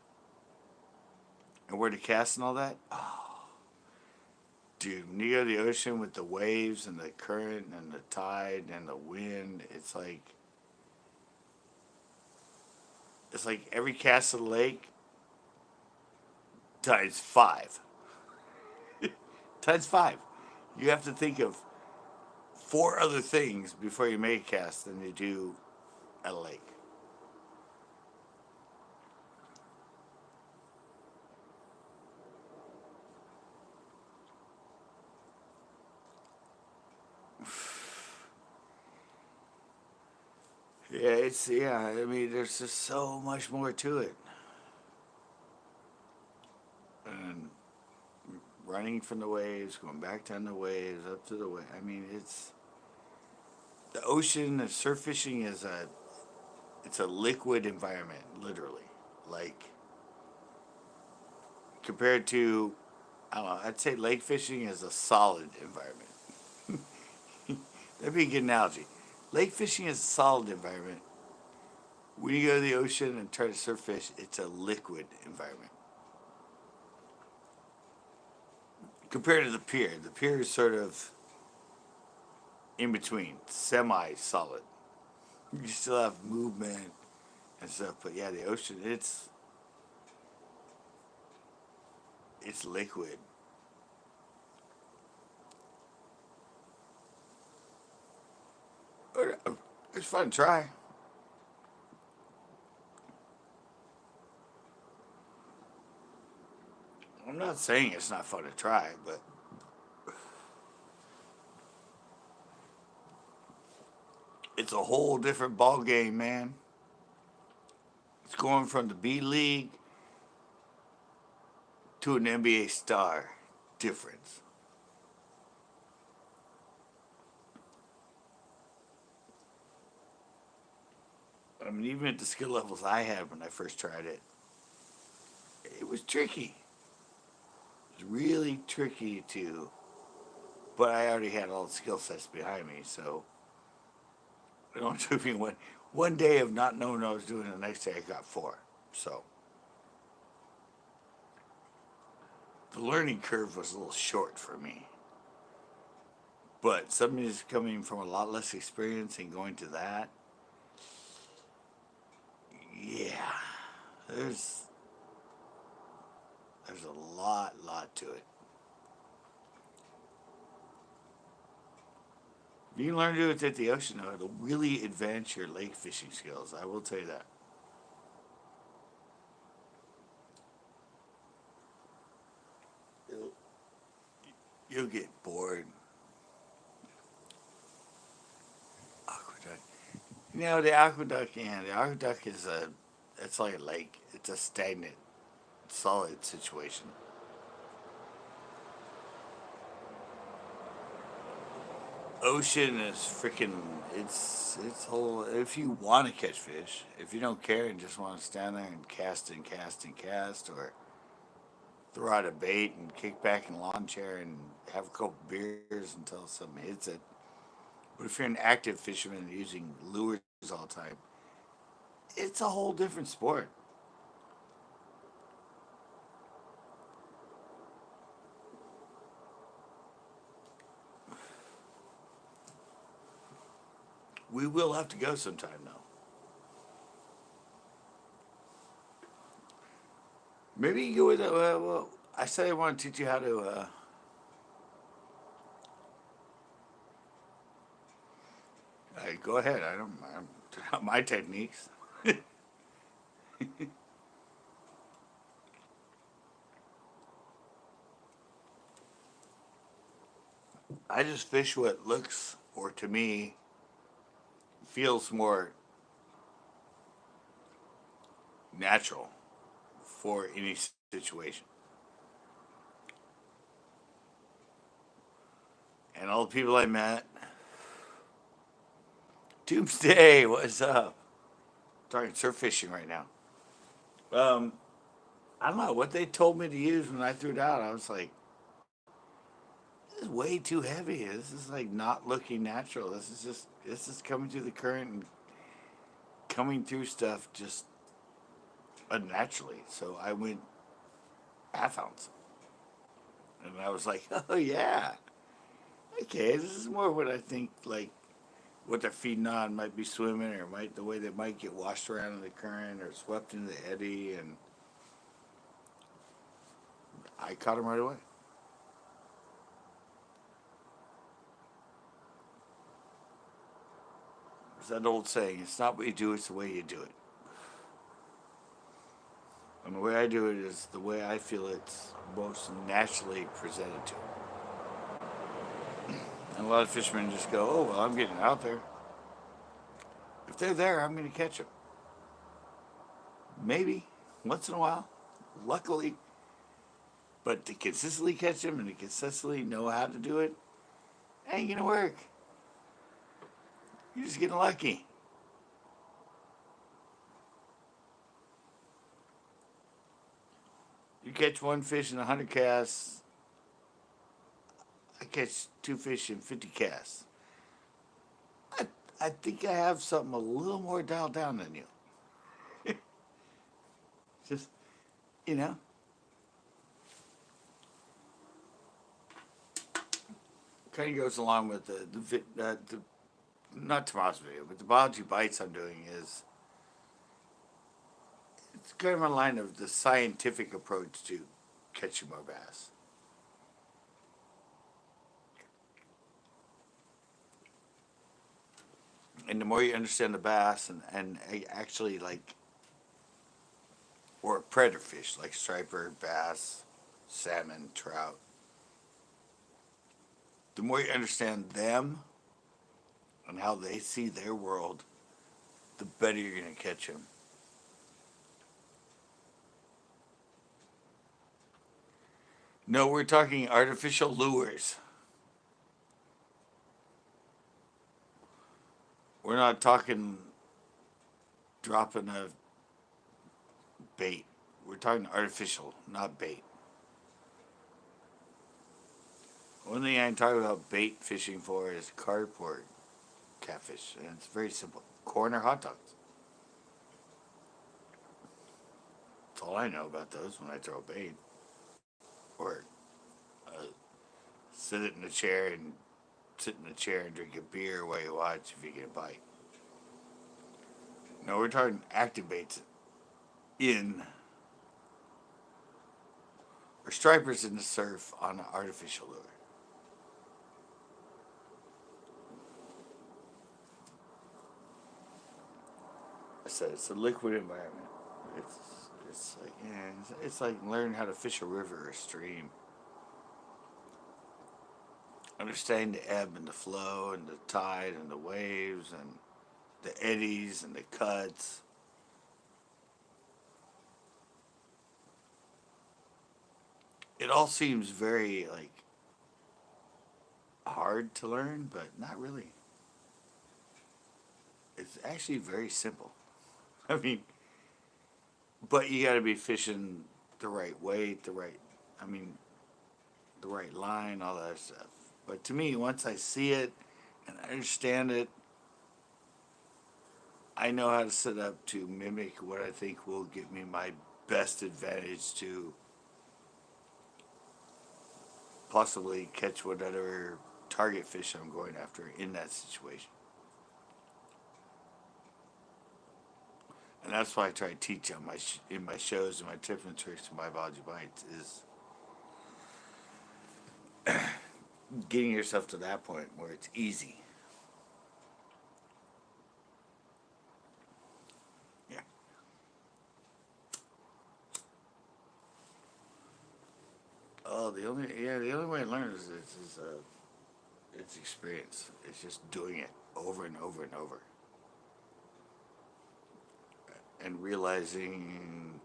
and where to cast and all that. Oh, dude, when you go to the ocean with the waves and the current and the tide and the wind, it's like every cast of the lake times 5. Times 5. You have to think of 4 other things before you make a cast than you do at a lake. I mean, there's just so much more to it. And running from the waves, going back down the waves, up to the wave. I mean, it's the ocean. The surf fishing is it's a liquid environment, literally. Like compared to, I don't know, I'd say lake fishing is a solid environment. That'd be a good analogy. Lake fishing is a solid environment. When you go to the ocean and try to surf fish, it's a liquid environment. Compared to the pier is sort of in between, semi-solid. You still have movement and stuff, but yeah, the ocean, it's liquid. It's fun to try. I'm not saying it's not fun to try, but it's a whole different ball game, man. It's going from the B League to an NBA star difference. I mean, even at the skill levels I had when I first tried it, it was tricky. It was really tricky to, but I already had all the skill sets behind me, so it only took me one day of not knowing what I was doing. The next day I got 4. So the learning curve was a little short for me. But somebody who's coming from a lot less experience and going to that, yeah, There's there's a lot to it. If you can learn to do it at the ocean, though, it'll really advance your lake fishing skills. I will tell you that. You'll, you'll get bored. Aqueduct. The aqueduct, yeah, the aqueduct is it's like a lake. It's a stagnant, solid situation. Ocean is freaking. It's whole. If you want to catch fish, if you don't care and just want to stand there and cast and cast and cast, or throw out a bait and kick back in a lawn chair and have a couple beers until something hits it. But if you're an active fisherman using lures all the time, it's a whole different sport. We will have to go sometime though. Maybe you go with well, I said I want to teach you how to. Go ahead. I'm not my techniques. I just fish what looks, or to me, feels more natural for any situation. And all the people I met, Doomsday, what's up? Talking surf fishing right now. Um, I don't know what they told me to use when I threw it out. I was like, this is way too heavy. This is like not looking natural. This is coming through the current and coming through stuff just unnaturally. So I went half ounce, and I was like, oh yeah, okay, this is more what I think like what they're feeding on might be swimming or might the way they might get washed around in the current or swept into the eddy, and I caught them right away. It's that old saying, it's not what you do, it's the way you do it. And the way I do it is the way I feel it's most naturally presented to. And a lot of fishermen just go, oh, well, I'm getting out there. If they're there, I'm going to catch them. Maybe, once in a while. Luckily. But to consistently catch them and to consistently know how to do it, ain't going to work. You're just getting lucky. You catch one fish in 100 casts, I catch two fish in 50 casts. I, I think I have something a little more dialed down than you. Just, you know, kind of goes along with the not Tomorrow's video, but the biology bites I'm doing is it's kind of in line of the scientific approach to catching more bass. And the more you understand the bass and actually like, or predator fish like striper, bass, salmon, trout, the more you understand them and how they see their world, the better you're going to catch them. No, we're talking artificial lures. We're not talking dropping a bait. We're talking artificial, not bait. One thing I'm talking about bait fishing for is cardboard catfish, and it's very simple. Corn or hot dogs. That's all I know about those when I throw a bait. Or uh, sit it in a chair and sit in a chair and drink a beer while you watch if you get a bite. No, we're talking active baits. in, or stripers in the surf on an artificial lure. I said it's a liquid environment. It's it's like yeah, it's like learning how to fish a river or a stream. Understanding the ebb and the flow and the tide and the waves and the eddies and the cuts. It all seems very like hard to learn, but not really. It's actually very simple. I mean, but you got to be fishing the right weight, I mean, the right line, all that stuff. But to me, once I see it and I understand it, I know how to set up to mimic what I think will give me my best advantage to possibly catch whatever target fish I'm going after in that situation. And that's why I try to teach on in my shows and my tips and tricks and my biology bites is getting yourself to that point where it's easy. Yeah. Oh, the only way to learn is it's experience. It's just doing it over and over and over, and realizing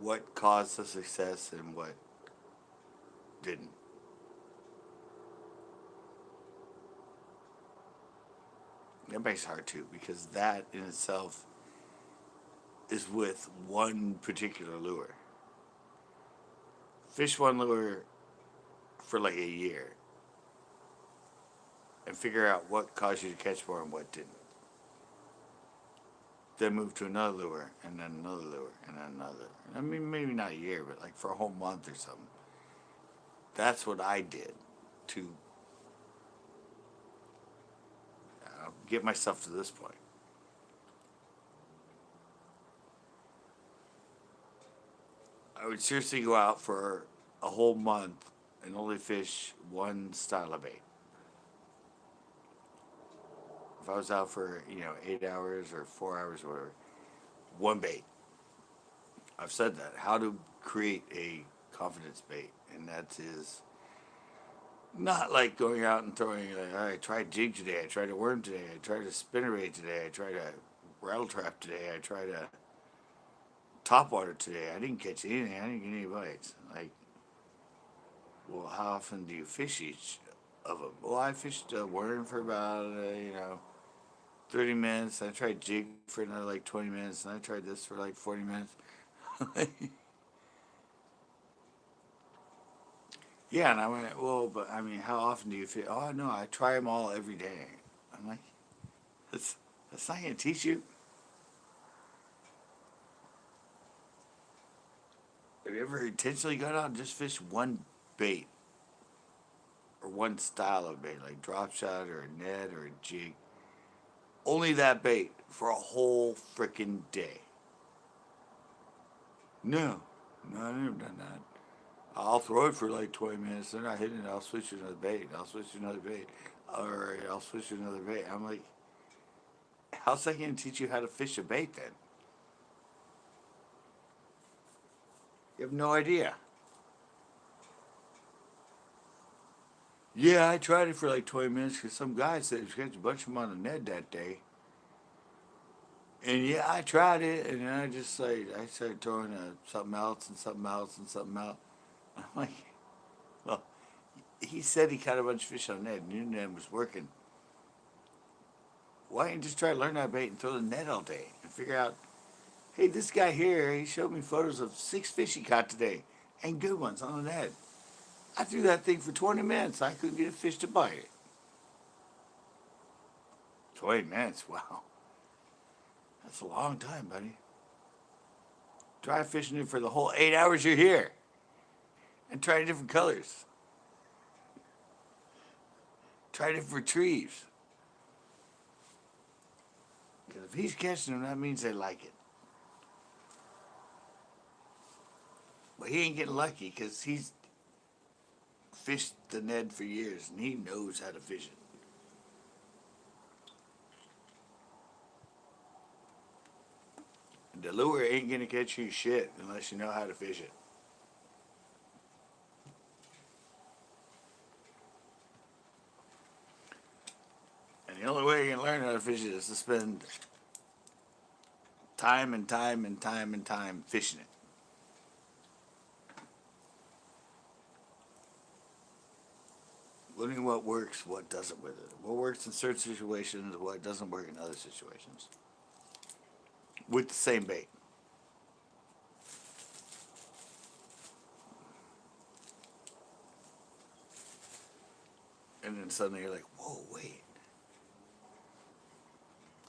what caused the success and what didn't. That makes it hard too, because that in itself is with one particular lure. Fish one lure for like a year and figure out what caused you to catch more and what didn't. Then move to another lure and then another lure and then another. I mean, maybe not a year, but like for a whole month or something. That's what I did to get myself to this point. I would seriously go out for a whole month and only fish one style of bait. If I was out for 8 hours or 4 hours or whatever, one bait. I've said that. How to create a confidence bait, and that is not like going out and throwing. Like, I tried jig today. I tried a worm today. I tried a spinnerbait today. I tried a rattle trap today. I tried a topwater today. I didn't catch anything. I didn't get any bites. Like, well, how often do you fish each of them? Well, I fished a worm for about 30 minutes. I tried jig for another like 20 minutes, and I tried this for like 40 minutes. Yeah, and I went, well, but I mean, how often do you fish? Oh, no, I try them all every day. I'm like, that's that's not going to teach you. Have you ever intentionally gone out and just fished one bait or one style of bait, like drop shot or a net or a jig? Only that bait for a whole freaking day. No, no, I've never done that. I'll throw it for like 20 minutes, then I hit it, I'll switch to another bait, I'll switch to another bait, or I'll switch to another bait. I'm like, how's that going to teach you how to fish a bait then? You have no idea. Yeah, I tried it for like 20 minutes because some guy said he was catching a bunch of them on the net that day. And yeah, I tried it, and then I started throwing something else and something else and something else. I'm like, well, he said he caught a bunch of fish on the net, and the net was working. Why don't you just try to learn that bait and throw the net all day and figure out, hey, this guy here, he showed me photos of 6 fish he caught today, and good ones on the net. I threw that thing for 20 minutes. I couldn't get a fish to bite it. 20 minutes, wow. That's a long time, buddy. Try fishing it for the whole 8 hours you're here. And try different colors. Try different retrieves. Because if he's catching them, that means they like it. But he ain't getting lucky because he's fished the Ned for years and he knows how to fish it. The lure ain't gonna catch you shit unless you know how to fish it. And the only way you can learn how to fish it is to spend time and time and time and time fishing it. Learning what works, what doesn't with it. What works in certain situations, what doesn't work in other situations. With the same bait. And then suddenly you're like, whoa, wait.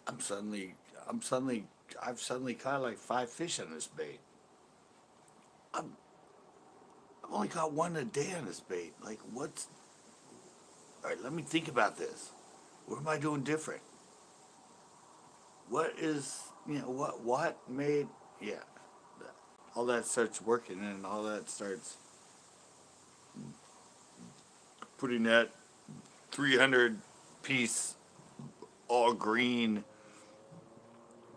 I'm suddenly, I'm suddenly, I've suddenly caught like 5 fish on this bait. I'm, I've only caught one a day on this bait. Like, what's, all right, let me think about this. What am I doing different? What is, what made, yeah. All that starts working and all that starts putting that 300 piece all green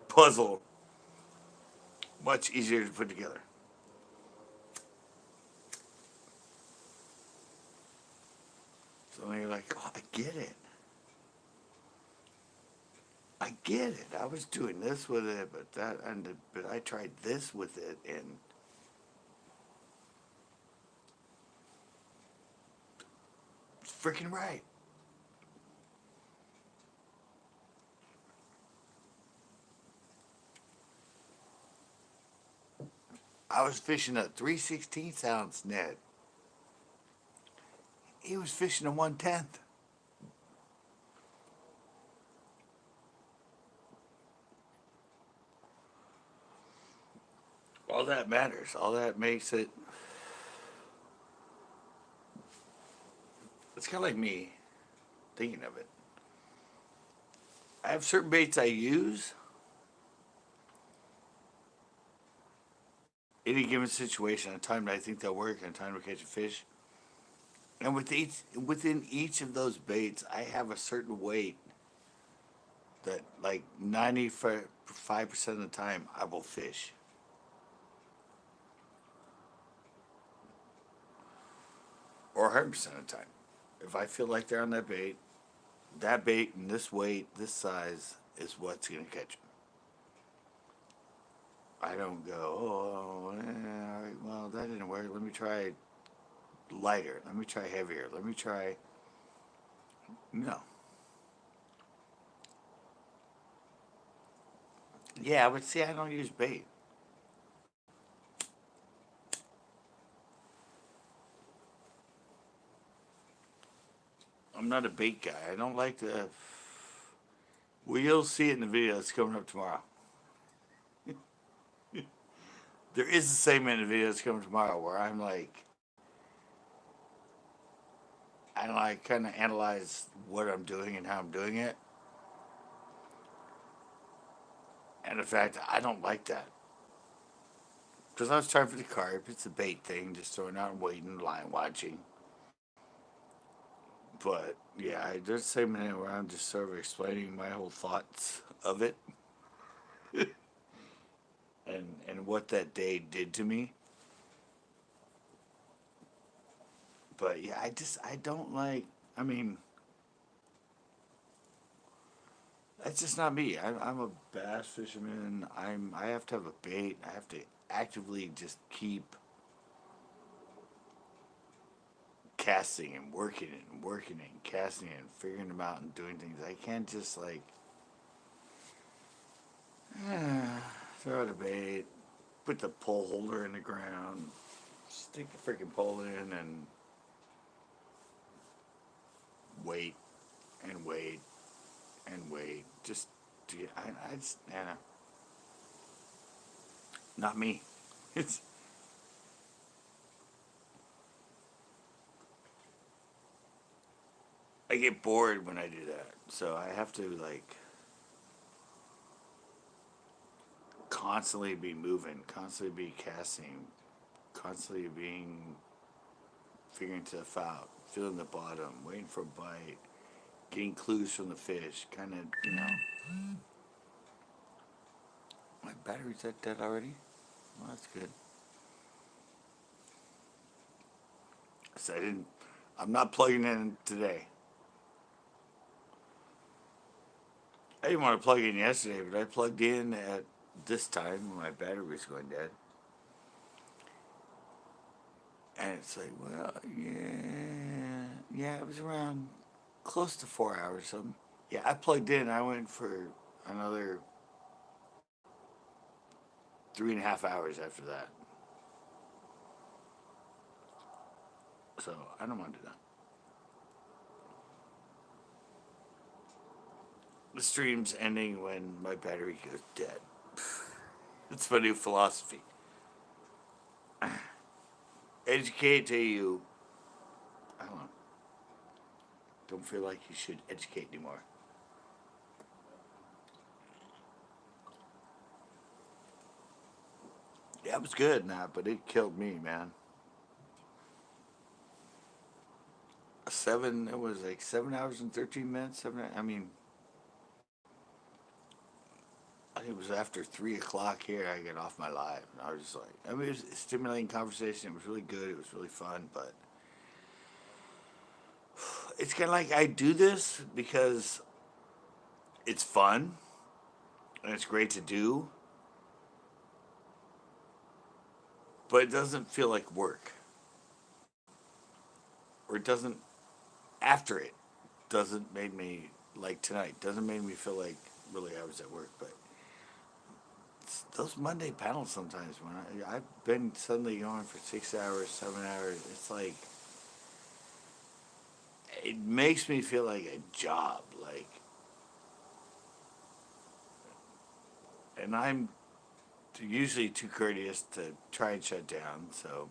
puzzle much easier to put together. So then you're like, oh, I get it. I get it. I was doing this with it, but I tried this with it, and it's freaking right. I was fishing a 3/16 ounce net. He was fishing a 1/10. All that matters. All that makes it. It's kind of like me thinking of it. I have certain baits I use any given situation, a time that I think they'll work, and a time to catch a fish. And within each of those baits, I have a certain weight that, like 95% of the time, I will fish. Or 100% of the time. If I feel like they're on that bait and this weight, this size is what's going to catch them. I don't go, oh, all right, well, that didn't work. Let me try lighter. Let me try heavier. Let me try. No. Yeah, but see, I don't use bait. I'm not a bait guy. I don't like the. Well, you'll see it in the video that's coming up tomorrow. There is a segment in the video that's coming tomorrow where I'm like, I like kind of analyze what I'm doing and how I'm doing it, and the fact that I don't like that because I was trying for the carp. It's a bait thing, just throwing out and waiting, line watching. But yeah, there's a segment where I'm just sort of explaining my whole thoughts of it and what that day did to me. But yeah, I don't like. I mean, that's just not me. I'm a bass fisherman. I have to have a bait. I have to actively just keep casting and working it and working it and casting it and figuring them out and doing things. I can't just like throw out a bait, put the pole holder in the ground, stick the freaking pole in, and wait and wait and wait. Just to get, I just, not me. It's I get bored when I do that, so I have to like constantly be moving, constantly be casting, constantly figuring stuff out, feeling the bottom, waiting for a bite, getting clues from the fish, kind of, My battery's that dead already? Well, that's good. So I'm not plugging in today. I didn't want to plug in yesterday, but I plugged in at this time when my battery was going dead. And it's like, well, yeah, it was around close to 4 hours. Something. Yeah, I plugged in. I went for another 3.5 hours after that. So I don't want to do that. The stream's ending when my battery goes dead. It's my new philosophy. Educate till you, I don't feel like you should educate anymore. Yeah, it was good now, but it killed me, man. It was like 7 hours and 13 minutes. I think it was after 3 o'clock here. I get off my live, and I was just like, it was a stimulating conversation. It was really good. It was really fun, but it's kind of like I do this because it's fun and it's great to do, but it doesn't feel like work, or it doesn't after it doesn't make me like tonight. Doesn't make me feel like really I was at work, but those Monday panels sometimes when I've been suddenly going for 6 hours, 7 hours, it's like it makes me feel like a job, and I'm usually too courteous to try and shut down. So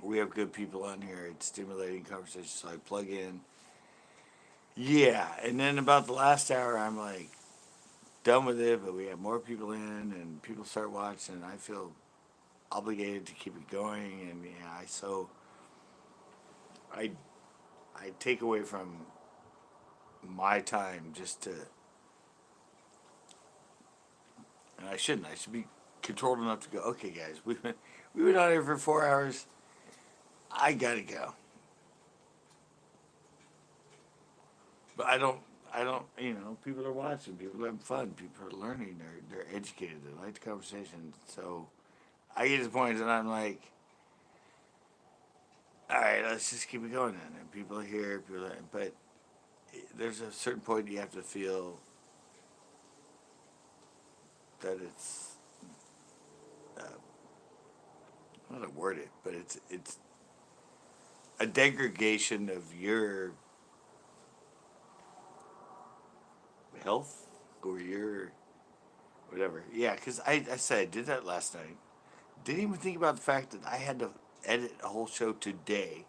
we have good people on here. It's stimulating conversation, so I plug in. Yeah, and then about the last hour, I'm like done with it, but we have more people in, and people start watching. And I feel obligated to keep it going, and I I take away from my time just to, and I shouldn't. I should be controlled enough to go. Okay, guys, we went on here for 4 hours. I gotta go. But I don't. People are watching. People are having fun. People are learning. They're educated. They like the conversation. So I get to the point that I'm like, all right, let's just keep it going then. And people are here. But there's a certain point you have to feel that it's uh, not to word it, but it's a degradation of your health or your whatever. Yeah, because I said I did that last night. Didn't even think about the fact that I had to edit a whole show today.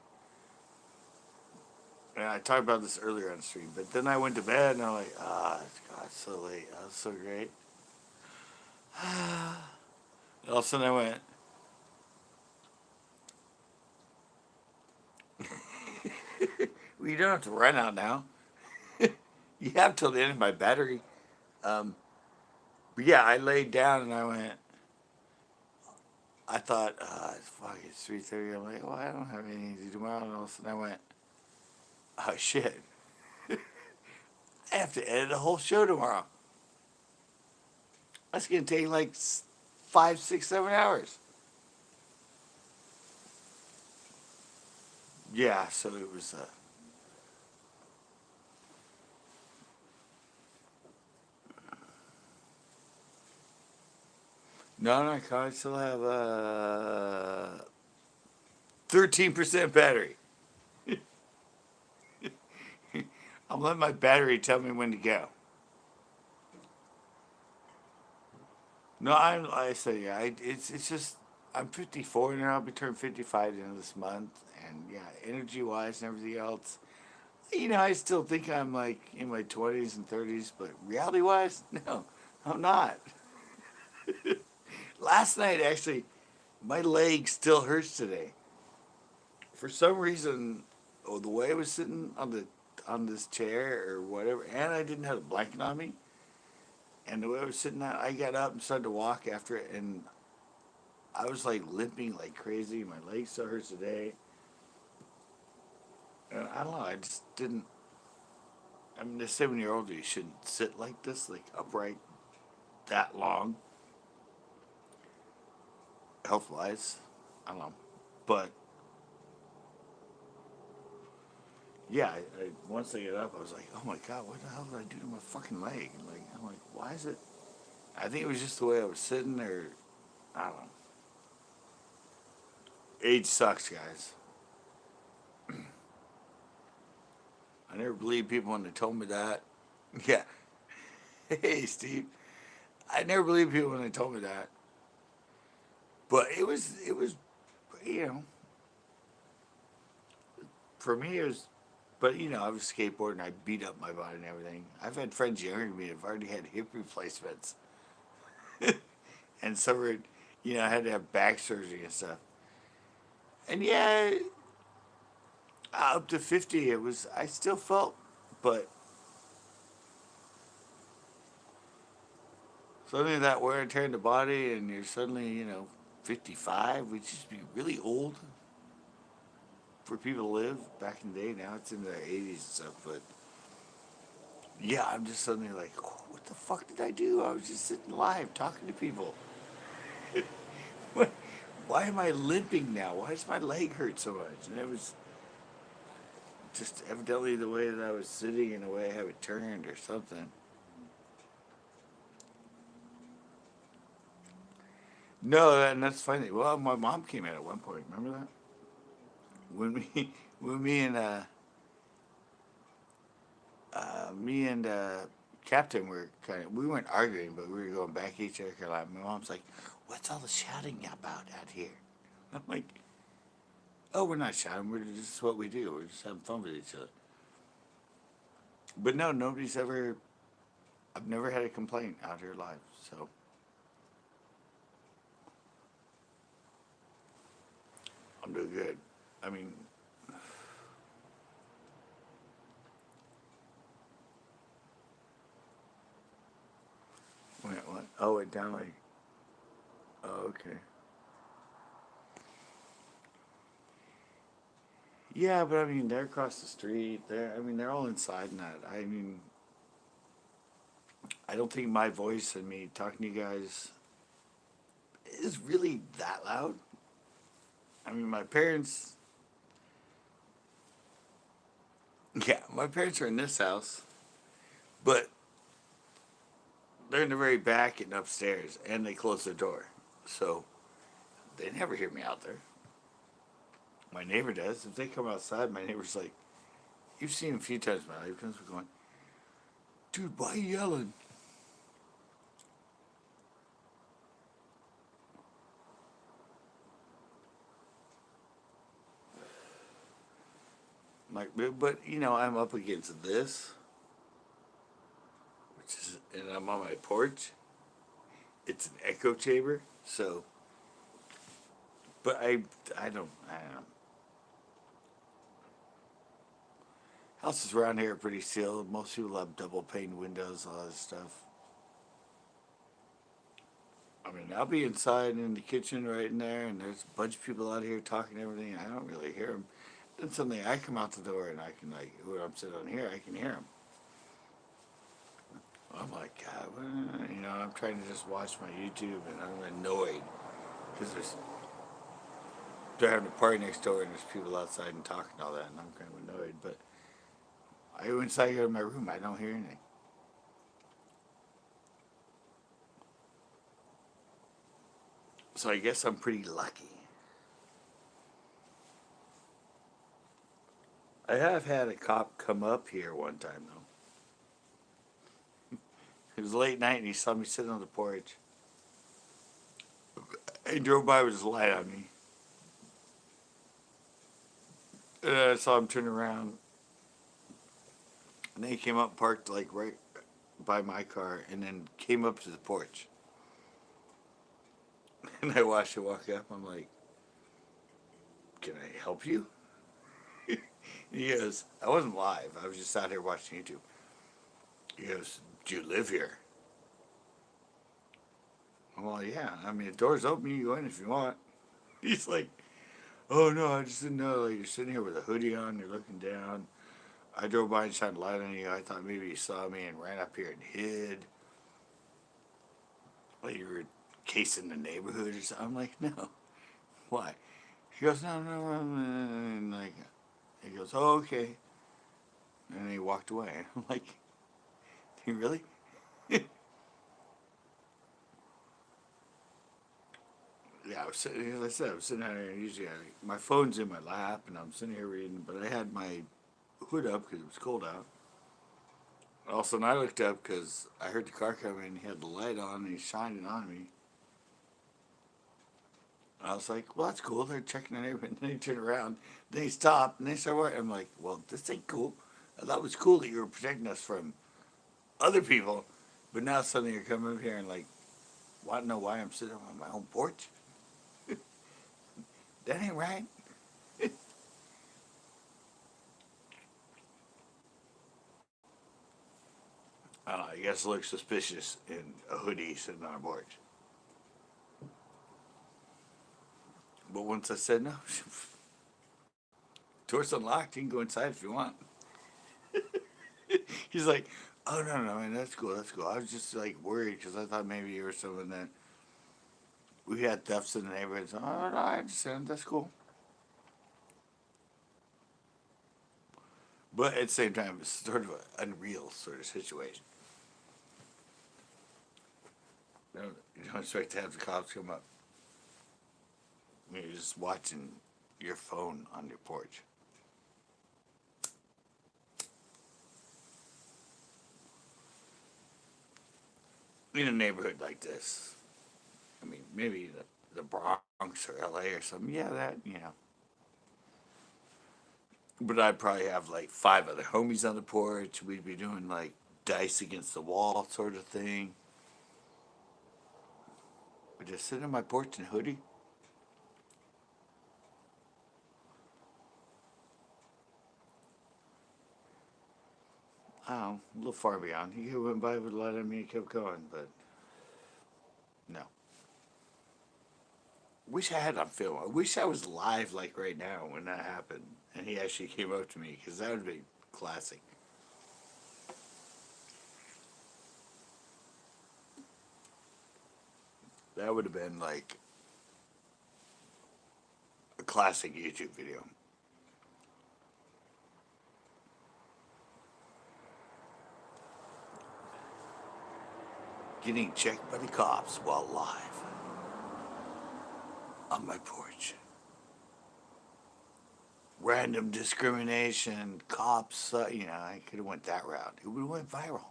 And I talked about this earlier on the stream, but then I went to bed and I'm like, God, it's so late. That was so great. And all of a sudden I went, well, you don't have to run out now. You have till the end of my battery. Um, but yeah, I laid down and I thought, it's 3:30. I'm like, well, I don't have anything to do tomorrow. And all of a sudden I went, oh shit. I have to edit a whole show tomorrow. That's going to take like 5, 6, 7 hours. Yeah, so it was. No, I still have 13% battery. I'm letting my battery tell me when to go. No, I say, yeah, it's just, I'm 54 now. I'll be turning 55 at the end of this month. And yeah, energy wise and everything else, I still think I'm like in my 20s and 30s, but reality wise, no, I'm not. Last night, actually, My leg still hurts today. For some reason, oh, the way I was sitting on this chair or whatever, and I didn't have a blanket on me, and the way I was sitting out, I got up and started to walk after it, and I was like limping like crazy. My leg still hurts today. And I don't know. I just didn't. I mean, the 7 year old you shouldn't sit like this, like upright that long, health wise. I don't know. But yeah, once I get up, I was like, oh my God, what the hell did I do to my fucking leg? Like, I'm like, why is it? I think it was just the way I was sitting, or I don't know. Age sucks, guys. I never believed people when they told me that. Yeah. Hey, Steve. I never believed people when they told me that. But you know, for me, it was, but I was skateboarding, I beat up my body and everything. I've had friends younger than me that have already had hip replacements. And some were, I had to have back surgery and stuff. And yeah, up to 50, I still felt, but suddenly that wear and tear in the body, and you're suddenly, 55, which used to be really old for people to live back in the day. Now it's in their 80s and stuff, but yeah, I'm just suddenly like, oh, what the fuck did I do? I was just sitting live talking to people. What? Why am I limping now? Why does my leg hurt so much? And it was just evidently the way that I was sitting and the way I have it turned or something. No, and that's funny. Well, my mom came in at one point. Remember that? When we, when me and Captain were we weren't arguing, but we were going back at each other a lot. My mom's like, "What's all the shouting about out here?" I'm like, "Oh, we're not shouting. We're just what we do. We're just having fun with each other." But no, nobody's ever. I've never had a complaint out here live, so I'm doing good. I mean, wait, what? Oh, it down like. Oh, okay. Yeah, but I mean, they're across the street. I mean, they're all inside and that. I mean, I don't think my voice and me talking to you guys is really that loud. I mean, my parents, yeah, my parents are in this house, but they're in the very back and upstairs, and they close the door. So they never hear me out there. My neighbor does. If they come outside, my neighbor's like, you've seen him a few times in my life. Comes going, dude, why are you yelling? Like, but I'm up against this, and I'm on my porch. It's an echo chamber, so. But I don't know. Houses around here are pretty sealed. Most people have double pane windows, all that stuff. I mean, I'll be inside in the kitchen right in there, and there's a bunch of people out here talking and everything. I don't really hear them. Then suddenly I come out the door and I can, like, when I'm sitting on here, I can hear them. I'm like, God, I'm trying to just watch my YouTube, and I'm annoyed because they're having a party next door, and there's people outside and talking and all that, and I'm kind of annoyed. But I go inside, go to my room, I don't hear anything. So I guess I'm pretty lucky. I have had a cop come up here one time though. It was late night and he saw me sitting on the porch. He drove by with his light on me. And I saw him turn around. And then he came up, parked like right by my car, and then came up to the porch. And I watched her walk up. I'm like, can I help you? He goes, I wasn't live. I was just out here watching YouTube. He goes, do you live here? I'm like, yeah. I mean, the door's open. You can go in if you want. He's like, oh no, I just didn't know. Like, you're sitting here with a hoodie on. You're looking down. I drove by and shined a light on you. I thought maybe you saw me and ran up here and hid. Like you were casing the neighborhood or something. I'm like, no. Why? He goes, no, no, no. And like, he goes, oh, okay. And then he walked away. I'm like, you really? Yeah, I was sitting, as I said, I was sitting out here, and usually my phone's in my lap, and I'm sitting here reading, but I had my hood up because it was cold out. All of a sudden, I looked up because I heard the car coming, and he had the light on, and he's shining on me. I was like, well, that's cool. They're checking the neighborhood. And then he turned around. Then he stopped, and they started working. I'm like, well, this ain't cool. I thought it was cool that you were protecting us from other people, but now suddenly you're coming up here and like, want to know why I'm sitting on my own porch? That ain't right. I don't know. You guys look suspicious in a hoodie sitting on a porch. But once I said no, door's unlocked. You can go inside if you want. He's like, oh no, no, man, that's cool, that's cool. I was just like worried because I thought maybe you were someone that we had thefts in the neighborhood. So, oh no, I understand. That's cool. But at the same time, it's sort of an unreal sort of situation. You don't expect to have the cops come up when you're just watching your phone on your porch. In a neighborhood like this, I mean, maybe the Bronx or LA or something, yeah, that, you know. But I'd probably have like five other homies on the porch. We'd be doing like dice against the wall sort of thing. We'd just sit on my porch in a hoodie. I don't know, a little far beyond. He went by with a light on me and kept going, but no. Wish I had on film. I wish I was live like right now when that happened, and he actually came up to me because that would be classic. That would have been like a classic YouTube video. Getting checked by the cops while live on my porch. Random discrimination, cops. You know, I could have went that route. It would have went viral.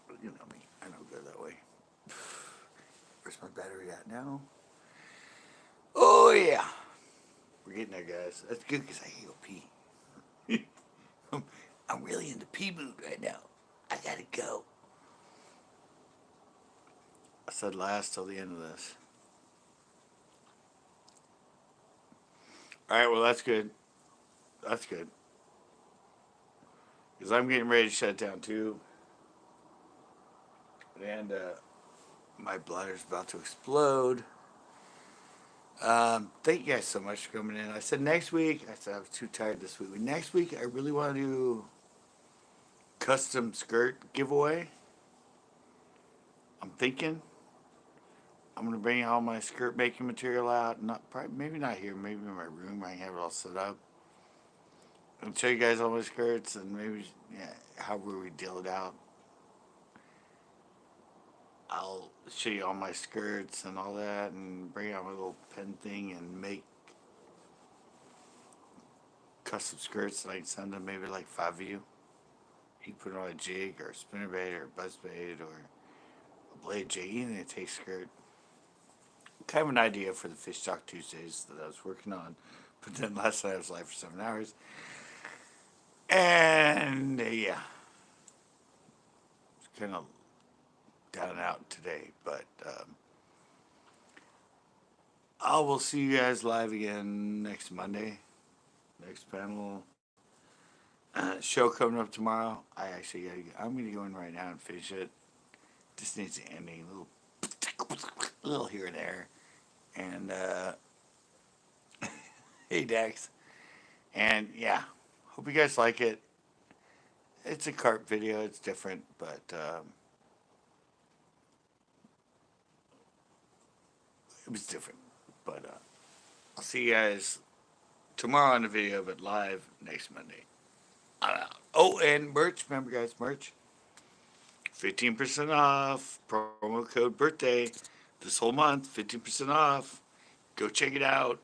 But you know me. I don't go that way. Where's my battery at now? Oh yeah, we're getting there, guys. That's good because I can go pee. I'm really in the pee mood right now. I gotta go. I said last till the end of this. All right, well that's good. That's good. Because I'm getting ready to shut down too, and my bladder's about to explode. Thank you guys so much for coming in. I said next week. I said I was too tired this week. But next week, I really want to do custom skirt giveaway. I'm thinking I'm gonna bring all my skirt making material out. Not probably, maybe not here. Maybe in my room. I can have it all set up. I'll show you guys all my skirts and maybe yeah, however we deal it out. I'll show you all my skirts and all that, and bring out my little pen thing and make custom skirts. And I can send them maybe like five of you. You can put it on a jig or a spinnerbait or a buzzbait or a blade jig, anything that takes skirt. Kind of an idea for the Fish Talk Tuesdays that I was working on. But then last night I was live for 7 hours. And yeah. kind of down and out today, but I will see you guys live again next Monday. Next panel show coming up tomorrow. I'm gonna go in right now and finish it. Just needs the ending, a little here and there. And hey Dex, and yeah, hope you guys like it. It's a carp video. It's different, but it was different. But I'll see you guys tomorrow on the video, but live next Monday. I'm out. Oh, and merch. Remember, guys, merch. 15% off. Promo code birthday. This whole month, 15% off. Go check it out.